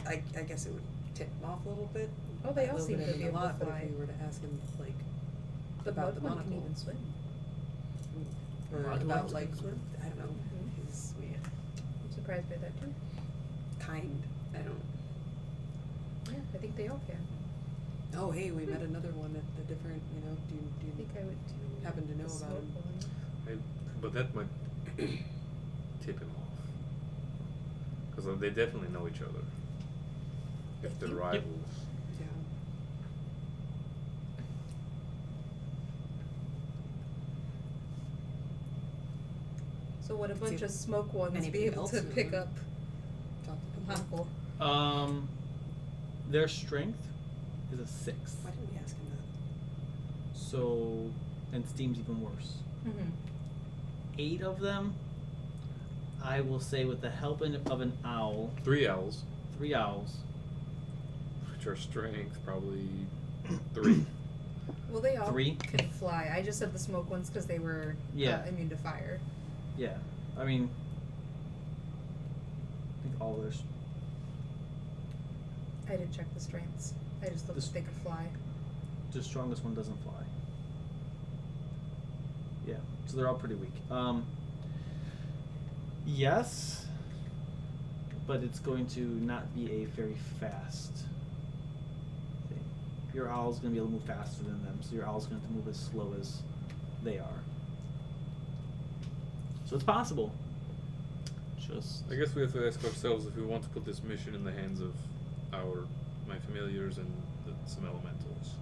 I guess it would tip him off a little bit. Oh, they A all little seem bit to in be a able to lot, But fly. if we were to ask him, like, The about mud the one can monocle, even swim. or Mud about, ones like, can swim? I don't know, Mhm. his I'm surprised by that too. kind. I don't. Yeah, I think they all can. Oh, hey, we met another one at a different. You know, do I you think I would do. happen to know the about smoke him? one. But that might tip him off. Because they definitely know each other. If they're Yep. rivals. Yeah. So would a See bunch if of smoke ones be anything able else to in pick them. up Talk to a people. monocle? Their strength is a 6. Why didn't we ask him that? So, and steam's even worse. Mm-hmm. 8 of them, I will say, with the help of an owl, 3 owls, 3 owls. which are strength probably 3. Well, they all 3? can fly. I just said the smoke ones because they were Yeah. immune to fire. Yeah, I mean, I think all theirs. I didn't check the strengths. I just looked This- if they could fly. The strongest one doesn't fly. Yeah, so they're all pretty weak. Yes, but it's going to not be a very fast thing. Your owl's going to be able to move faster than them, so your owl's going to move as slow as they are. So it's possible. Just I guess we have to ask ourselves if we want to put this mission in the hands of my familiars and some elementals.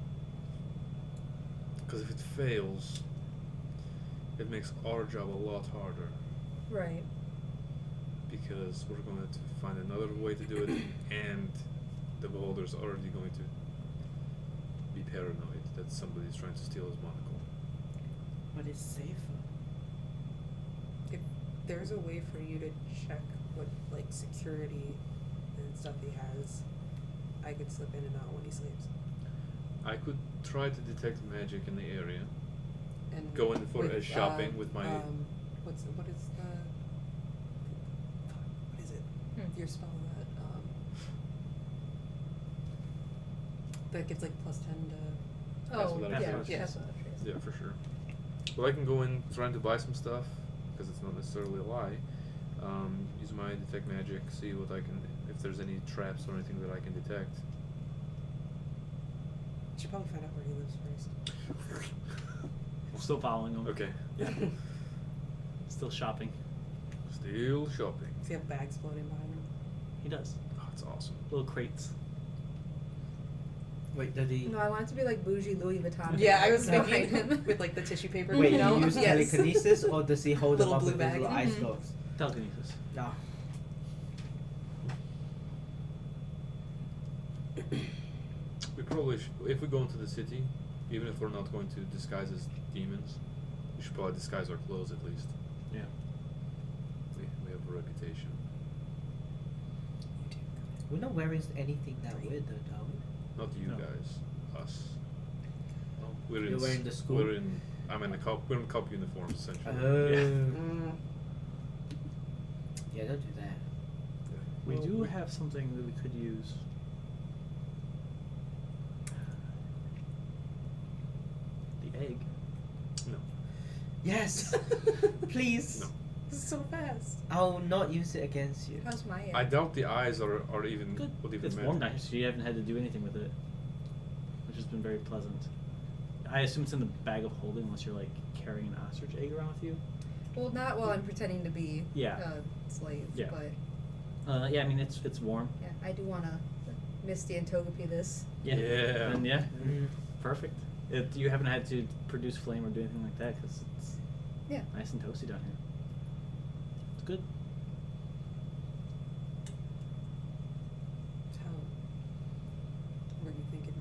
Because if it fails, it makes our job a lot harder Right. because we're going to find another way to do it, and the beholder's already going to be paranoid that somebody's trying to steal his monocle. But it's safer. If there's a way for you to check what like security and stuff he has, I could slip in and out when he sleeps. I could try to detect magic in the area. And Go in for a shopping with my- what is it? Your spell that gives like +10 to. That's Oh, what yeah. I Passive feel. Passive trace. Yeah, for sure. Well, I can go in trying to buy some stuff because it's not necessarily a lie. Use my detect magic, see what I can, if there's any traps or anything that I can detect. Should probably find out where he lives first. Still following him. Okay. Yeah. Still shopping. Still shopping. Does he have bags floating behind him? He does. Oh, that's awesome. Little crates. Wait, did he? No, I want it to be like bougie Louis Vuitton. Yeah, I was behind thinking him. with like the tissue paper. Wait, you know? do you use Yes. telekinesis or does he hold them Little up blue with his bag. little ice Mhm. globes? Telekinesis. No. We probably if we go into the city, even if we're not going to disguise as demons, we should probably disguise our clothes at least. Yeah. We have a reputation. We're not wearing anything that weird though, are we? Not you No. guys. Us. Well, we're You're in wearing the school? We're in we're in cop uniforms essentially. Mm. Yeah, don't do that. We Well, do have something that we could use. The egg. No. Yes! Please! No. This is so fast. I'll not use it against you. How's my egg? I doubt the eyes are even Good. would even It's matter. warm down here, so you haven't had to do anything with it, which has been very pleasant. I assume it's in the bag of holding, unless you're like carrying an ostrich egg around with you. Well, not while I'm pretending to be Yeah. a slave, Yeah. but Yeah, I mean it's warm. yeah, I do want to Misty and Togepi this. Yeah. Yeah. And yeah, Mm. perfect. You haven't had to produce flame or do anything like that because it's Yeah. nice and toasty down here. It's good. How were you thinking?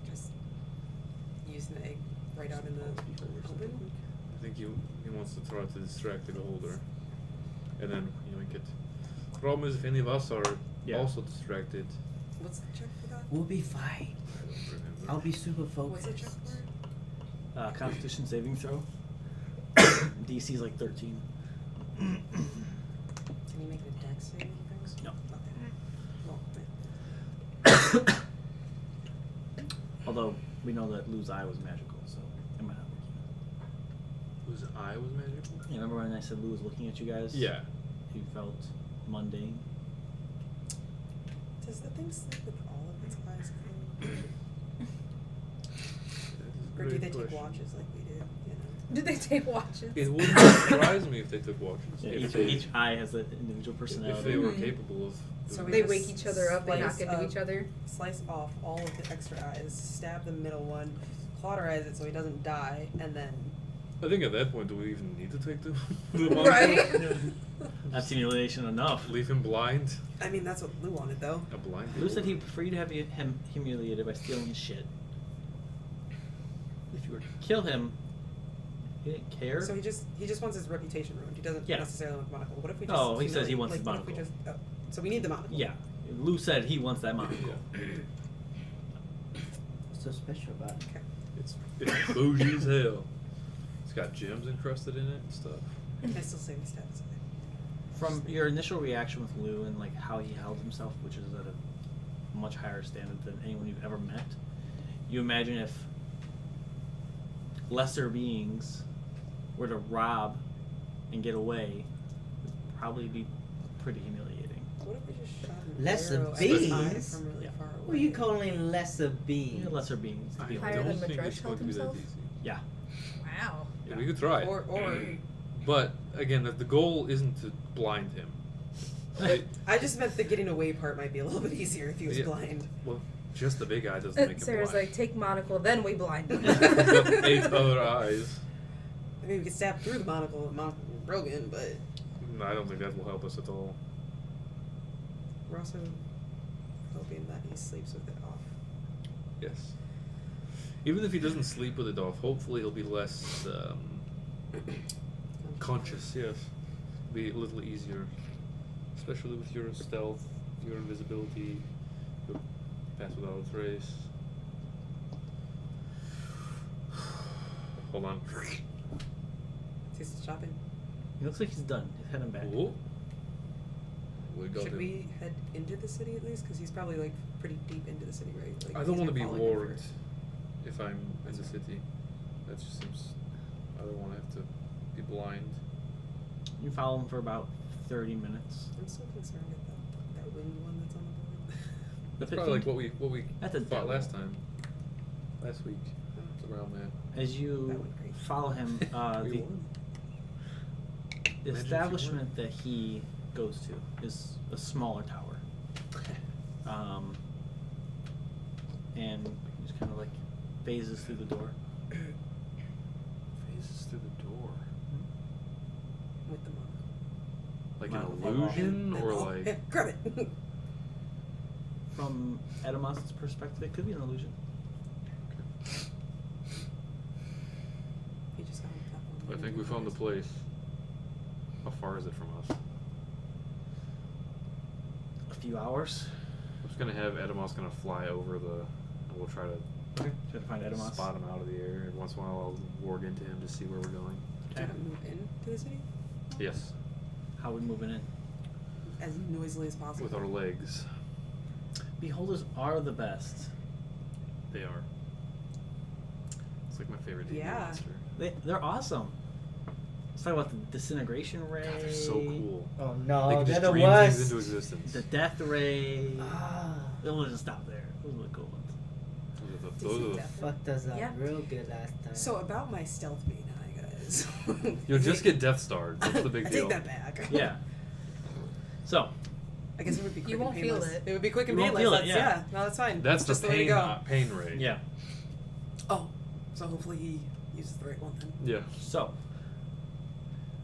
Just using the egg right out in the open? I think he wants to try to distract the beholder, and then get. Problem is, if any of us are Yeah. also distracted, What's the check for that? We'll be fine. I don't remember. I'll be super What's focused. the check for? Constitution saving throw. DC's like 13. Can you make it a dex saving things? No. Well, Although we know that Lou's eye was magical, so it might not work. Whose eye was magical? Yeah, remember when I said Lou was looking at you guys? Yeah. He felt mundane. does the thing sleep with all of its eyes closed? That is a Or do great they take question. watches like we do? You know? Do they take watches? It wouldn't surprise me if they took watches. Yeah, if each eye has an individual if personality. they were Mhm. capable of. So doing we They that. wake each other up, they knock Slice into up. each other. Slice off all of the extra eyes, stab the middle one, cauterize it so he doesn't die, and then. I think at that point, do we even need to take the monocle? Right? That's humiliation enough. Leave him blind. I mean, that's what Lou wanted, though. A blind. Lou said he'd beholder. prefer you to have him humiliated by stealing his shit. If you were to kill him, he didn't care. So he just wants his reputation ruined. He doesn't Yeah. necessarily want the monocle. What if we just? Oh, he says he humiliate- wants the what if we monocle. just, so we need the monocle. Yeah, Lou said he wants that monocle. Yeah. What's so special about it? Okay. It's bougie as hell. It's got gems encrusted in it and stuff. I still say we stab his eye. From your initial reaction with Lou and like how he held himself, which is at a much higher standard than anyone you've ever met, you imagine if lesser beings were to rob and get away, it would probably be pretty humiliating. What if we just shot an Lesser arrow at his eye beings? from really Yeah. far away? What are you calling lesser Yeah, beings? lesser beings. to I be Higher able than to- don't think Madresh it's going held to be that himself? easy. Yeah. Wow. Yeah, we could try. Or But again, the goal isn't to blind him. I just meant the getting away part might be a little bit easier if he was Yeah. blind. Well, just the big eye doesn't make him Sarah's blind. like, take monocle, then we blind him. He's got 8 other eyes. I mean, we could stab through the monocle and monocle broken, but No, I don't think that will help us at all. we're also hoping that he sleeps with it off. Yes. Even if he doesn't sleep with it off, hopefully he'll be less conscious. Yes, be a little easier, especially with your stealth, your invisibility, your pass without a trace. Hold on. He's shopping. He looks like he's done. He's heading back. Oh. We got Should him. we head into the city at least? Because he's probably like pretty deep into the city, right? Like, I he's don't want to gonna be fall in warned for- if I'm in the city. That just seems. I don't want to have to be blind. You follow him for about 30 minutes. I'm so concerned with that winged one that's on the board. That's But probably think- like what we That's a fought devil. last time. Last week. It's around there. As That you would be great. follow him, We the won. the Imagine if you establishment weren't. that he goes to is a smaller tower. And he just kind of like phases through the door. Phases through the door. With the monocle. Like Monocle. an illusion, And- or oh, like. yeah, grab it. From Edamos' perspective, it could be an illusion. He just got on that one. I think we found the place. How far is it from us? A few hours. I'm just gonna have Edamos gonna fly over and we'll try to Okay. Try to find Edamos. spot him out of the air. And once in a while, I'll warg into him to see where we're going. Do you want to move into the city Yes, How are we moving in? as noisily as possible? with our legs. Beholders are the best. They are. It's like my favorite D&D Yeah. monster. They're awesome. Let's talk about the disintegration ray. God, they're so cool. Oh They no, can they're just the dream things into worst. existence. The death ray. Ah, We'll just stop there. Those are the cool ones. Those are the Death. fucked us up Yeah. real good last time. So about my stealth being high, guys. You'll just get Death Starred. That's the big I deal. take that back. Yeah. So, I guess it would be quick You and won't feel painless. it. It would be quick and You won't painless. feel it, That's, yeah. No, that's fine. That's just the way to pain, go. pain ray. yeah. Oh, so hopefully he uses the right one then. Yeah. So,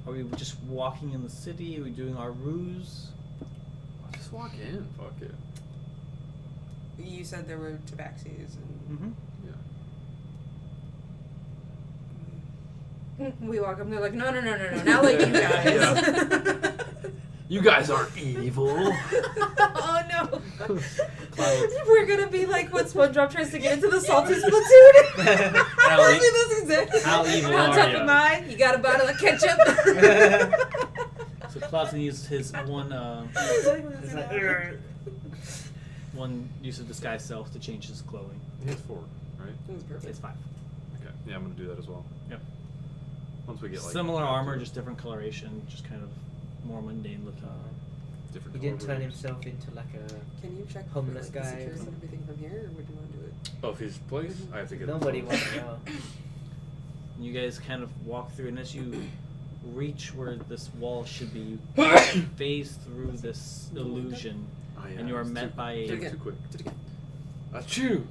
are we just walking in the city? Are we doing our ruse? Just walk in. Fuck it. You said there were tabaxis and. Mm-hmm. Yeah. We walk up and they're like, no, not like you guys. You guys aren't evil. Oh no. Cloud. We're gonna be like when SpongeBob tries to get into the salty Splatoon. How Honestly, e- that's exactly. how evil On are top ya? of mine, you got a bottle of ketchup. So Cloud's gonna use his one It's like, one use of disguise self to change his clothing. He has 4, right? That was perfect. It's 5. Okay. Yeah, I'm gonna do that as well. Yep. Once we get like Similar back armor, to just different coloration, just kind of more mundane looking. different. he didn't color turn rooms. himself into like a. Can you check Homeless for, like, guy the or security and something. everything from here, or would you want to do it? Of his place, I have to get. Nobody wants to know. You guys kind of walk through, and as you reach where this wall should be, you phase through this illusion, Oh, yeah, and you are it's met too, by Do it a, again. too quick. Do it again. Achoo!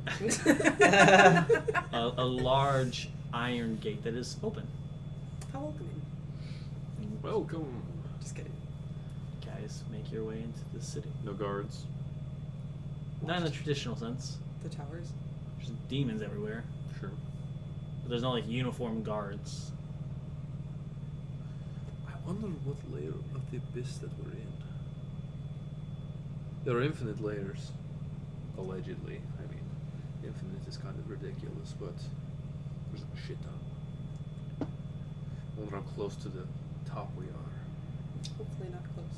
a large iron gate that is open. How welcoming. And Welcome. Just kidding. you guys make your way into the city. No guards. Not in the traditional sense. The towers. There's demons everywhere, Sure. but there's no like uniformed guards. I wonder what layer of the abyss that we're in. There are infinite layers, allegedly. I mean, infinite is kind of ridiculous, but there's a shit ton. I wonder how close to the top we are. Hopefully not close.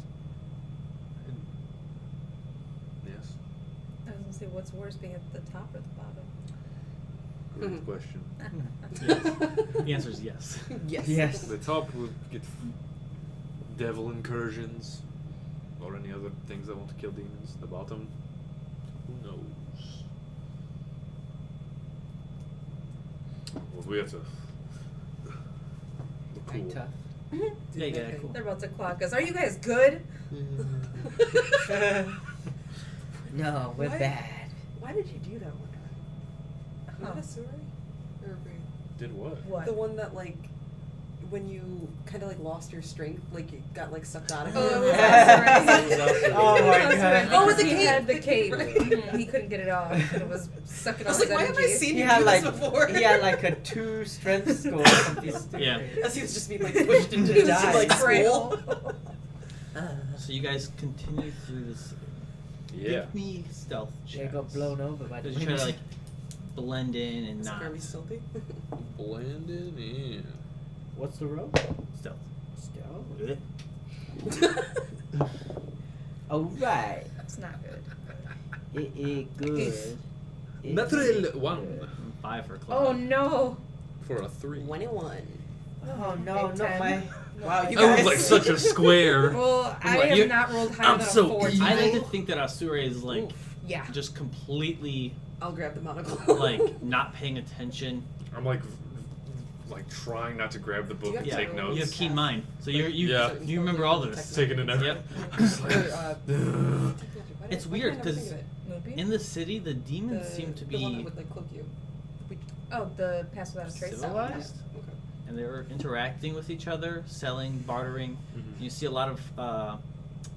And yes, I was gonna say, what's worse, being at the top or the bottom? great question. Yes. The answer is yes. Yes. Yes. The top would get devil incursions or any other things that want to kill demons. The bottom, who knows? Well, we have to look cool. Act tough. Yeah, you gotta cool. They're about to clock us. Are you guys good? No, we're Why- bad. Why did you do that one time? Huh. Was that a Suri? Or Did what? What? the one that like when you kind of like lost your strength, like it got like sucked out of you. Oh, it was Ossuary. Oh my god. Oh, with the he cape. had the cape. Right. He couldn't get it off. And it was sucking I all was his like, why have I energy. seen He you had do like this before? he had like a 2 strength score from this Yeah. As he was just being like pushed into He was just, like frail. school. So you guys continue through this. Yeah. Give me stealth They checks. got blown over by the Because you try to like blend in and Is not Kirby stealthy? Blended in. What's the roll? stealth. Stealth. Alright. That's not good. It is good. It Natural is 1 good. 5 for Claude. Oh no. for a 3. 21. Oh no, Big not 10. my. Wow, you I was guys. like such a square. Well, I What, have you're- not rolled higher I'm than so a 4 I like to tonight. think that Asura is like Yeah. just completely I'll grab the monocle. like not paying attention. I'm like trying not to grab the book You and have take to- notes. You have keen mind, so you Yeah. you remember all this. Taking it every. Yep. It's weird, 'cause Moonbeam? In the city, the demons seem to the one that be would like cloak you. Oh, the pass without a trace. civilized, Okay. and they're interacting with each other, selling, bartering. Mhm. You see a lot of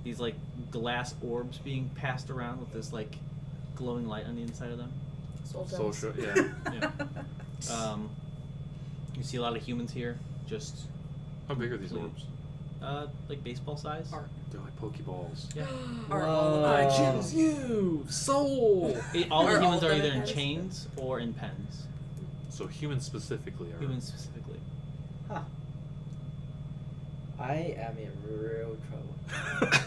these like glass orbs being passed around with this like glowing light on the inside of them. Soul gems. Social, yeah. Yeah. You see a lot of humans here, just How big are these Please. orbs? like baseball size. Art. They're like Pokeballs. Yeah. Art. Whoa. I choose you, soul. All Are the all humans are the either in pens? chains or in pens. So humans specifically are. Humans specifically. Huh. I am in real trouble.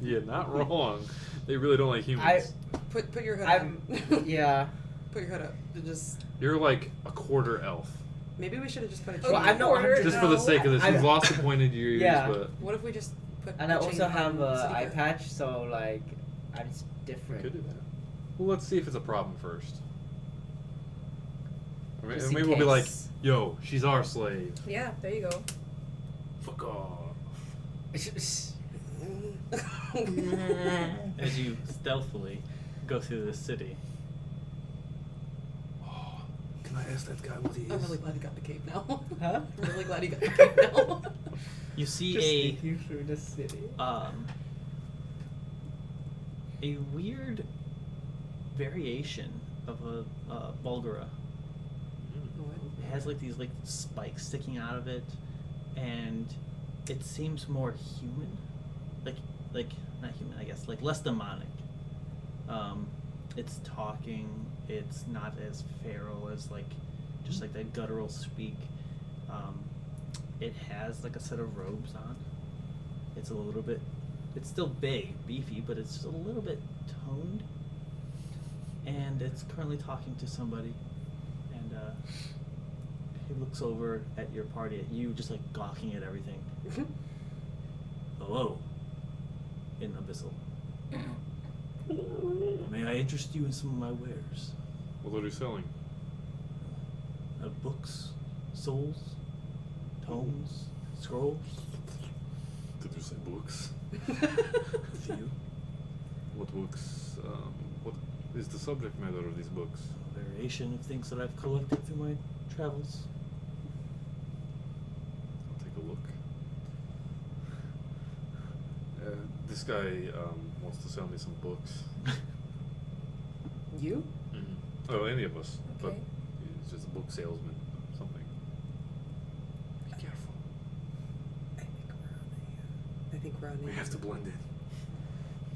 Yeah, not wrong. They really don't like humans. Put your hood I'm. on. Yeah. Put your hood up. Just You're like a quarter elf. maybe we should have just put a chain. Well, I'm not Quarter. 100. Just for the sake of this, I- you've lost a point in your ears, Yeah. but What if we just put And I a chain also have on a City eye Hood? patch, so like I'm s- we different. could do that. Well, let's see if it's a problem first. Or Just in maybe we'll be like, case. yo, she's our slave. Yeah, there you go. Fuck off. As you stealthily go through the city. Oh, can I ask that guy what he is? I'm really glad he got the cape now. Huh? I'm really glad he got the cape now. You see Just sneaking through the city. a weird variation of a Bulgara. Mm. It has like these like spikes sticking out of it, and it seems more human, like not human, I guess, like less demonic. It's talking. It's not as feral as like just like that guttural speak. It has like a set of robes on. It's a little bit. It's still big, beefy, but it's a little bit toned. And it's currently talking to somebody, and he looks over at your party, at you, just like gawking at everything. Hello, in Abyssal. May I interest you in some of my wares? What are you selling? Books, souls, tomes, scrolls. Did you say books? A few. What books? What is the subject matter of these books? A variation of things that I've collected through my travels. I'll take a look. This guy wants to sell me some books. You? Oh, any of us. But Okay. he's just a book salesman or something. Be careful. I think we're on We have to blend in.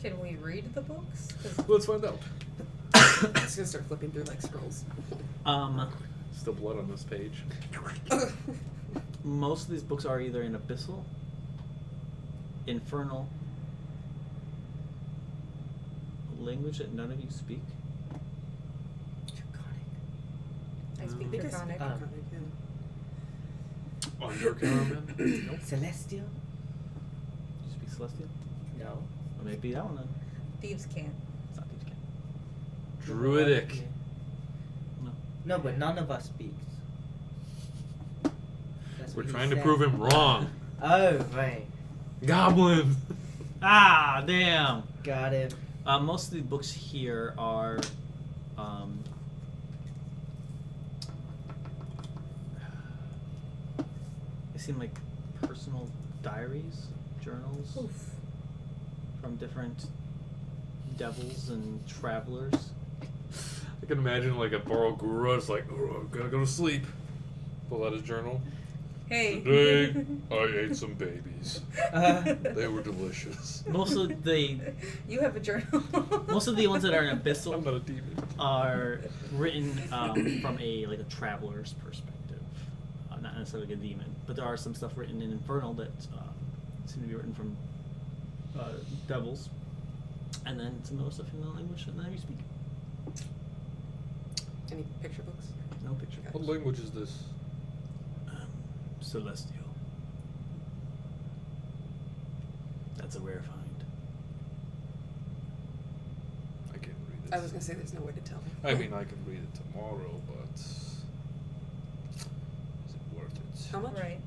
Can we read the books? 'Cause Let's find out. I'm just gonna start flipping through like scrolls. Still blood on this page. Most of these books are either in Abyssal, Infernal, a language that none of you speak. I speak I think I speak Draconic. Draconic, yeah. Oh, you're Caraman? Nope. Celestial? Do you speak Celestial? No. Or maybe that one then. Thieves can't. It's not Thieves' Cant. Druidic. No. No, but none of us speaks. That's We're what he trying to said. prove him wrong. Oh, right. Goblin! Ah, damn! Got it. Most of the books here are, seem like personal diaries, journals Oof. from different devils and travelers. I can imagine like a Boro Guru is like, oh, I gotta go to sleep. Pull out his journal. Hey. Today, I ate some babies. They were delicious. Most of the You have a journal. most of the ones that are in I'm Abyssal not a demon. are written from a traveler's perspective, not necessarily a demon. But there are some stuff written in Infernal that seem to be written from devils, and then some other stuff in the language that you speak. Any picture books? No picture. What language is this? Celestial. That's a rare find. I can't read it. I was gonna say there's no way to tell. I mean, I can read it tomorrow, but is it worth it? How much? Right.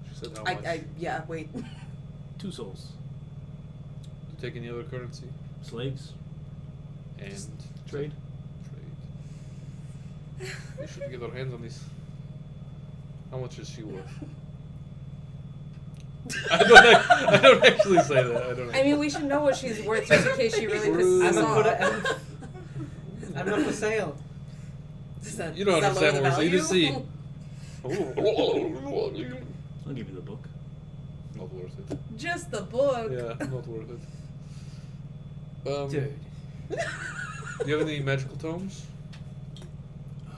She said how much? Yeah, wait. 2 souls. You take any other currency? Slaves. And Trade. Trade. We should get our hands on these. How much is she worth? I don't actually say that. I don't. I mean, we should know what she's worth just in case she really True. pisses I'm us not put off. I'm not for sale. Does that, You don't does that understand lower what the we're saying. value? You see. I'll give you the book. Not worth it. Just the book. Yeah, not worth it. Dude. Do you have any magical tomes? I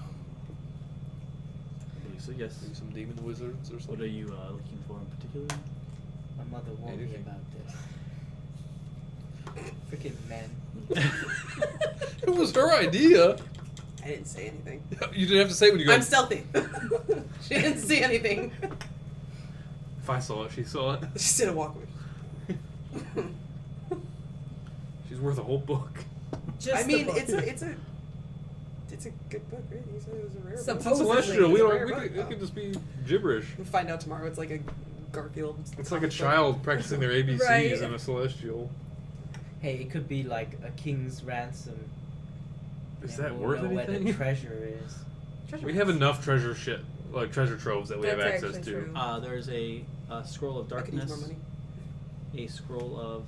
believe so, yes. Maybe some demon wizards or What something? are you looking for in particular? My mother warned me Anything. about this. Freaking men. It was her idea. I didn't say anything. You didn't have to say when you go. I'm stealthy. She didn't see anything. If I saw it, she saw it. She did a walk away. She's worth a whole book. Just I mean, the book. it's a good book, right? You said it was a rare book. Supposedly. Celestial. We It's a don't. rare book, It though. could just be gibberish. We'll find out tomorrow. It's like a Garfield. It's like a comic book. child practicing their ABCs Right. in a celestial. Hey, it could be like a king's ransom. Is and that we'll worth know where the anything? treasure is. Treasure We have box. enough treasure treasure troves that we have That's access actually to. true. There's a scroll of I could use darkness, more money. a scroll of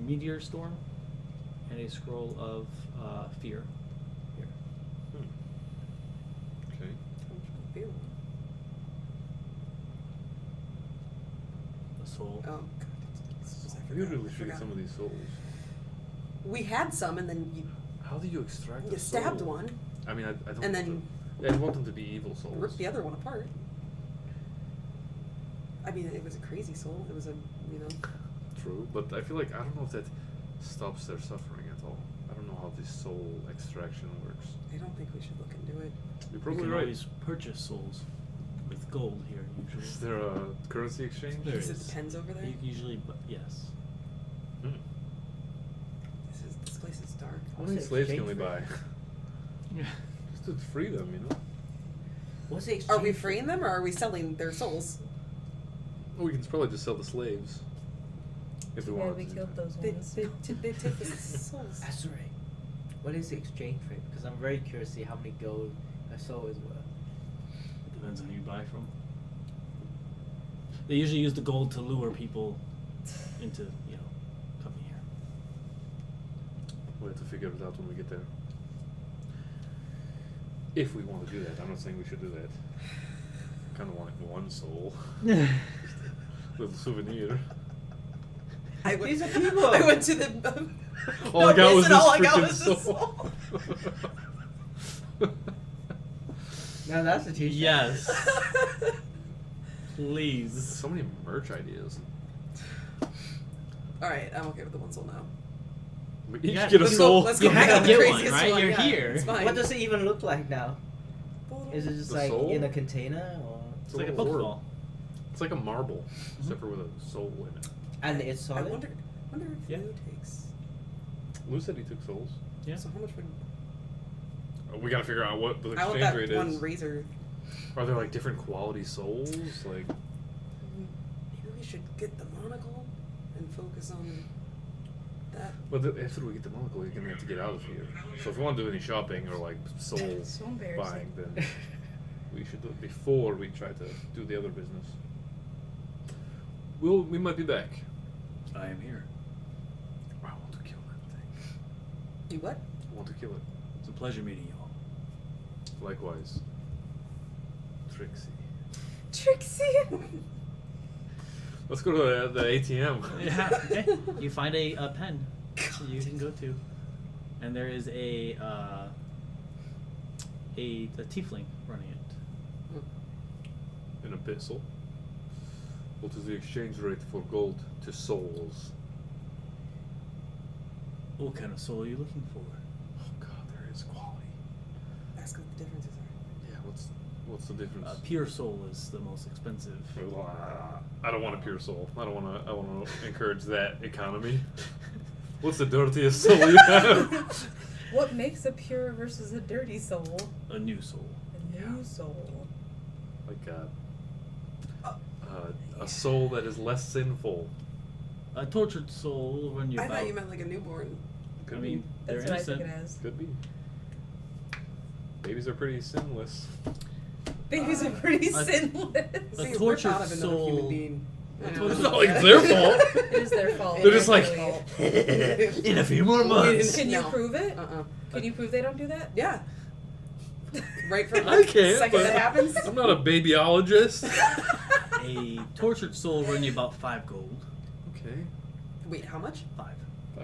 meteor storm, and a scroll of fear. Here. Okay. How much would it be? A soul. Oh, God. I We forgot. really I should get forgot. some of these souls. We had some, and then How do you extract you a stabbed soul? one, I mean, I don't. and want then them- I want them to be evil souls. ripped the other one apart. I mean, it was a crazy soul. It was a, you know. True, but I feel like I don't know if that stops their suffering at all. I don't know how this soul extraction works. I don't think we should look into it. You're You probably can right. always purchase souls with gold here usually. Is there a currency exchange? There Because is. it depends over there. Usually, but yes. Hmm. This place is dark. How What's many the slaves can we exchange buy? rate? Yeah. Just to free them, you know. What's the Are exchange? we freeing them, or are we selling their souls? Well, we can probably just sell the slaves. If we Too want bad we to. killed those They ones. they take the souls. Azure. What is the exchange rate? Because I'm very curious to see how many gold a soul is worth. It depends on who you buy from. They usually use the gold to lure people into, coming here. We'll have to figure it out when we get there. If we want to do that, I'm not saying we should do that. Kind of want one soul, little souvenir. I went, These are people. I went to the. All I got was and this all I got freaking was this soul. Now that's a t-shirt. Yes. Please. So many merch ideas. All right, I'm okay with the one soul now. We each Yeah, get a let's soul. Let's You go have pick to out the get one, craziest right? one. You're Yeah, here. It's fine. What does it even look like now? Well, Is it just The like soul? in a container or? It's like a little orb. Pokeball. It's like a marble, except for with a soul in it. And it's I solid. wonder if Yeah. Lou takes. Lou said he took souls. Yeah. So how much would? We gotta figure out what the I want exchange that rate one is. razor. Are there like different quality souls? Like, Maybe we should get the monocle and focus on that. well, after we get the monocle, we're gonna have to get out of here. So if we want to do any shopping or like soul So embarrassing. buying, then We should do it before we try to do the other business. We might be back. I am here. I want to kill that thing. You what? I want to kill it. It's a pleasure meeting you all. Likewise. Trixie. Trixie. Let's go to the ATM. Yeah. Okay. You find a pen you can go to, and there is a tiefling running it. An epistle. What is the exchange rate for gold to souls? What kind of soul are you looking for? Oh god, there is quality. Ask what the differences are. Yeah, what's the difference? Pure soul is the most expensive. I don't want a pure soul. I want to encourage that economy. What's the dirtiest soul you have? What makes a pure versus a dirty soul? A new soul. A new soul. Like a soul that is less sinful. A tortured soul will run you I about. thought you meant like a newborn. I mean, they're That's what I innocent. took it as. Could be. Babies are pretty sinless. Babies are pretty a- sinless. Thing is, we're tortured proud of another human soul- being. a I know. tortured It's not like it's their fault. It is their fault. They're just like, actually. In a few more months. Can you No. prove it? Uh-uh. Can you prove they don't do that? Yeah. Right from I the can't. second but that happens. I'm not a babyologist. A tortured soul will run you about 5 gold. Okay. Wait, how much? 5.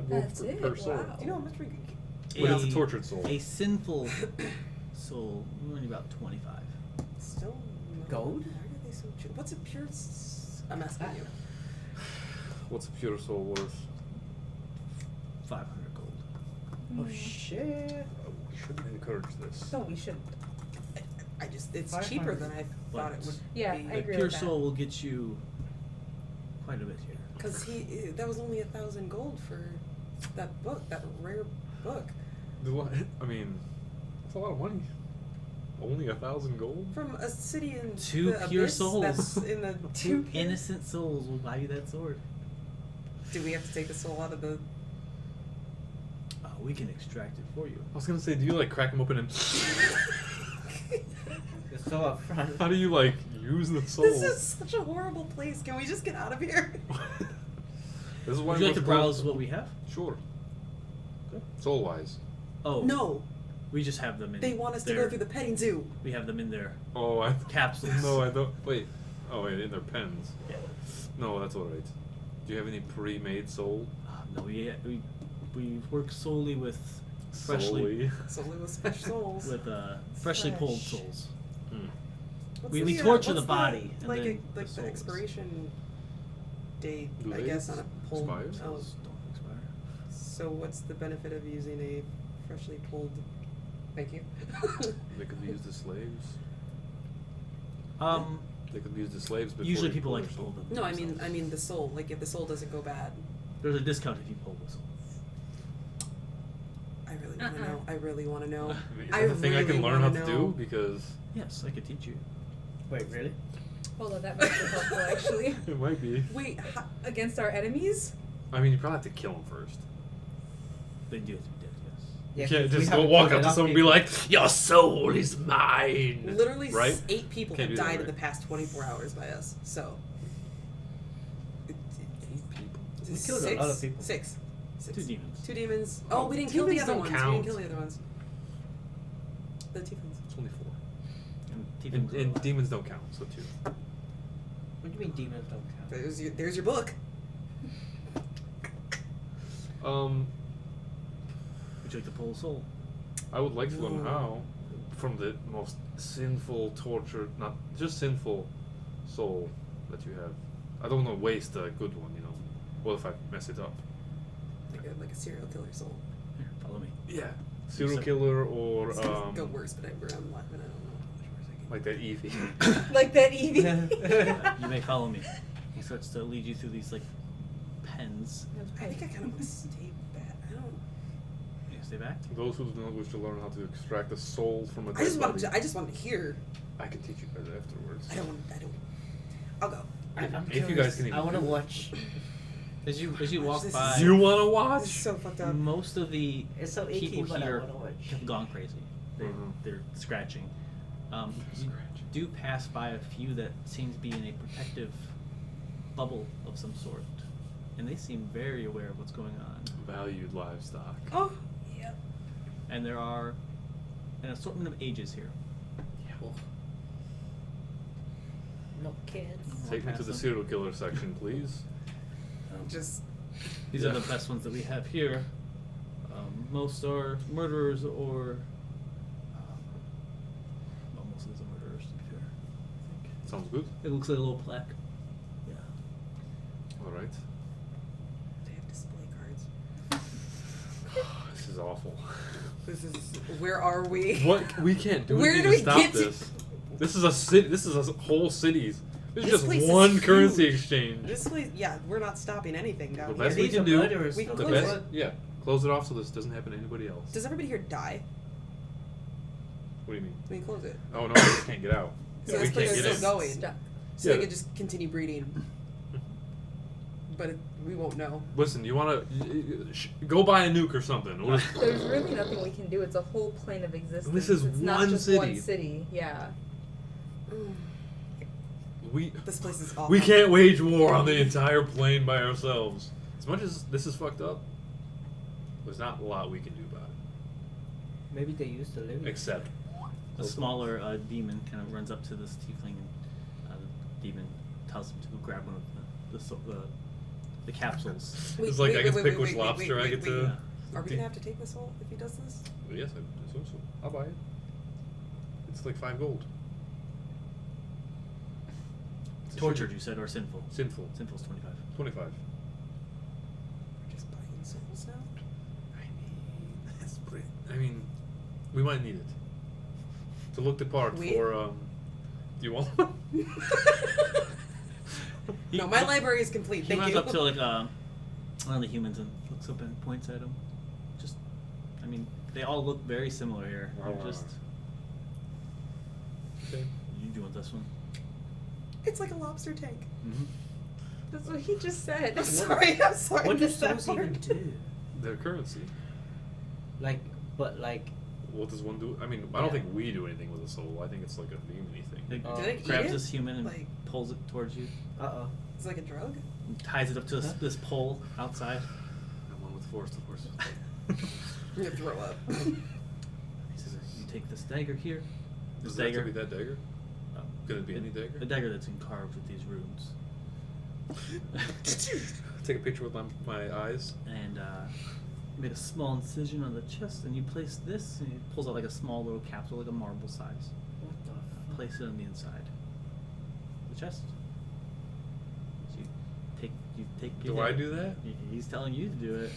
That's it. per soul. Wow. Do you know how much we could get? What is a tortured soul? A sinful soul will run you about 25. Still no. Gold? Why are they so cheap? What's a pure? I'm asking you. What's a pure soul worth? 500 gold. Oh shit. We shouldn't encourage this. No, we shouldn't. I just it's 500. cheaper than I thought it But- would. Yeah, be. I A agree pure with that. soul will get you quite a bit here. Cause that was only 1,000 gold for that book, that rare book I mean, that's a lot of money. Only 1,000 gold? from a city in 2 the pure abyss souls. That's in the Two pure- innocent souls will buy you that sword. Do we have to take the soul out of the? We can extract it for you. I was gonna say, do you like crack them open and It's so up front. how do you like use the soul? This is such a horrible place. Can we just get out of here? This is why Would you like to most browse gold- what we have? Sure. Soul wise. Oh, No, we just have them in. they want us to their- go through the petting zoo. We have them in there. Oh, I Capsules. No, I don't. Wait. Oh, wait, in their pens. Yeah. No, that's all right. Do you have any pre-made soul? No, we work solely with freshly Solely with fresh souls. with freshly pulled Fresh. souls. Hmm. What's we torture what's the body and like then like the the souls. expiration date, Do I they guess, on a pulled. expire? Oh, Souls don't expire. so what's the benefit of using a freshly pulled? Thank you. They could be used as slaves. They could be used as slaves. Before Usually you people pull like to their pull soul. them. No, I mean themselves. the soul. Like if the soul doesn't go bad, There's a discount if you pull the soul. I really want to know. I really want to know. Is I that a thing I really can learn how wanna to know. do? Because Yes, I could teach you. Wait, really? Hold on, that might be helpful actually. it might be. Wait, Against our enemies? I mean, you probably have to kill him first. They do it to be dead, yes. Yeah, You can't we just go haven't walk killed up to enough someone and be people. like, "Your soul is mine." literally right? 8 people Can't have do that, died in right? the past 24 hours by us. So. 8 people. We killed a lot of people. 6. 2 demons. 2 demons. Oh, we didn't kill the demons other don't ones. We count. didn't kill the other ones. The Tieflings. It's only 4. And And, demons are and alive. demons don't count, so 2. What do you mean demons don't count? There's your book. Would you like to pull a soul? I would like to learn Ooh. how from the most sinful, tortured, not just sinful soul that you have. I don't want to waste a good one, you know. What if I mess it up? Like a serial killer soul. Here, follow me. Yeah. Serial So- killer or It's gonna go worse, but I'm laughing. I don't know how much worse I can. like that Evie. Like that Evie. You may follow me. He starts to lead you through these like pens. I think I kind of want to stay back. I don't. You stay back. Those who do not wish to learn how to extract a soul from a dead I just body, wanted. I just wanted to hear. I can teach you guys afterwards. I don't. I'll go. I'm If you curious. guys can even I want to do it. watch. As you walk This is- by, You want to This is watch? so fucked up. most of the It's so icky, people but I here want to watch. have gone crazy. Mhm. They're scratching. You do pass by a few that seem to be in a protective bubble of some sort, and they seem very aware of what's going on. Valued livestock. Oh, yeah. And there are an assortment of ages here. No kids. Take me to the serial killer section, please. Just These are the best ones that we have here. Most are murderers or. Almost is a murderers, to be fair. I think. Sounds good. It looks like a little plaque. Yeah. All right. they have display cards. This is awful. This is where are we? What? We can't do Where anything do to we stop get to- this. This is a city. This is a whole cities. This is This just place is one huge. currency exchange. This place, yeah, we're not stopping anything The down best here. we These can are do. murderers, We can though. The close best. it. Yeah. Close it off so this doesn't happen to anybody else. Does everybody here die? What do you mean? We can close it. Oh no, we just can't get out. So Yeah, this we place can't is get still in. going. Stuck. So Yeah. they could just continue breeding. But we won't know. Listen, you wanna go buy a nuke or something? We'll just- There's really nothing we can do. It's a whole plane of existence. This is it's not one just city. one city. Yeah. we This place is awful. we can't wage war on the entire plane by ourselves. As much as this is fucked up, there's not a lot we can do about it. Maybe they used to live. Except A smaller demon kind of runs up to this tiefling, and the demon tells him to go grab one of the capsules. Wait, it's like wait, I get to wait, pick wait, which wait, lobster wait, I get wait, to. wait. Are we gonna have to take this all if he does this? Yes, I assume so. I'll buy it. It's like 5 gold. It's a Tortured, shitty- you said, or sinful? Sinful. Sinful's 25. 25. We're just buying souls now. I mean, we might need it to look the part We? for. Do you want one? No, my library is complete. He Thank runs you. up to like one of the humans and looks up and points at him. Just, I mean, they all look very similar here. They're just. Okay. You want this one? It's like a lobster tank. Mm-hmm. That's what he just said. I'm sorry. I'm sorry. I What do missed that souls even part. do? Their currency. Like, but like, What does one do? I mean, I don't Yeah. think we do anything with a soul. I think it's like a demon-y thing. It Do they eat grabs it? this human and Like- pulls it towards you. oh. It's like a drug. And ties it up to Huh? this pole outside. I'm one with the force, of course. You're gonna throw up. He says, "You take this dagger here. This Does it have to dagger. be that dagger? Could it be any dagger? The dagger that's carved with these runes." Take a picture with my eyes. And made a small incision on the chest, and you place this, and he pulls out like a small little capsule, like a marble size. What the fuck? Place it on the inside. The chest. So you take. Do I do that? He's telling you to do it.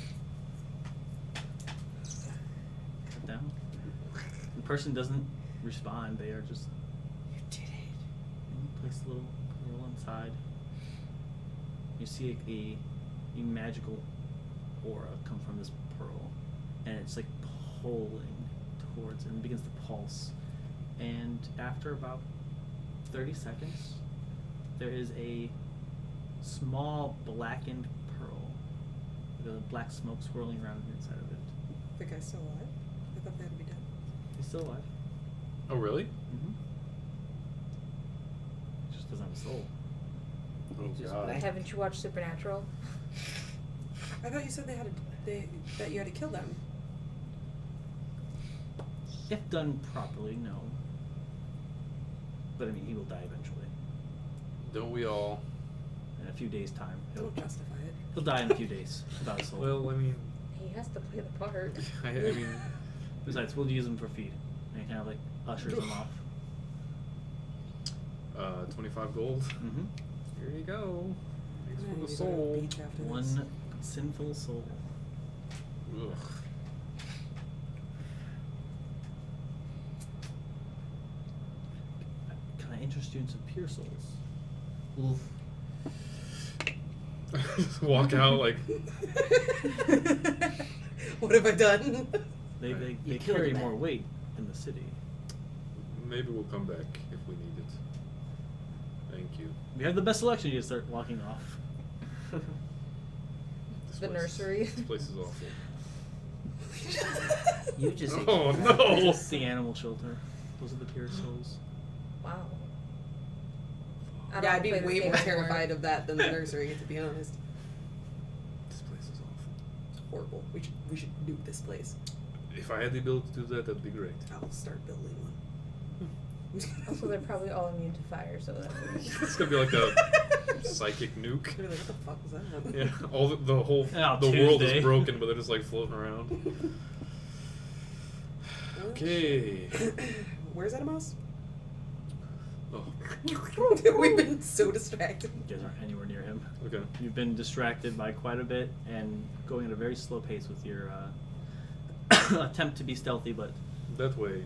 Cut down. The person doesn't respond. They are just. You did it. And you place the little pearl inside. You see a magical aura come from this pearl, and it's like pulling towards it and begins to pulse. And after about 30 seconds, there is a small blackened pearl with a black smoke swirling around the inside of it. The guy's still alive? I thought they had to be dead. He's still alive. Oh, really? Mm-hmm. Just doesn't have a soul. Oh, Just God. black. Haven't you watched Supernatural? I thought you said that you had to kill them. If done properly, no. But I mean, he will die eventually. Don't we all? In a few days' time, Don't justify it. he'll die in a few days without a soul. Well, I mean, He has to play the part. I mean, Besides, we'll use him for feed. And he kind of like ushers him off. 25 gold. Mm-hmm. Here you go. Thanks I'm for gonna the need to go to soul. beach after this. One sinful soul. Ugh. Can I interest you in some pure souls? Oof. Just walk out like. What have I done? They You they killed carry a man. more weight in the city. Maybe we'll come back if we need it. Thank you. We have the best selection. You just start walking off. This The place- nursery. This place is awful. You just. Oh no! The animal shelter. Those are the pure souls. Wow. I Yeah, don't I'd be play this way game more anymore. terrified of that than the nursery, to be honest. This place is awful. It's horrible. We should nuke this place. If I had the ability to do that, that'd be great. I'll start building one. Also, they're probably all immune to fire, so that would It's gonna be like a psychic nuke. I'd be like, what the fuck was that? Yeah, all the whole Oh, the world Tuesday. is broken, but they're just like floating around. Okay. Where's Animos? Oh, We've been so distracted. You guys aren't anywhere near him. okay. You've been distracted by quite a bit and going at a very slow pace with your attempt to be stealthy, but That way. Alright,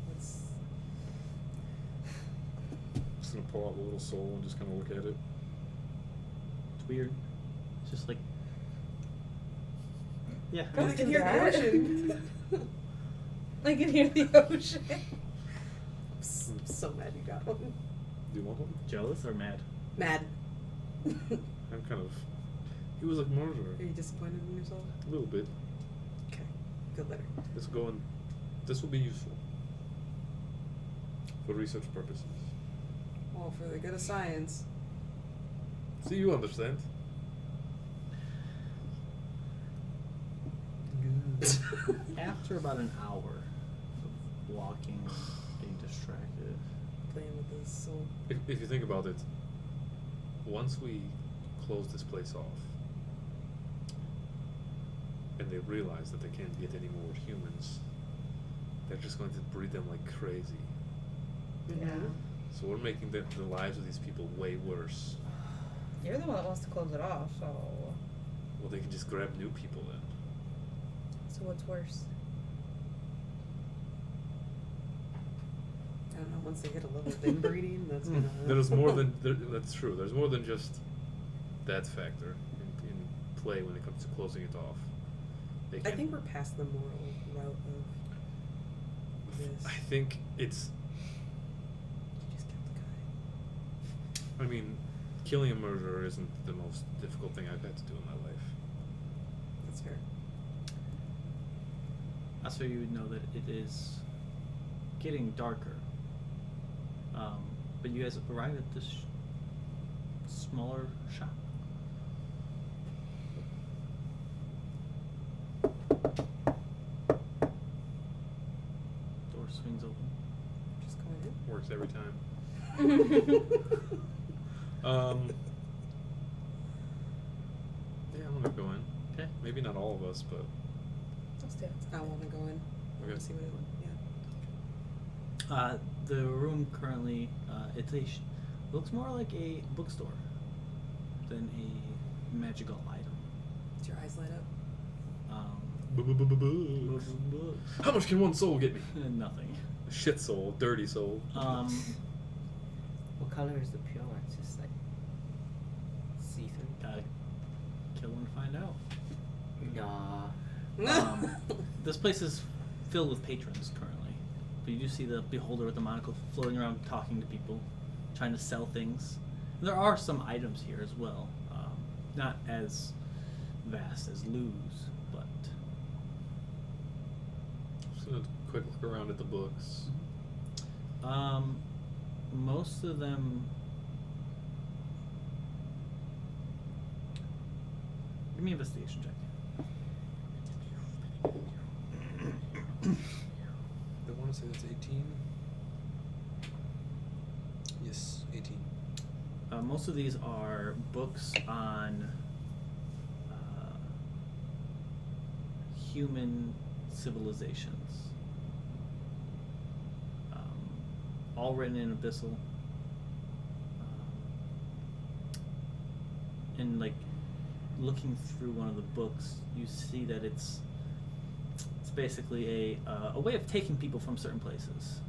let's. Just gonna pull out the little soul and just kind of look at it. it's weird. It's just like, yeah. Oh, I can hear the That? ocean. I can hear the ocean. I'm so mad you got one. Do you want one? Jealous or mad? Mad. I'm kind of. He was a murderer. Are you disappointed in yourself? A little bit. Okay, feel better. This will go in. This will be useful for research purposes. Well, for the good of science. See, you understand. After about an hour of walking, being distracted, Playing with his soul. If you think about it, once we close this place off, and they realize that they can't get any more humans, they're just going to breed them like crazy. Yeah. So we're making the lives of these people way worse. You're the one that wants to close it off, so. Well, they can just grab new people then. So what's worse? I don't know, once they hit a level of inbreeding, that's gonna. There's more than that's true. There's more than just that factor in play when it comes to closing it off. They I can- think we're past the moral route of this. I think it's. You just killed the guy. I mean, killing a murderer isn't the most difficult thing I've had to do in my life. That's fair. that's where you would know that it is getting darker. But you guys arrive at this smaller shop. Door swings open. Just going Works every time. in. Yeah, I'm gonna go in. Okay. Maybe not all of us, but I'll stay outside. I want to go in. I want Okay. to see what it. Yeah. The room currently, looks more like a bookstore than a magical item. Does your eyes light up? books. How much can one soul get me? Nothing. A shit soul, dirty soul. What color is the pure one? It's just like see-through. Gotta kill and find out. Nah. This place is filled with patrons currently, but you do see the beholder with the monocle floating around talking to people, trying to sell things. And there are some items here as well, not as vast as Lou's, but Just gonna quick look around at the books. most of them. Give me an investigation check. I want to say that's 18. Yes, 18. Most of these are books on human civilizations, all written in Abyssal. And like looking through one of the books, you see that it's basically a way of taking people from certain places,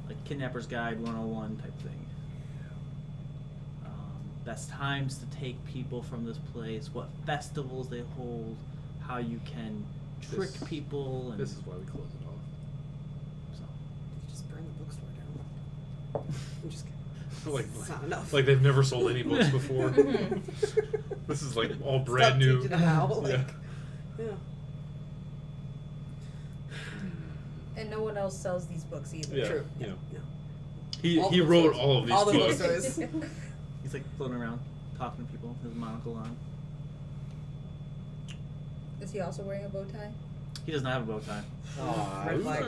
like Kidnapper's Guide 101 type thing. Best times to take people from this place, what festivals they hold, how you can trick This- people, and This is why we close it off. so. You could just burn the bookstore down. I'm just kidding. Like, It's not enough. like they've never sold any books before. Mhm. This is like all brand Stop new. teaching them how, Yeah. like, yeah. And no one else sells these books either. Yeah. True. Yeah. No. He All he the wrote bookstores. all of these All the books. bookstores. He's like floating around, talking to people with his monocle on. Is he also wearing a bow tie? He does not have a bow tie. Aw, Red flag.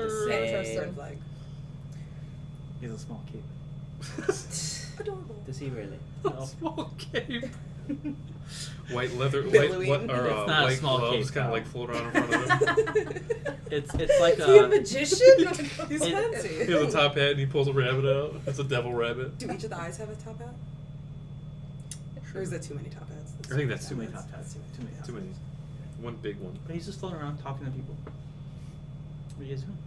same. Red flag. He has a small cape. Adorable. Does he really? No. Small cape. White leather, Billowing. white or It's not a white small gloves, cape, kind of though. like float around in front of him. It's like Is he a a. magician? He's It- fancy. He has a top hat and he pulls a rabbit out. It's a devil rabbit. Do each of the eyes have a top hat? Or is that too many top hats? I think that's Too many top hats. Too many. Too many. One big one. But he's just floating around talking to people. What are you guys doing?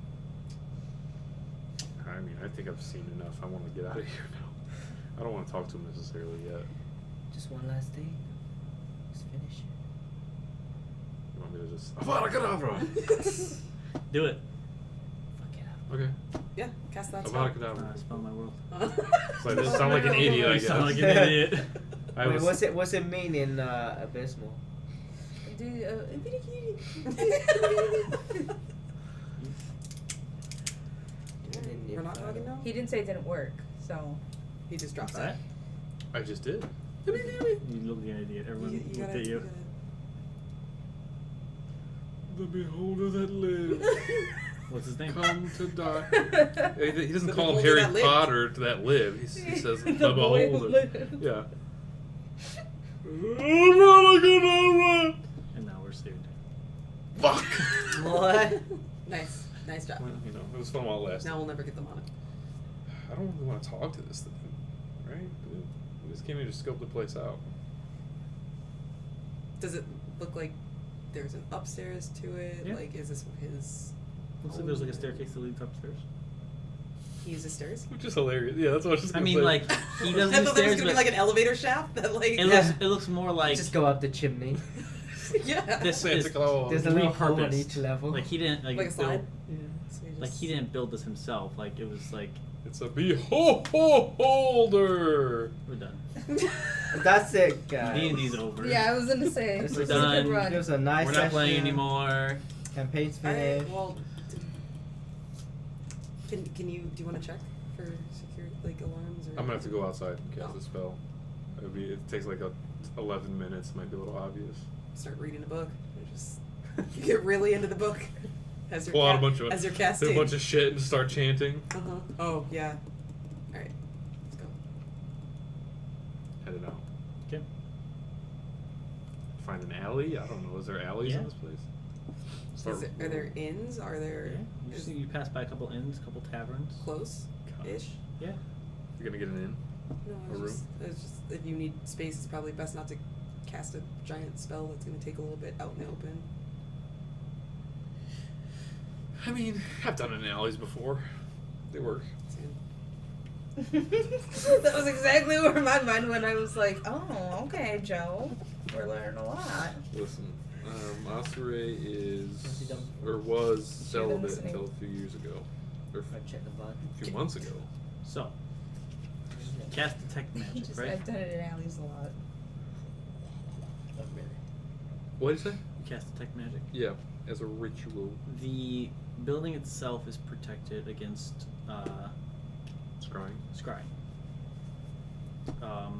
I mean, I think I've seen enough. I want to get out of here now. I don't want to talk to him necessarily yet. Just one last thing. Just finish it. You want me to just Avada Kedavra? Do it. Fuck it up. Okay. Yeah, cast that Avada spell. Kedavra. Spell my world. So I just sound like an idiot, I You guess. sound like an idiot. I Wait, was, what's it mean in Abysmal? We're not talking now? He didn't say it didn't work, so. He just drops Alright. it. I just did. You look like an idiot. Everyone looked gotta, at you. The beholder that lives, What's his name? come to die. He doesn't The call him beholder Harry that lived. Potter to that live. He says the The boy who beholder. lived. Yeah. Avada Kedavra! And now we're sued. Fuck! What? Nice. Nice job. Well, you know, it was fun while it lasted. Now we'll never get them on it. I don't really want to talk to this thing, right? We just came here to scope the place out. Does it look like there's an upstairs to it? Yeah. Like, is this his? Looks like there's like a staircase that leads upstairs. He uses stairs? Which is hilarious. Yeah, that's what I was just I gonna mean, say. like he doesn't I use thought there was stairs, gonna but be like an elevator shaft that like. it looks more like Just go up the chimney. yeah. this Santa is Claus. There's a little hole on repurposed. each level. Like he didn't Like a build, slide. Yeah. So like he didn't build this himself. Like it was like It's a beholder. we're done. That's it, guys. D&D's over. Yeah, I was gonna say. This We're is it's a done. good run. It was a nice We're not playing session. anymore. Campaign's Alright, finished. well, can you do you want to check for security like alarms or? I'm gonna have to go outside and cast Oh. the spell. It takes like 11 minutes. Might be a little obvious. Start reading a book. You just you get really into the book as you're Pull out a bunch of as you're do casting. a bunch of shit and start chanting. Uh-huh. Oh yeah. All right, let's go. Headed out. Okay. Find an alley. I don't know. Is there alleys Yeah. in this place? Are there inns? Are there? You, Is see, you pass by a couple inns, a couple taverns. close-ish? Yeah. You're gonna get an inn. No, A room? it's just if you need space, it's probably best not to cast a giant spell that's going to take a little bit out in the open. I mean, I've done it in alleys before. They work. That was exactly where my mind went. I was like, oh, okay, Joe. We're learning a lot. Listen, Asure is Has he done- or was Has he been celibate listening? until a few years ago, or I check the button. a few months ago. So, cast detect magic, Just, right? I've done it in alleys a lot. Not really. What did you say? You cast detect magic. Yeah, as a ritual. The building itself is protected against Scrying scrying. or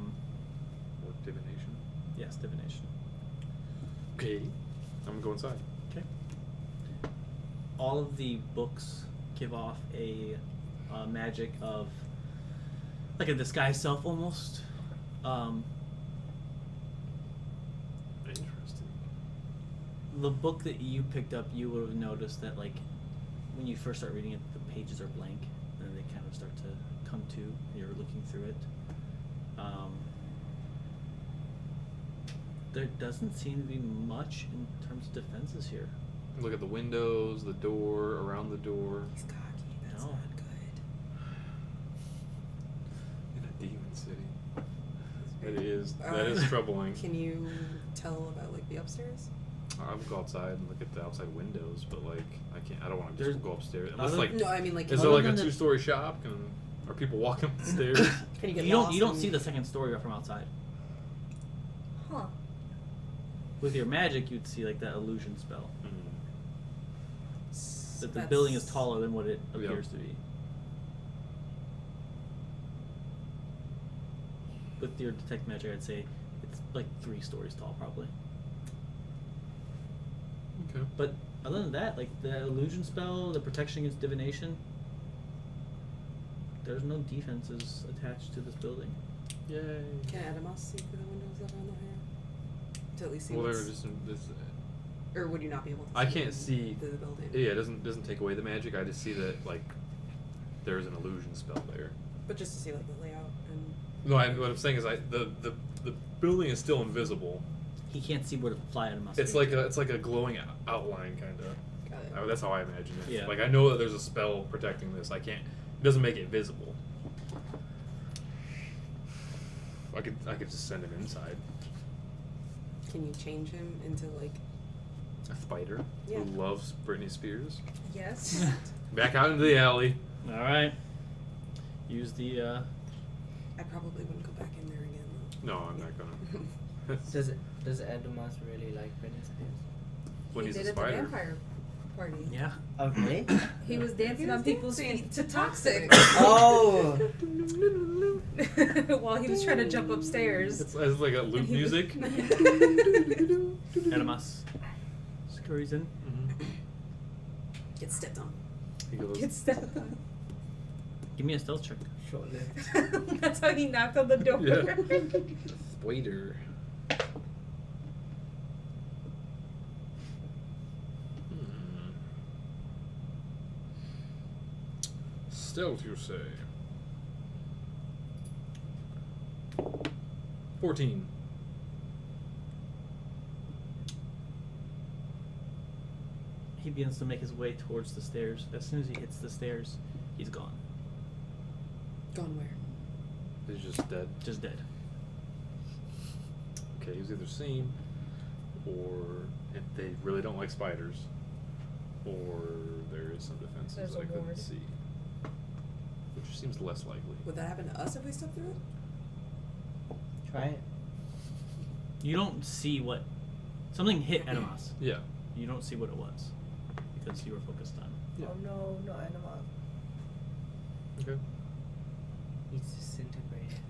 divination. Yes, divination. Okay. I'm gonna go inside. Okay. All of the books give off a magic of like a disguise self almost. Interesting. The book that you picked up, you would have noticed that like when you first start reading it, the pages are blank, and then they kind of start to come to. You're looking through it. There doesn't seem to be much in terms of defenses here. Look at the windows, the door, around the door. He's cocky. That's No. not good. In a demon city. That is Uh, troubling. Can you tell about like the upstairs? I'll go outside and look at the outside windows, but like I can't. I don't want to There's- just go upstairs. Unless other- like, No, I mean like. is Can there Other like a than the- 2-story shop? Are people walking up the stairs? Can you get You lost don't and- see the second story from outside. Huh. With your magic, you'd see like that illusion spell. So that the building is that's- taller than what it Yeah. appears to be. With your detect magic, I'd say it's like 3 stories tall, probably. Okay. But other than that, like the illusion spell, the protection against divination, there's no defenses attached to this building. Yay. Can Adamas see through the windows that are on the higher? To at least see Well, what's... they're just this. Or would you not be able to see I can't see. into the building? Yeah, it doesn't take away the magic. I just see that like there's an illusion spell there. But just to see like the layout and... No, what I'm saying is the building is still invisible. He can't see where to fly at him. It's like a glowing outline kind of. Got it. That's how I imagine it. Yeah. Like I know that there's a spell protecting this. I can't. It doesn't make it visible. I could just send him inside. Can you change him into like... A spider Yeah. who loves Britney Spears. Yes. Back out into the alley. All right. Use the. I probably wouldn't go back in there again though. No, I'm not gonna. Does Adamas really like Britney Spears? When He he's did a at the spider. vampire party. Yeah. Oh really? He was dancing was on people's dancing feet to to Toxic. Oh. While he was trying to jump upstairs. It's like a loop And he was- music. Adamas scurries in. Mhm. Get stepped on. He goes. Get stepped on. Give me a stealth check. Short-lived. That's how he knocked on the door. Yeah. Spider. Stealth, you say? 14. He begins to make his way towards the stairs. As soon as he hits the stairs, he's gone. Gone where? He's just dead. Just dead. Okay, he's either seen, or if they really don't like spiders, or there is some defenses There's that I a couldn't ward. see, which seems less likely. Would that happen to us if we stepped through it? Try it. You don't see what. Something hit Adamas. Yeah. You don't see what it was because you were focused on. Yeah. Oh no, not Adamas. Okay. He's disintegrated.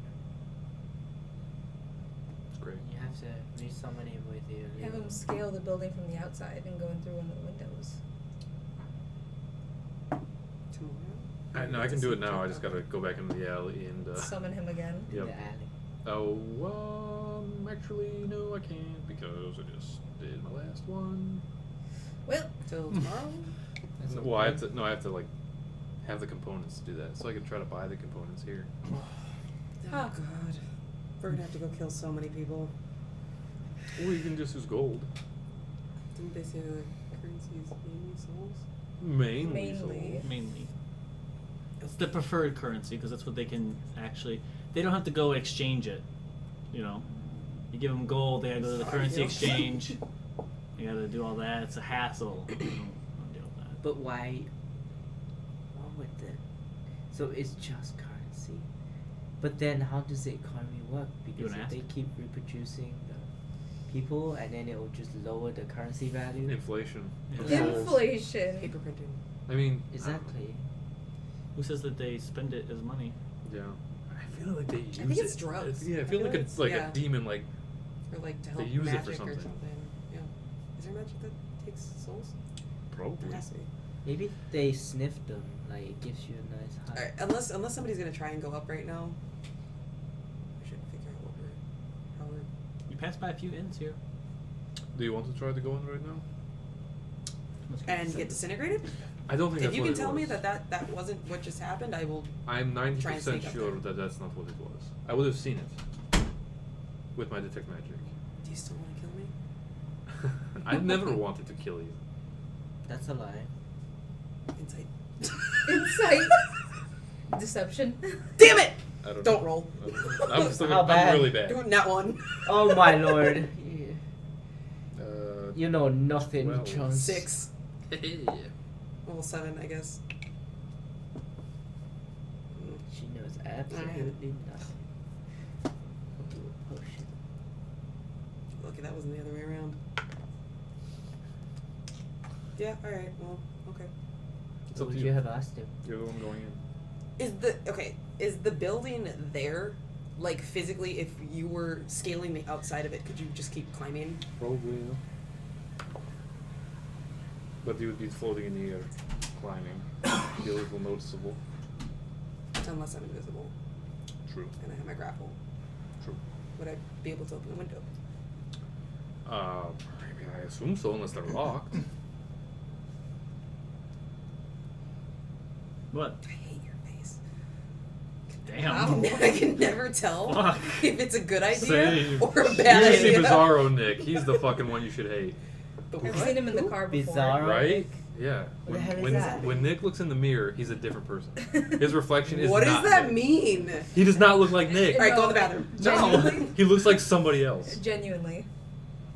That's great. You have to resummon him with your Have him scale the building from the outside and go in through one of the windows. Tomorrow? No, I can do it now. I just gotta go back into the alley and. Summon him again. in Yep. the alley. Oh, actually, no, I can't because I just did my last one. Well, Till tomorrow? That's Well, I have okay. to. No, I have to like have the components to do that, so I can try to buy the components here. Oh Huh. god. We're gonna have to go kill so many people. Or you can just use gold. Didn't they say the currency is mainly souls? Mainly. Mainly. souls. Mainly. It's the preferred currency because that's what they can actually. They don't have to go exchange it. You know, you give them gold, they gotta go to the Sorry, currency Gil. exchange. You gotta do all that. It's a hassle. You don't deal with that. But why? What would the? So it's just currency. But then, how does the economy work? Because wanna if they ask? keep reproducing the people, and then it will just lower the currency value. Inflation. Yeah. of souls. inflation. Paper printing. I mean, Exactly. Who says that they spend it as money? Yeah. I feel like they use think it's it. drugs. Yeah, I I feel feel like like it's it's- like yeah. a demon. Like Or like to They help use it for magic or something. something. Yeah. Is there magic that takes souls? probably. There has to be. Maybe they sniff them, like it gives you a nice high. Alright, unless somebody's gonna try and go up right now, we should figure out what we're how we're You pass by a few inns here. Do you want to try to go in right now? and get disintegrated. I don't think If that's you what can it tell me was. that wasn't what just happened, I will. I'm 90% Try and sneak up sure there. that that's not what it was. I would have seen it with my detect magic. Do you still want to kill me? I never wanted to kill you. That's a lie. Insight. Insight. Deception. Damn it! I don't Don't know. roll. I don't know. I'm, still, How I'm bad? really bad. Doing that one. Oh my lord. Uh, You know nothing, Well, Jones. 6. hey. Well, 7, I guess. Mm. She knows absolutely nothing. I'll do a potion. Lucky that wasn't the other way around. Yeah. All right. Well. Okay. It's What up to would you. you have asked him? You're the one going in. Is the building there? Like physically, if you were scaling the outside of it, could you just keep climbing? Probably, yeah. But you would be floating in the air, climbing. Be a little noticeable. Unless I'm invisible True. and I have my grapple. True. Would I be able to open the window? I mean, I assume so, unless they're locked. What? I hate your face. Damn. I can never tell Fuck. if it's a good idea Same. or a You bad see idea. Bizarro, Nick. He's the fucking one you should hate. The I've what? seen him in the Who? car before. Bizarro. Right? Yeah. What the hell is when, that? when Nick looks in the mirror, he's a different person. His reflection is What not does that Nick. mean? He does not look like Nick. All right, go in the bathroom. Genuinely? He looks like somebody else. Genuinely.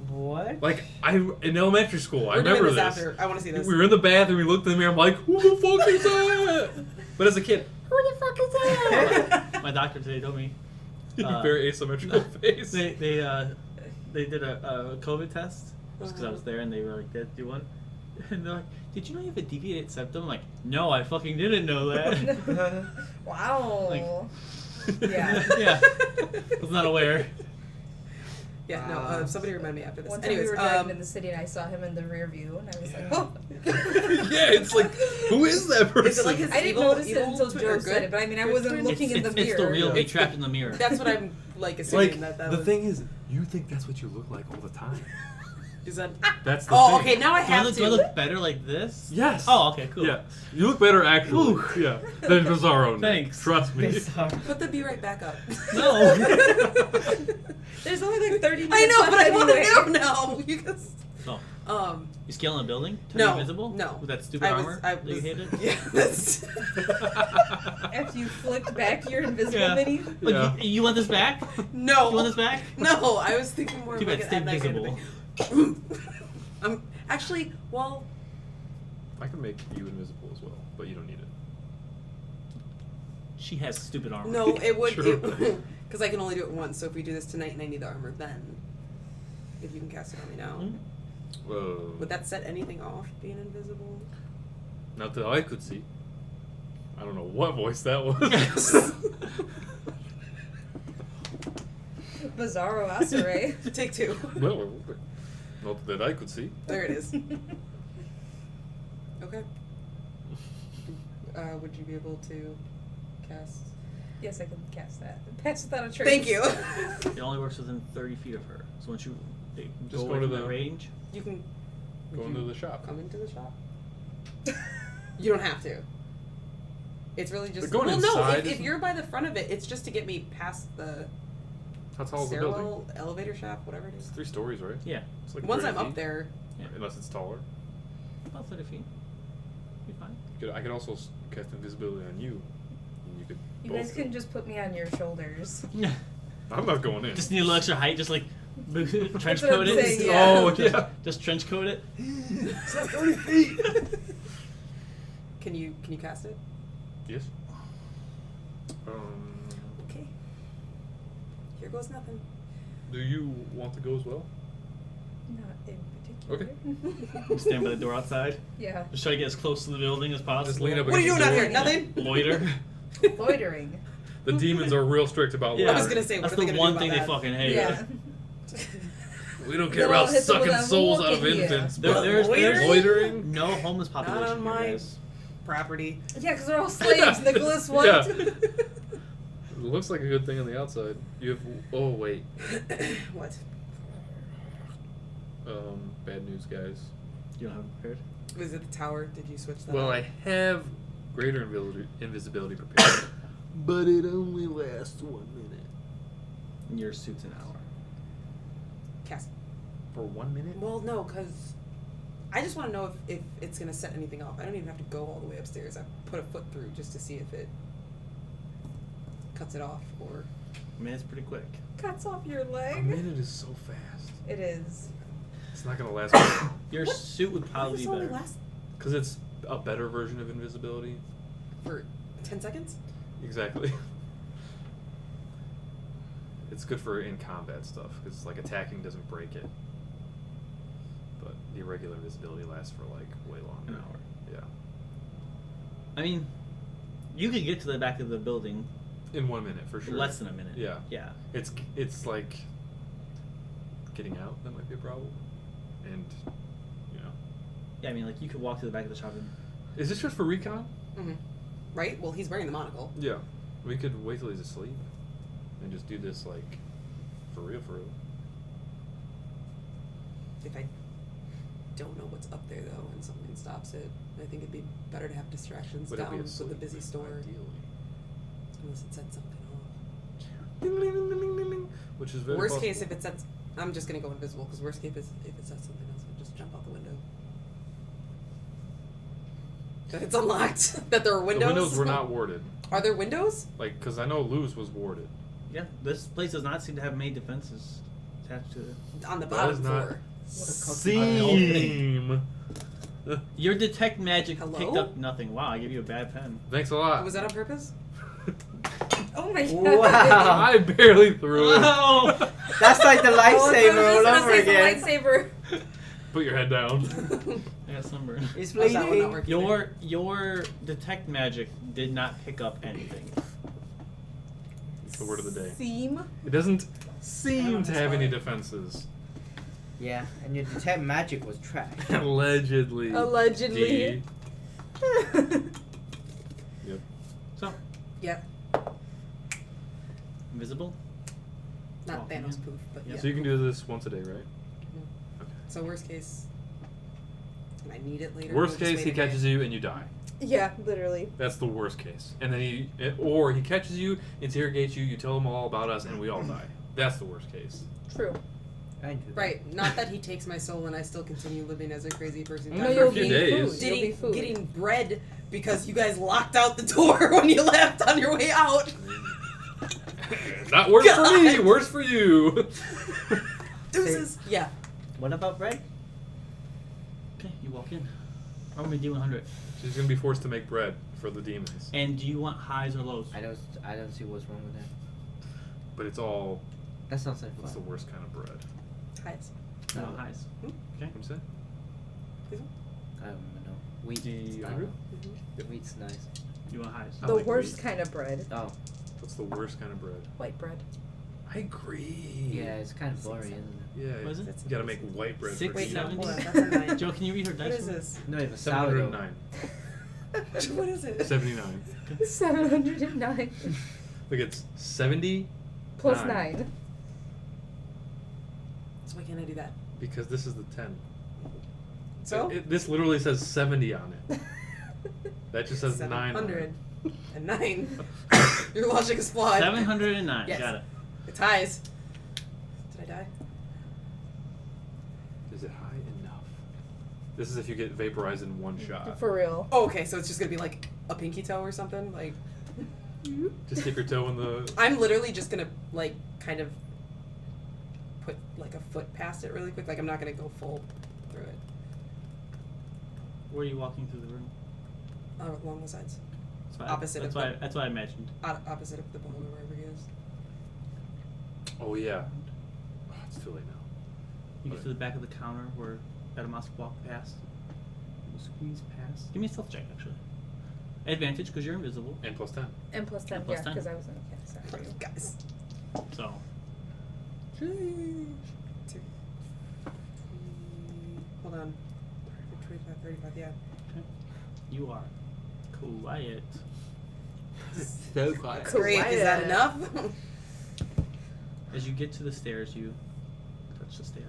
What? Like in elementary school, I We're doing remember this this. after. I want to see this. We were in the bathroom. We looked in the mirror. I'm like, who the fuck is that? But as a kid, who the fuck is that? My doctor today told me Very asymmetrical face. they did a COVID test just because I was there and they were like, do one, and they're like, did you know you have a deviated septum? I'm like, no, I fucking didn't know that. Wow. Like- Yeah. Yeah. Was not aware. Yeah, no. Somebody remind me after this. One time Anyways, we were driving in the city and I saw him in the rear view and I was like, oh. Yeah, it's like, who is that person? Is it like his I didn't evil, notice it evil until twin Joe or said good? it, but I mean, I good wasn't twin? looking in the It's mirror. the real me It's trapped in the mirror. That's what I'm like assuming Like, that the was. thing is, you think that's what you look like all the time. Is that? That's the Oh, thing. okay. Now I Do I, have look, to. do I look better like this? Yes. Oh, okay, cool. Yeah. You look better actually. Ooh. Yeah. Than Bizarro. Nick. Thanks. Trust me. Bizarro. Put the be right back up. No. There's only like 30 minutes I know, left but I want to anyway. know now. You guys. Oh, you scaling a building? Turn No, invisible? no. With that stupid armor that you hated? Yeah. That's, After you flicked back your invisible Yeah. mini. Like, Yeah. you want this back? no. You want this back? No, I was thinking more Too of like bad, stay an M. Night kind of visible. thing. Actually, well, I can make you invisible as well, but you don't need it. She has stupid armor. no, it would, True. because I can only do it once. So if we do this tonight and I need the armor, then if you can cast it on me now, would that set anything off being invisible? Not that I could see. I don't know what voice that was. Bizarro Asare. Take two. Well, not that I could see. There it is. Okay. Would you be able to cast? Yes, I can cast that. Pass without a trace. Thank you. It only works within 30 feet of her. So once you Just go go away to from the- the range, You can Go into the shop. come into the shop. You don't have to. It's really just. But going well, no. inside If isn't- you're by the front of it, it's just to get me past the How tall is the building? stairwell, elevator shaft, whatever it It's is. 3 stories, right? yeah, It's like Once 30 I'm up feet. there, Unless it's taller. about 30 feet. Be fine. I could also cast invisibility on you. And you could. You both guys go. can just put me on your shoulders. I'm not going in. Just need a little extra height, just like trench That's what I'm coat it. saying, yeah. Oh yeah. Just trench coat it. It's not 30 feet. can you cast it? Yes. Okay. Here goes nothing. Do you want to go as well? Not in particular. You stand by the door outside. Yeah. Just try to get as close to the building as possible. Just lean up What are you doing against out the here? door. Nothing. Loiter. Loitering. The demons are real strict about Yeah. I was loitering. gonna say, That's what are they the gonna one do thing they about fucking hate. Yeah. We don't Then care I'll about hit them with sucking that souls look out of in here. infants. There, but there's loitering? no homeless population Not on here, my- guys. Property. Yeah, because they're all slaves, Nicholas. What? Yeah. It looks like a good thing on the outside. You have. Oh wait. What? Bad news, guys. You don't have it prepared? Was it the tower? Did you switch that? Well, up? I have greater invisibility prepared, but it only lasts 1 minute. Your suit's an hour. cast. For 1 minute? Well, no, because I just want to know if it's gonna set anything off. I don't even have to go all the way upstairs. I put a foot through just to see if it cuts it off or. I mean, it's pretty quick. Cuts off your A leg. minute is so fast. It is. It's not gonna last long. Your What? suit would Why probably does be it only better. last Because it's a better version of invisibility. for 10 seconds? Exactly. It's good for in combat stuff because like attacking doesn't break it, but the irregular invisibility lasts for like way longer. An hour. Yeah. I mean, you could get to the back of the building In 1 minute, for sure. less than a minute. Yeah. Yeah. It's like getting out that might be a problem, and you know. Yeah, I mean, like, you could walk to the back of the shop and... Is this just for recon? Mm-hmm. Right? Well, he's wearing the monocle. Yeah. We could wait till he's asleep, and just do this like for real, for real. If I don't know what's up there though, and something stops it, I think it'd be better to have distractions But he'll down be with asleep, the busy store, ideally. unless it said something off. Ding, ding, ding, ding, ding, ding, which is very Worst possible. case, if it says, I'm just gonna go invisible because worst case is if it says something else, I'll just jump out the window. That it's unlocked. That there are windows. The windows were not warded. Are there windows? Like, because I know Luz was warded. Yeah, this place does not seem to have many defenses attached to it. On the That bottom is not- floor. Seem. Your detect magic Hello? picked up nothing. Wow, I gave you a bad pen. Thanks a lot. Was that on purpose? Oh my god. Wow. I barely threw it. Oh! That's like the Oh, I was lifesaver just all gonna over say again. it's a lightsaber. Put your head down. I got sunburn. It's How's that one not bleeding. working? Your detect magic did not pick up anything. It's the word of the day. Seam. It doesn't seem to that's have any fine. defenses. Yeah, and your detect magic was trash. Allegedly. Allegedly. D. Yep. So, Yep. invisible? Not Walking Thanos in. poof, but Yeah. yeah. So you can do this once a day, right? Okay. So worst case, and I need it later. Worst we'll just case, he wait a day. catches you and you die. Yeah, literally. That's the worst case. And then he catches you, interrogates you, you tell him all about us, and we all die. That's the worst case. True. I do that. Right. Not that he takes my soul and I still continue living as a crazy person. No, No, for a you'll few be days. food. You'll be Getting, food. getting bread because you guys locked out the door when you left on your way out. Not worse for me, God. worse for you. Deuces. Yeah. What about bread? Okay, you walk in. Roll me D100. She's gonna be forced to make bread for the demons. And do you want highs or lows? I don't see what's wrong with that. But it's all, That sounds like what's the fun. worst kind of bread? Highs. No, No. highs. Hmm? Okay. What'd you say? Please don't. I don't even know. Wheat. D100? Mhm. Wheat's nice. You want highs. I The like worst wheat. kind of bread. Oh, What's the worst kind of bread? White bread. I agree. yeah, it's kind of boring, isn't it? Yeah. What is it? That's You gotta make white bread Six, for Wait, no, seven? hold on. That's a 9. Joe, can you read her What dice? is for me? this? No, even sourdough. 709. What is it? 79. 709 Look, it's 70 plus Nine. 9. So why can't I do that? because this is the 10. So? This literally says 70 on it. That just says 9 on it. 709. Your logic is flawed. 709. Yes. Got it. It's highs. Did I die? Is it high enough? This is if you get vaporized in one shot. For real. Oh, okay, so it's just gonna be like a pinky toe or something? Like, Just dip your toe in the. I'm literally just gonna, like, kind of put, like, a foot past it really quick. Like, I'm not gonna go full through it. Where are you walking through the room? Along the sides. That's why Opposite that's of why the- that's what I imagined. Opposite of the ball or wherever he is. Oh, yeah. Oh, it's too late now. You get to the back of the counter where Adamas walked past. You squeeze past. Give me a stealth check, actually. Advantage because you're invisible. And plus 10. And plus 10, And plus yeah, 10. because I was in a cast. Sorry. Guys. So Two. Hold on. 25, 35, yeah. you are quiet. So quiet. Great, is that Quiet. enough? As you get to the stairs, you touch the stair.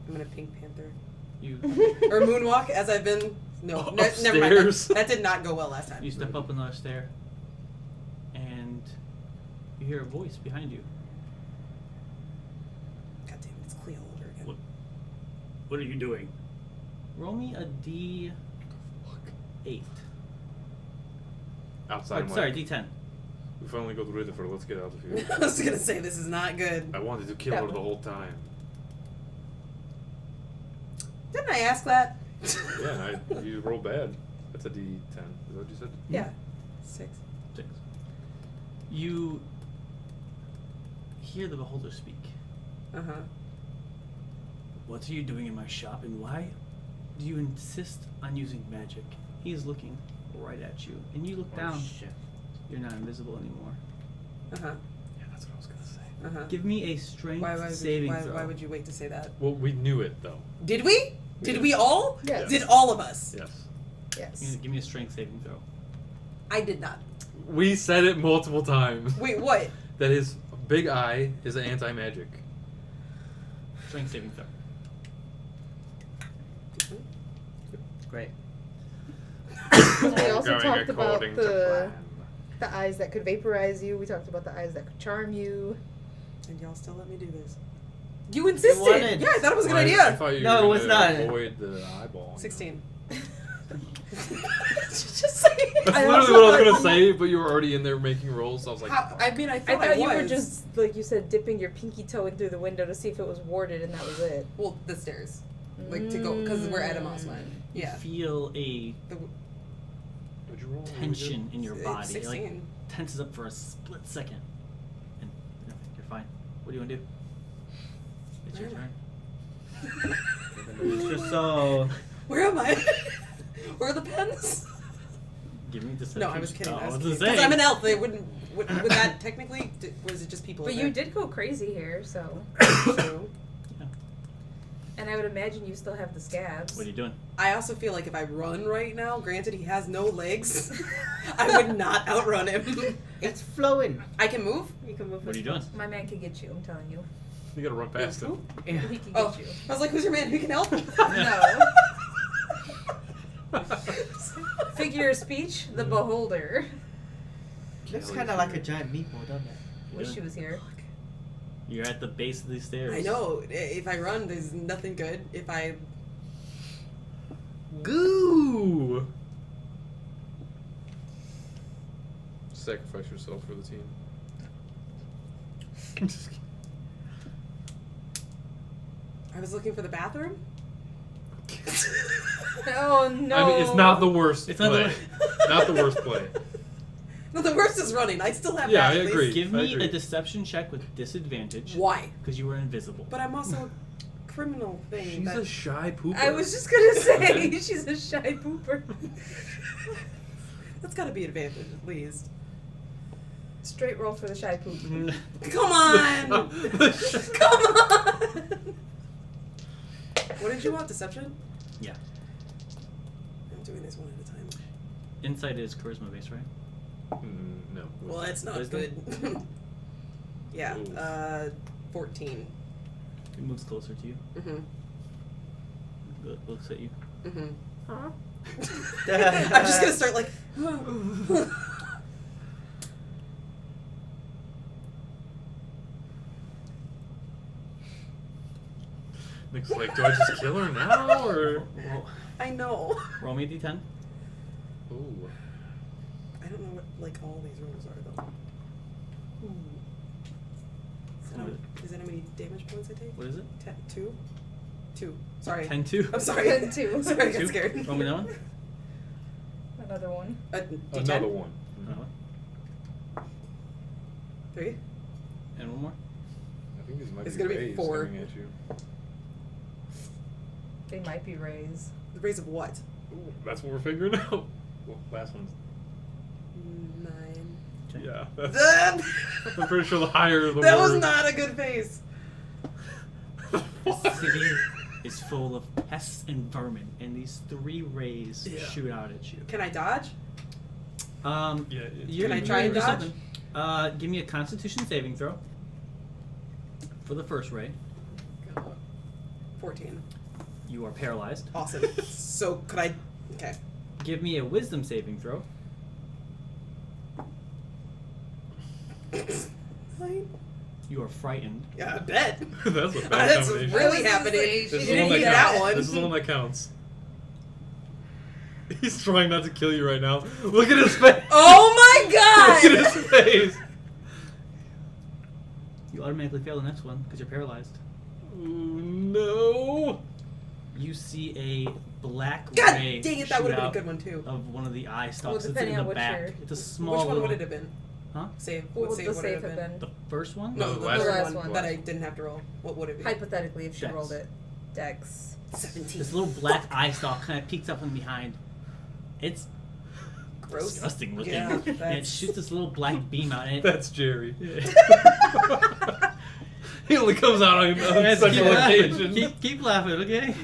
I'm gonna Pink Panther. You Or Moonwalk, as I've been. No, never mind. Upstairs. That did not go well last time. you step up another stair, and you hear a voice behind you. God damn it, it's Cleo all over again. What? What are you doing? Roll me a D8. Outside, Oh, I'm sorry, like, D10. we finally got rid of her. Let's get out of here. I was gonna say, this is not good. I wanted to kill That her one. the whole time. Didn't I ask that? Yeah, you roll bad. That's a D10. Is that what you said? Yeah. 6. 6. You hear the beholder speak. Uh-huh. What are you doing in my shop, and why You insist on using magic. He's looking right at you, and you look down. Shit. You're not invisible anymore. Uh-huh. Yeah, that's what I was gonna say. Uh-huh. Give me a strength Why saving throw. why would you wait to say that? Well, we knew it though. Did we? Did Yeah. we all? Yes. Did all of us? Yes. Yes. Give me a strength saving throw. I did not. We said it multiple times. Wait, what? That his big eye is anti-magic. Strength saving throw. Great. We also Going talked about according to the plan. eyes that could vaporize you. We talked about the eyes that could charm you. And y'all still let me do this. You insisted! wanted- Yeah, I thought it was a good I idea! thought you No, were it was gonna not. avoid the eyeball. 16. Just saying. That's I literally also what I was thought- gonna say, but you were already in there making rolls. So I was like, How, I mean, I I thought thought you were was. just, like you said, dipping your pinky toe in through the window to see if it was warded, and that was it. Well, the stairs. Like, to go, because we're at a moss went. You Yeah. feel a What'd you roll? tension in your It's body. It, 16. like tenses up for a split second, and you're fine. What do you want to do? It's your turn. It's just so. Where am I? Where are the pens? Give me deception. No, I was kidding. Oh, I was what kidding. to say? Because I'm an elf. They wouldn't. Would that technically? Was it just people? But in you there? did go crazy here, so. True. And I would imagine you still have the scabs. What are you doing? I also feel like if I run right now, granted he has no legs, I would not outrun him. It's flowing. I can move. You can move. What are you as doing? fast. My man could get you, I'm telling you. You gotta run past him. Yeah. He can Oh, get you. I was like, "Who's your man? Who can help?" No. Figure of speech, the beholder. Looks kind of like a giant meatball, doesn't it? Wish she was here. You're at the base of these stairs. I know. If I run, there's nothing good. If I Goo! Sacrifice yourself for the team. I'm just kidding. I was looking for the bathroom. Oh no. I mean, it's not the worst It's not the play. Not the worst play. No, the worst is running. I still have Yeah, that. I at least. agree. Give I me agree. a deception check with disadvantage. Why? Because you were invisible. But I'm also a criminal thing. She's that- a shy pooper. I was just gonna say, Okay. she's a shy pooper. That's got to be advantage at least. Straight roll for the shy poop. Come on! Come on! What did you want? Deception? Yeah. I'm doing this one at a time. Insight is charisma based, right? No. Well, that's not Wisdom? good. Yeah, Oof. 14. It moves closer to you. Mm-hmm. Looks at you. Mm-hmm. Huh? I'm just gonna start like. Nick's like, do I just kill her now or? I know. Roll me a d10. Ooh. I don't know what like all these rolls are though. Is that how many damage points I take? What is it? 10, 2? 2. Sorry. 10-2. I'm sorry. 10, 2. Sorry, I got 2? scared. Roll me that one. Another one. D10? Another one. Another one. 3? And one more. I think these might It's be gonna be rays 4. coming at you. They might be rays. The raise of what? Ooh, that's what we're figuring out. Well, last one's 9. Okay. yeah. That's, That I'm pretty sure the higher the was worse. not a good face. This city is full of pests and vermin, and these 3 rays Yeah. shoot out at you. Can I dodge? Yeah. Can I try and do dodge? something. Give me a Constitution saving throw for the first ray. 14. You are paralyzed. Awesome. So could I? Okay. Give me a Wisdom saving throw. 9? You are frightened. Yeah, I bet. That's a bad That's combination. really happening. This is You the didn't one need that that counts. one. This is the one that counts. He's trying not to kill you right now. Look at his face. Oh my god! Look at his face. You automatically fail the next one because you're paralyzed. Ooh, no. You see a black God ray dang it, that shoot would have been a out good one too. of one of the eye stalks. It's in depending the on which back. year. It's a small Which one little... would it have been? Huh? Save. What What would save the would it save have have been? been? The first one? No, the the last last one. one that I didn't have to roll. What would it be? Hypothetically, if she Dex. rolled it. Dex. 17. This little black eye stalk kind of peeks up from behind. It's Gross. disgusting looking. Yeah, And it that's- shoots this little black beam out. And it, That's Jerry. He only comes out on Guys, such keep a laughing. location. Keep laughing, okay?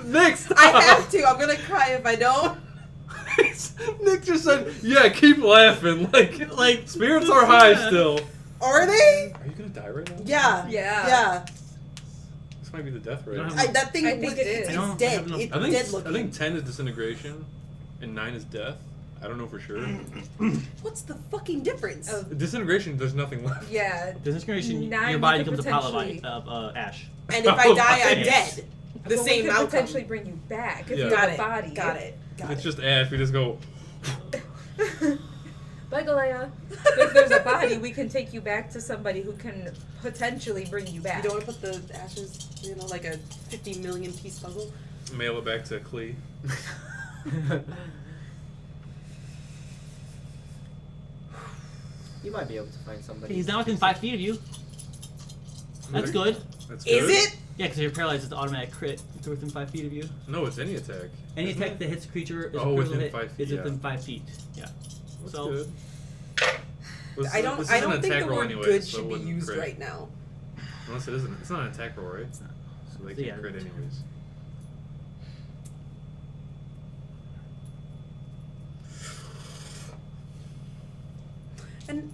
Next I have to. I'm gonna cry if I don't. Nick just said, "Yeah, keep laughing." Like spirits are high Yeah. still. Are they? Are you gonna die right now? Yeah. Yeah. Yeah. This might be the death You rate. don't have That thing I think was, it is. I don't it's dead. have enough- It's I think dead looking. I think 10 is disintegration, and 9 is death. I don't know for sure. What's the fucking difference? Oh. Disintegration, there's nothing left. Yeah. Disintegration, 9 your body you could becomes a pile of, potentially- ash. And if I die, I'm Okay. dead. The But same we could outcome. potentially bring you back if Yeah. you Got have it. a body. Got it. Got It's it. just ash. We just go. Bye, Galea. If there's a body, we can take you back to somebody who can potentially bring you You back. don't want to put the ashes, like a 50 million piece puzzle? Mail it back to Klee. You might be able to find somebody. He's now within 5 feet of you. That's good. That's Is good. it? Yeah, because you're paralyzed. It's an automatic crit. It's within 5 feet of you. No, it's any attack. Any Isn't attack it? that hits a creature is Oh, a critical within hit 5 feet, is within yeah. 5 feet. Yeah. That's So- good. This I is- don't. this I is an don't think attack the roll word anyway, "good" so it should be wouldn't used crit. right now. Unless it isn't. It's not an attack roll, right? It's not. So they Yeah. can't crit anyways. And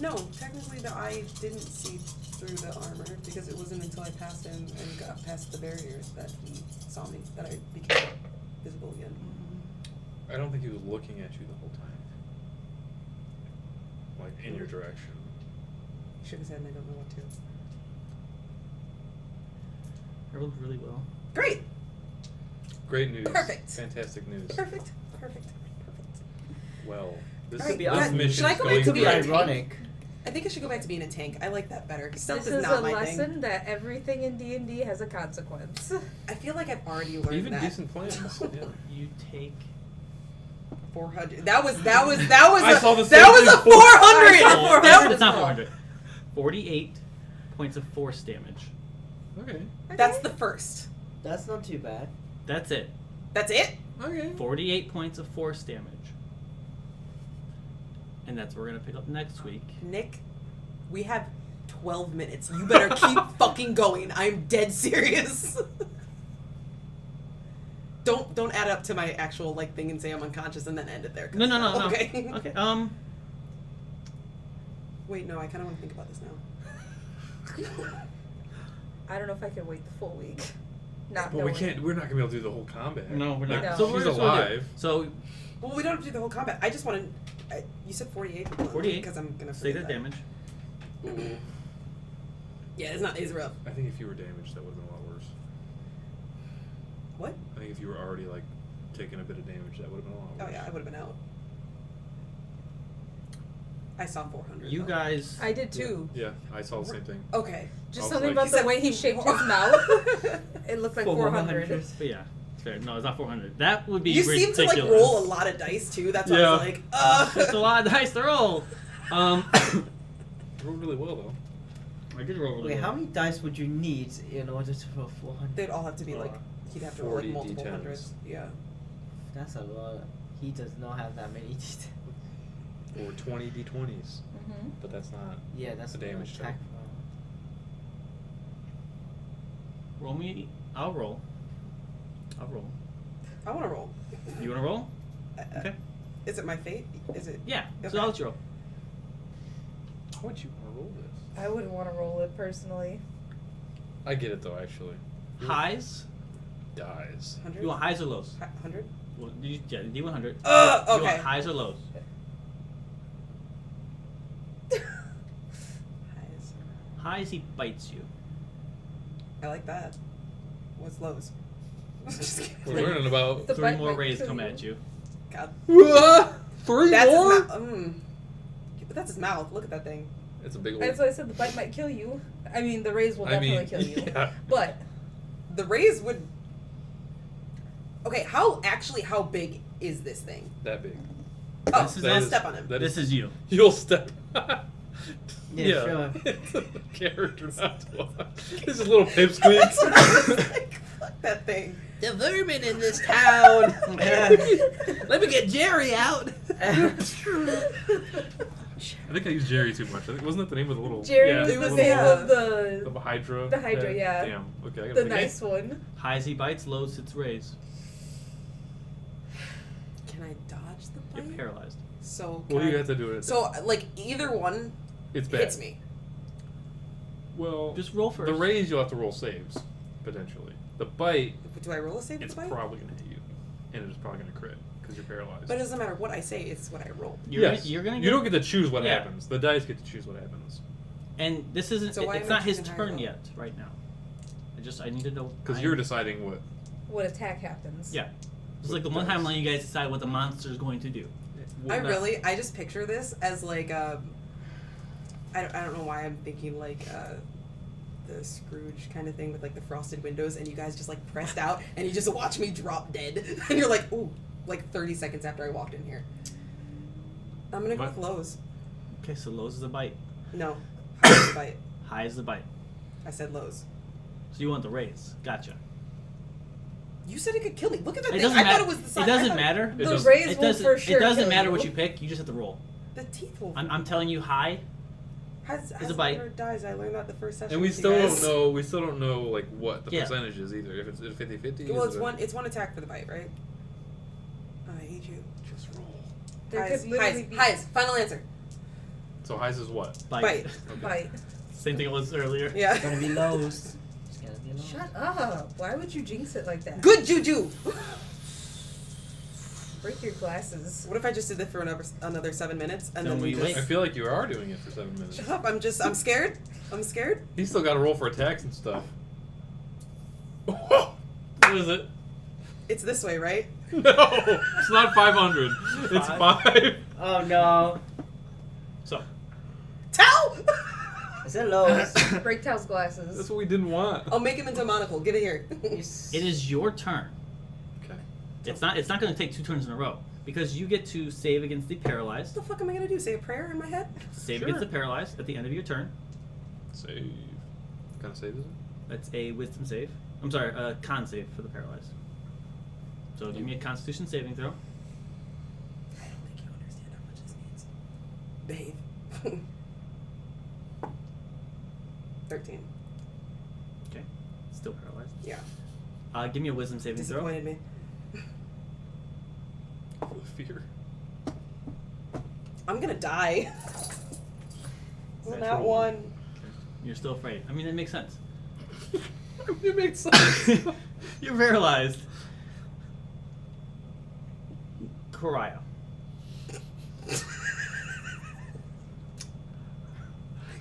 no, technically the eye didn't see through the armor because it wasn't until I passed him and got past the barriers that he saw me, that I became visible again. I don't think he was looking at you the whole time. Like in your direction. He shook his head and I don't know what to. I rolled really well. Great! Great news. Perfect. Fantastic news. Perfect. Perfect. Perfect. Well, this, Alright, be this awesome. mission Should I is go going back to Could be be great. ironic. I think I should go back to being a tank. I like that better. Stealth This is is not a my lesson thing. that everything in D&D has a consequence. I feel like I've already learned Even that. decent plans. Yeah. You take 400. That was a I saw the that same was a thing. 400. I saw 400. That It's not well. 400. 48 points of force damage. Okay. That's the first. That's not too bad. That's it. That's it? Okay. 48 points of force damage. And that's what we're going to pick up next week. Nick, we have 12 minutes. You better keep fucking going. I'm dead serious. Don't add up to my actual thing and say I'm unconscious and then end it there. 'cause- No. Okay. Okay. Wait, no, I kind of want to think about this now. I don't know if I can wait the full week. Not But we knowing. can't. We're not gonna be able to do the whole combat. No, we're not. No. So she's we're just gonna do- alive. So Well, we don't have to do the whole combat. I just want to. You said 48. 48. Because I'm gonna say forget that damage. Yeah, it's not. It's rough. I think if you were damaged, that would have been a lot worse. What? I think if you were already taking a bit of damage, that would have been a lot worse. Oh yeah, I would have been out. I saw 400. You though. guys. I did too. Yeah, I saw the same thing. Okay. Just Also, something like- about the way he shaped his mouth. It looked like 400. But yeah, it's fair. No, it's not 400. That would be You ridiculous. seem to roll a lot of dice too. That's why I was Yeah. like, It's a lot of dice to roll. You rolled really well though. I did roll really Wait, well. how many dice would you need in order to roll 400? They'd all have to be he'd have to roll 40 multiple D10s. hundreds. Yeah. That's a lot. He does not have that many details. Or 20 d20s, Mm-hmm. but that's not. Yeah, that's A damage attack. Roll me. I'll roll. I want to roll. You want to roll? Okay. Is it my fate? Is it? Yeah. Okay. So I'll let you roll. How would you want to roll this? I wouldn't want to roll it personally. I get it though, actually. Highs. Dies. 100? You want highs or lows? 100? Well, yeah, D100. You Okay. want highs or lows? Highs. Highs, he bites you. I like that. What's lows? Just kidding. We're learning about. The 3 bite more might rays kill come you. at you. God. 3 That's more? his mouth. But that's his mouth. Look at that thing. It's a big old. That's why I said the bite might kill you. I mean, the rays will I definitely mean, kill you. yeah. But The rays would. Okay, how big is this thing? That big. Oh, This is I'll it. step on him. That This is you. You'll step. Yeah, sure. It's a character not to watch. This is a little pipsqueak. That's what I was like. Fuck that thing. The vermin in this town. Let me get Jerry out. I think I used Jerry too much. I think wasn't that the name of the little Jerry Yeah, was it the was name the- of the the Hydra? The Hydra, head? yeah. Damn. Okay, I gotta the think. nice one. High as he bites, low as its rays. Can I dodge the You're bite? paralyzed. So What can do you I- have to do it? So like either one it's bad. hits me. Well, Just roll first. the raise you'll have to roll saves potentially. The bite, Do I roll a save it's with the bite? probably gonna hit you, and it's probably gonna crit because you're paralyzed. But it doesn't matter what I say. It's what I roll. You're gonna you don't get to choose what Yeah. happens. The dice get to choose what happens. And this isn't. So why It's am I not his choosing higher turn level? yet. Right now. I need to know. Because you're deciding what. What attack happens? Yeah. It's What like the one dice. time when you guys decide what the monster is going to do. I just picture this as like I don't know why I'm thinking like the Scrooge kind of thing with like the frosted windows and you guys just like pressed out and you just watch me drop dead and you're like, ooh, like 30 seconds after I walked in here. I'm gonna go What? with Lowe's. Okay, so Lowe's is a bite. No, high is the bite. High is the bite. I said Lowe's. So you want the raise. Gotcha. You said it could kill me. Look at the It thing. doesn't I matter. thought it was the side. It doesn't matter. It The doesn't- raise It will doesn't. for sure It doesn't kill matter you. what you pick. You just have to roll. The teeth will. I'm telling you, high. Has a a bite. never dies. I learned that the first session. And we with you still guys. don't know. We still don't know like what the Yeah. percentage is either. If it's 50-50. Well, is it's it- one. It's one attack for the bite, right? Oh, I hate you. Just roll. There Highs, could literally highs, be highs. Final answer. So highs is what? Bite. Bite. Okay. bite. Same thing it was earlier. It's Yeah. gonna be Lowe's. It's gonna be Lowe's. Shut up! Why would you jinx it like that? Good juju. Break your glasses. What if I just did it for another 7 minutes and Then then we we just wait. I feel like you are doing it for 7 minutes. shut up? I'm scared. I'm scared. He's still got to roll for attacks and stuff. What is it? It's this way, right? No, it's not 500. It's 5. Oh no. So Towel. Is it Lowe's? Break Tal's glasses. That's what we didn't want. I'll make him into a monocle. Give it here. it is your turn. Okay. It's not going to take 2 turns in a row because you get to save against the paralyzed. What the fuck am I gonna do? Say a prayer in my head? Save Sure. against the paralyzed at the end of your turn. Save. What kind of save is it? That's a wisdom save. I'm sorry, a con save for the paralyzed. So give me a Constitution saving throw. I don't think you understand how much this means. Behave. 13. Okay, still paralyzed. Yeah. Give me a wisdom saving throw. Disappointed me. For the fear. I'm gonna die. Well, that Natural. one. Okay. You're still afraid. I mean, it makes sense. It makes sense. You're paralyzed. Koraya.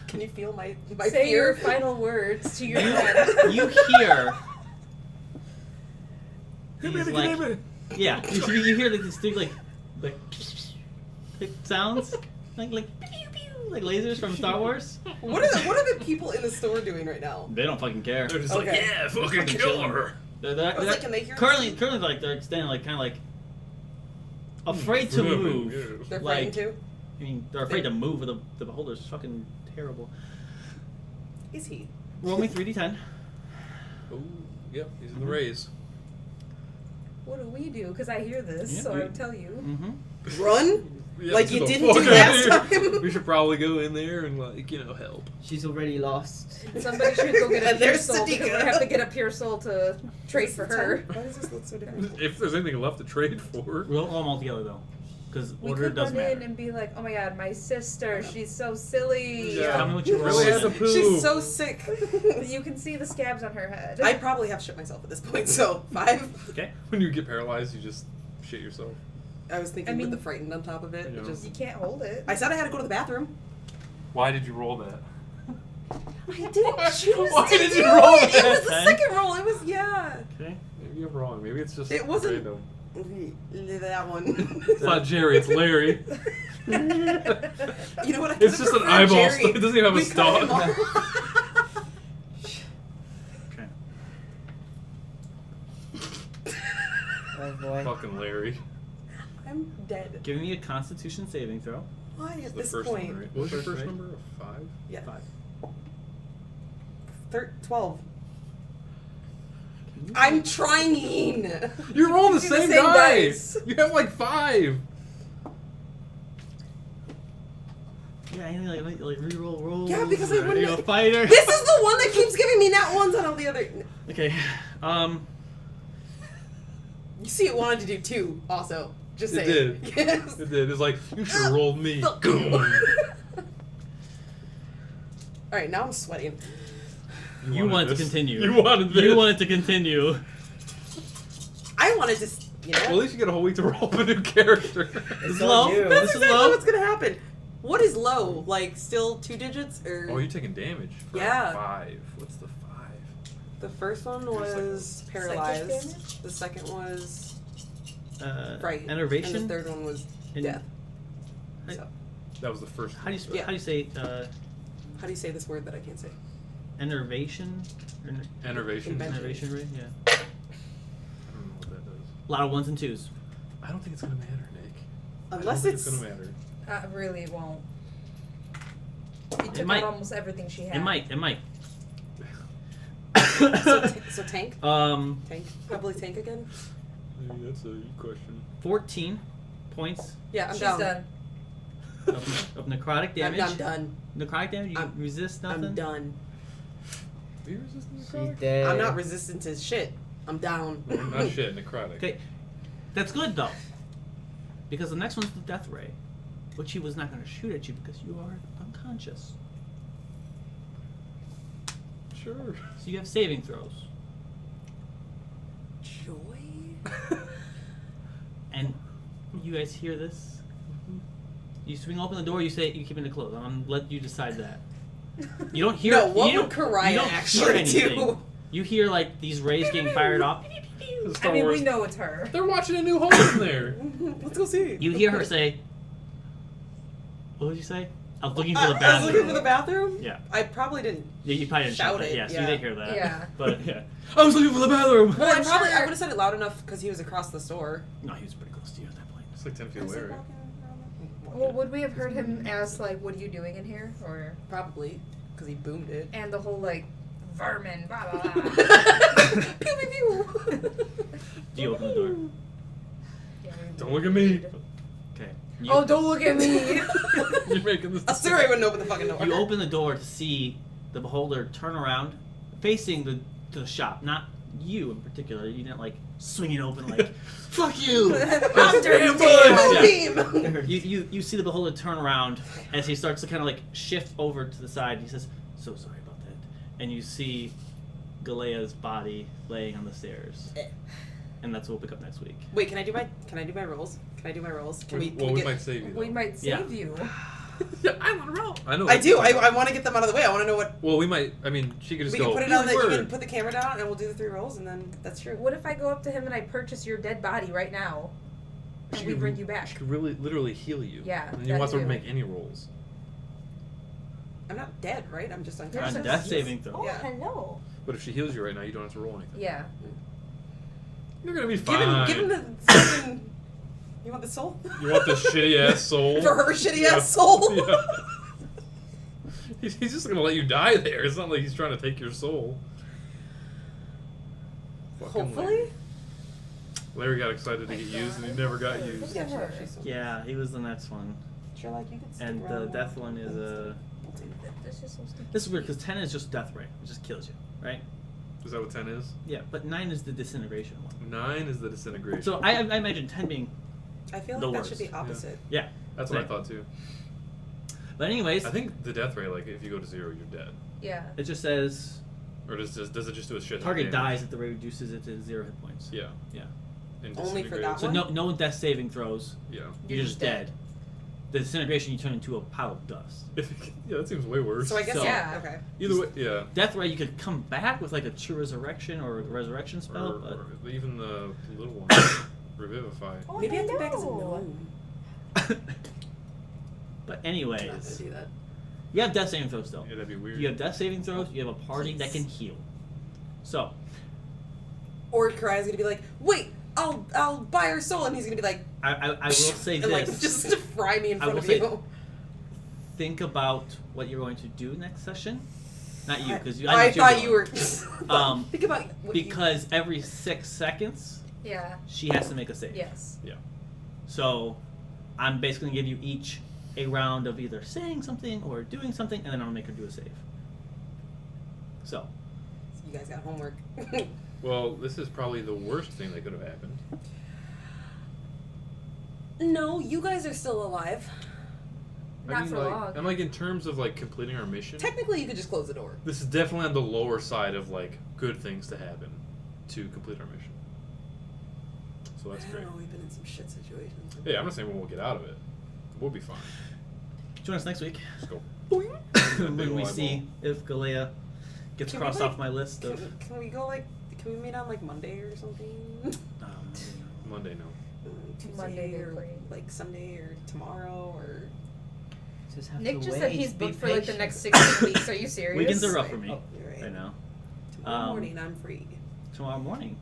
Can you feel my Say fear? your final words to your friend. You hear. He's like, yeah, you hear like these big like sounds, like pew, pew, like lasers from Star Wars. What are the people in the store doing right now? They don't fucking care. They're just Okay. like, yeah, fucking kill her. They're I was like, can they hear currently this? like they're standing like kind of like afraid to move. They're Like, frightened too. I mean, they're afraid to move. With the beholder's fucking terrible. Is he? Roll me 3d10. Oh, yep, he's in the raise. What do we do? Because I hear this, Yeah, so we- I would tell you. Mm-hmm. Run? Yeah, Like get you the didn't fuck do outta last here. time. We should probably go in there and help. She's already lost. Somebody should go get a And pure there's soul because Sadika. we have to get a pure soul to trade for her. Why does this look so different? If there's anything left to trade for. Roll them all together though, because We order could doesn't run in matter. and be like, "Oh my god, my sister, she's so silly." Yeah. Tell me what you roll. Really has a poo. She's so sick. You can see the scabs on her head. I probably have shit myself at this point, so 5. Okay. When you get paralyzed, you just shit yourself. I was thinking I mean- with the frightened on top of it. I know. It just, You can't hold it. I said I had to go to the bathroom. Why did you roll that? I didn't choose Why to did do you roll it. It that? was the second roll. It was, yeah. Okay. Maybe I'm wrong. Maybe it's just It wasn't- random. That one. It's not Jerry, it's Larry. You know what? I It's could've just an preferred eyeball Jerry. stalk. It doesn't even have a We cut him stalk. off. Okay. Oh boy. Fucking Larry. I'm dead. Give me a Constitution saving throw. Why It's at the this first point? one, right? What was your First, first right? number? 5? Yeah. 5. 12. Can you- I'm trying. You're rolling the Do the same, same dice. dice. You have like 5. Yeah, anything like reroll rolls. Yeah, because I or, wouldn't- a fighter. This is the one that keeps giving me nat ones on all the other. Okay. You see, it wanted to do 2 also. Just It saying. did. Yes. It did. It's like, you should have rolled me. Fuck you. Alright, now I'm sweating. You wanted to this. continue. You wanted this. You wanted to continue. I wanted to, you know. Well, at least you get a whole week to roll up a new character. This is on low. you. That's This is exactly low. what's gonna happen. What is low? Like, still 2 digits? Or Oh, you're taking damage. For Yeah. 5. What's the 5? the first one was paralyzed. The second was fright. Enervation. And the third one was And- death. I- So, That was the first How do you one. Yeah. how do you say how do you say this word that I can't say? enervation? Enervation. Invention. Enervation rate. Yeah. I don't know what that does. A lot of 1s and 2s. I don't think it's gonna matter, Nick. Unless I don't it's. think it's gonna matter. Really won't. He took might. out almost everything she had. It might. It might. So tank? Um, Tank? Probably tank again? Maybe that's a question. 14 points Yeah, I'm She's down. done. of necrotic damage. I'm done. Necrotic damage. You I'm- resist nothing. I'm done. Are you resistant She's necrotic? dead. I'm not resistant to shit. I'm down. Not shit, necrotic. Okay, that's good though, because the next one's the death ray, which he was not going to shoot at you because you are unconscious. Sure. So you have saving throws, Joy? and you guys hear this. You swing open the door. You say you keep it closed. I'm gonna let you decide that. You don't hear. No, what you would don't- Karaya you don't actually hear anything. do? You hear like these rays getting fired off. I mean, we know it's her. They're watching A New Hope in there. Let's go see. You hear her say, "What did you say?" I was looking for the I was bathroom. looking for the bathrown? Yeah. I probably didn't. Yeah, you probably didn't Shout shout that. it, Yeah, so yeah. you did hear that. Yeah. But yeah, I was looking for the bathroom. Well, I'm I sure- would have said it loud enough because he was across the store. No, he was pretty close to you at that point. It's like 10 feet Was away, he right? walking around Well, would we have heard him ask, like, what are you doing in here? Or, Probably, because he boomed it. and the whole, like, vermin, blah, blah, blah. Pew pew pew. Do you open the door? Yeah, we Don't look at me. would. Okay. Oh, don't look at me! You're making this. A Suri wouldn't open the fucking door. You open the door to see the beholder turn around, facing the shop. Not you in particular. You didn't like swing it open like, "Fuck you!" After him, Yeah. beam. You see the beholder turn around as he starts to kind of like shift over to the side. He says, "So sorry about that," and you see Galea's body laying on the stairs. And that's what we'll pick up next week. Wait, can I do my rolls? Can I do my rolls? Can we Well, we get, might save you. We though. might Yeah. save you. Yeah, I want to roll. I know. I that. do. I want to get them out of the way. I want to know what. Well, we might. I mean, she could just We go. can put it "Your on the. You word." can put the camera down, and we'll do the 3 rolls, and then that's true. What if I go up to him and I purchase your dead body right now? And She we could bring re- you back. She could really, literally heal you. Yeah, And you that want her to too. make any rolls. I'm not dead, right? I'm just You're unconscious. On so death cute. saving throw. Oh, Yeah. hello. But if she heals you right now, you don't have to roll anything. Yeah. You're gonna be Give fine. him the fucking. You want the soul? You want this shitty ass soul For her shitty Yeah. ass soul? Yeah. He's just gonna let you die there. It's not like he's trying to take your soul. Fucking Hopefully. Larry got excited to get used, and he never got used. Yeah, sure. She's so Yeah, he was the next one. Sure, like you could stick And the around death more. one is This is so stupid. This is weird because 10 is just death ray. It just kills you, right? Is that what 10 is? Yeah, but 9 is the disintegration one. 9 is the disintegration. So I imagine 10 being I feel the like that should worst. be opposite. yeah. That's what I Same. thought too. But anyways, I think the death rate, like if you go to 0, you're dead. Yeah. it just says Or does it just do a shit? ton of target damage? dies if the ray reduces it to 0 hit points. Yeah. Yeah. And Only for that disintegrates. So no death saving throws. Yeah. You're just dead. The disintegration you turn into a pile of dust. Yeah, that seems way worse. So I guess So- yeah. Okay. Either way, yeah. Death ray you could come back with like a true resurrection or a resurrection spell, Or even the little one, revivify. Oh, Maybe I have to hello. back as a gnome. but Not anyways, to do that. you have death saving throws still. Yeah, that'd be weird. You have death saving throws. You have a party that can heal. So Or Karaya's gonna be like, wait, I'll buy her soul, and he's gonna be like, I will say and this. like just to fry me in I front will of say- you. think about what you're going to do next session. Not you, because I thought you were. Um, think about what because every 6 seconds Yeah. she has to make a save. Yes. So I'm basically gonna give you each a round of either saying something or doing something, and then I'm gonna make her do a save. So you guys got homework. Well, this is probably the worst thing that could have happened. No, you guys are still alive. Not for like, long. And like in terms of like completing our mission, Technically, you could just close the door. this is definitely on the lower side of like good things to happen to complete our mission. So that's I great. don't know. We've been in some shit situations. Yeah, I'm not saying we won't get out of it. We'll be fine. join us next week Let's go. when we see if Galea gets Can we, crossed like, off my list of. Can we go like? Can we meet on like Monday or something? Monday, no. Tuesday Monday they're or free. like Sunday or tomorrow or. Just have Nick to just wait. said he's Be booked for like the patient. next 16 weeks. Are you serious? Weekends are rough for me. Oh, You're right. I know. Tomorrow Um, morning, I'm free. Tomorrow morning.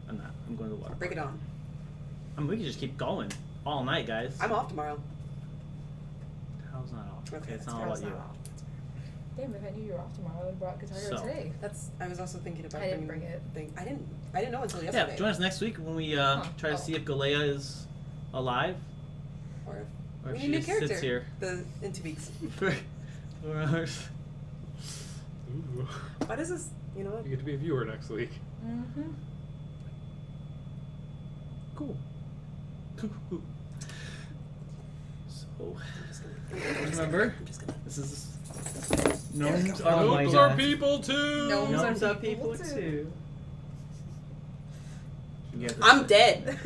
I'm not. I'm going to the water. Break it park. on. I mean, we can just keep going all night, guys. I'm off tomorrow. How's not off? Okay, It's that's not fair. all about It's you. not off. Damn, if I knew you were off tomorrow, I would have brought Guitar Hero So. today. That's I was also thinking about I didn't bringing bring it. Thing. I didn't know until yesterday. Yeah, join us next week when we try to Oh. see if Galea is alive Or if or we if need she a new just character. sits here In 2 weeks. for 4 hours. Ooh. Why does this? You know what? You get to be a viewer next week. mm-hmm. Cool. So, I'm just gonna remember, I'm just gonna. this is There we gnomes go. are Oh my Gnomes God. are people too. Gnomes Gnomes are are people people too. You get this. I'm dead.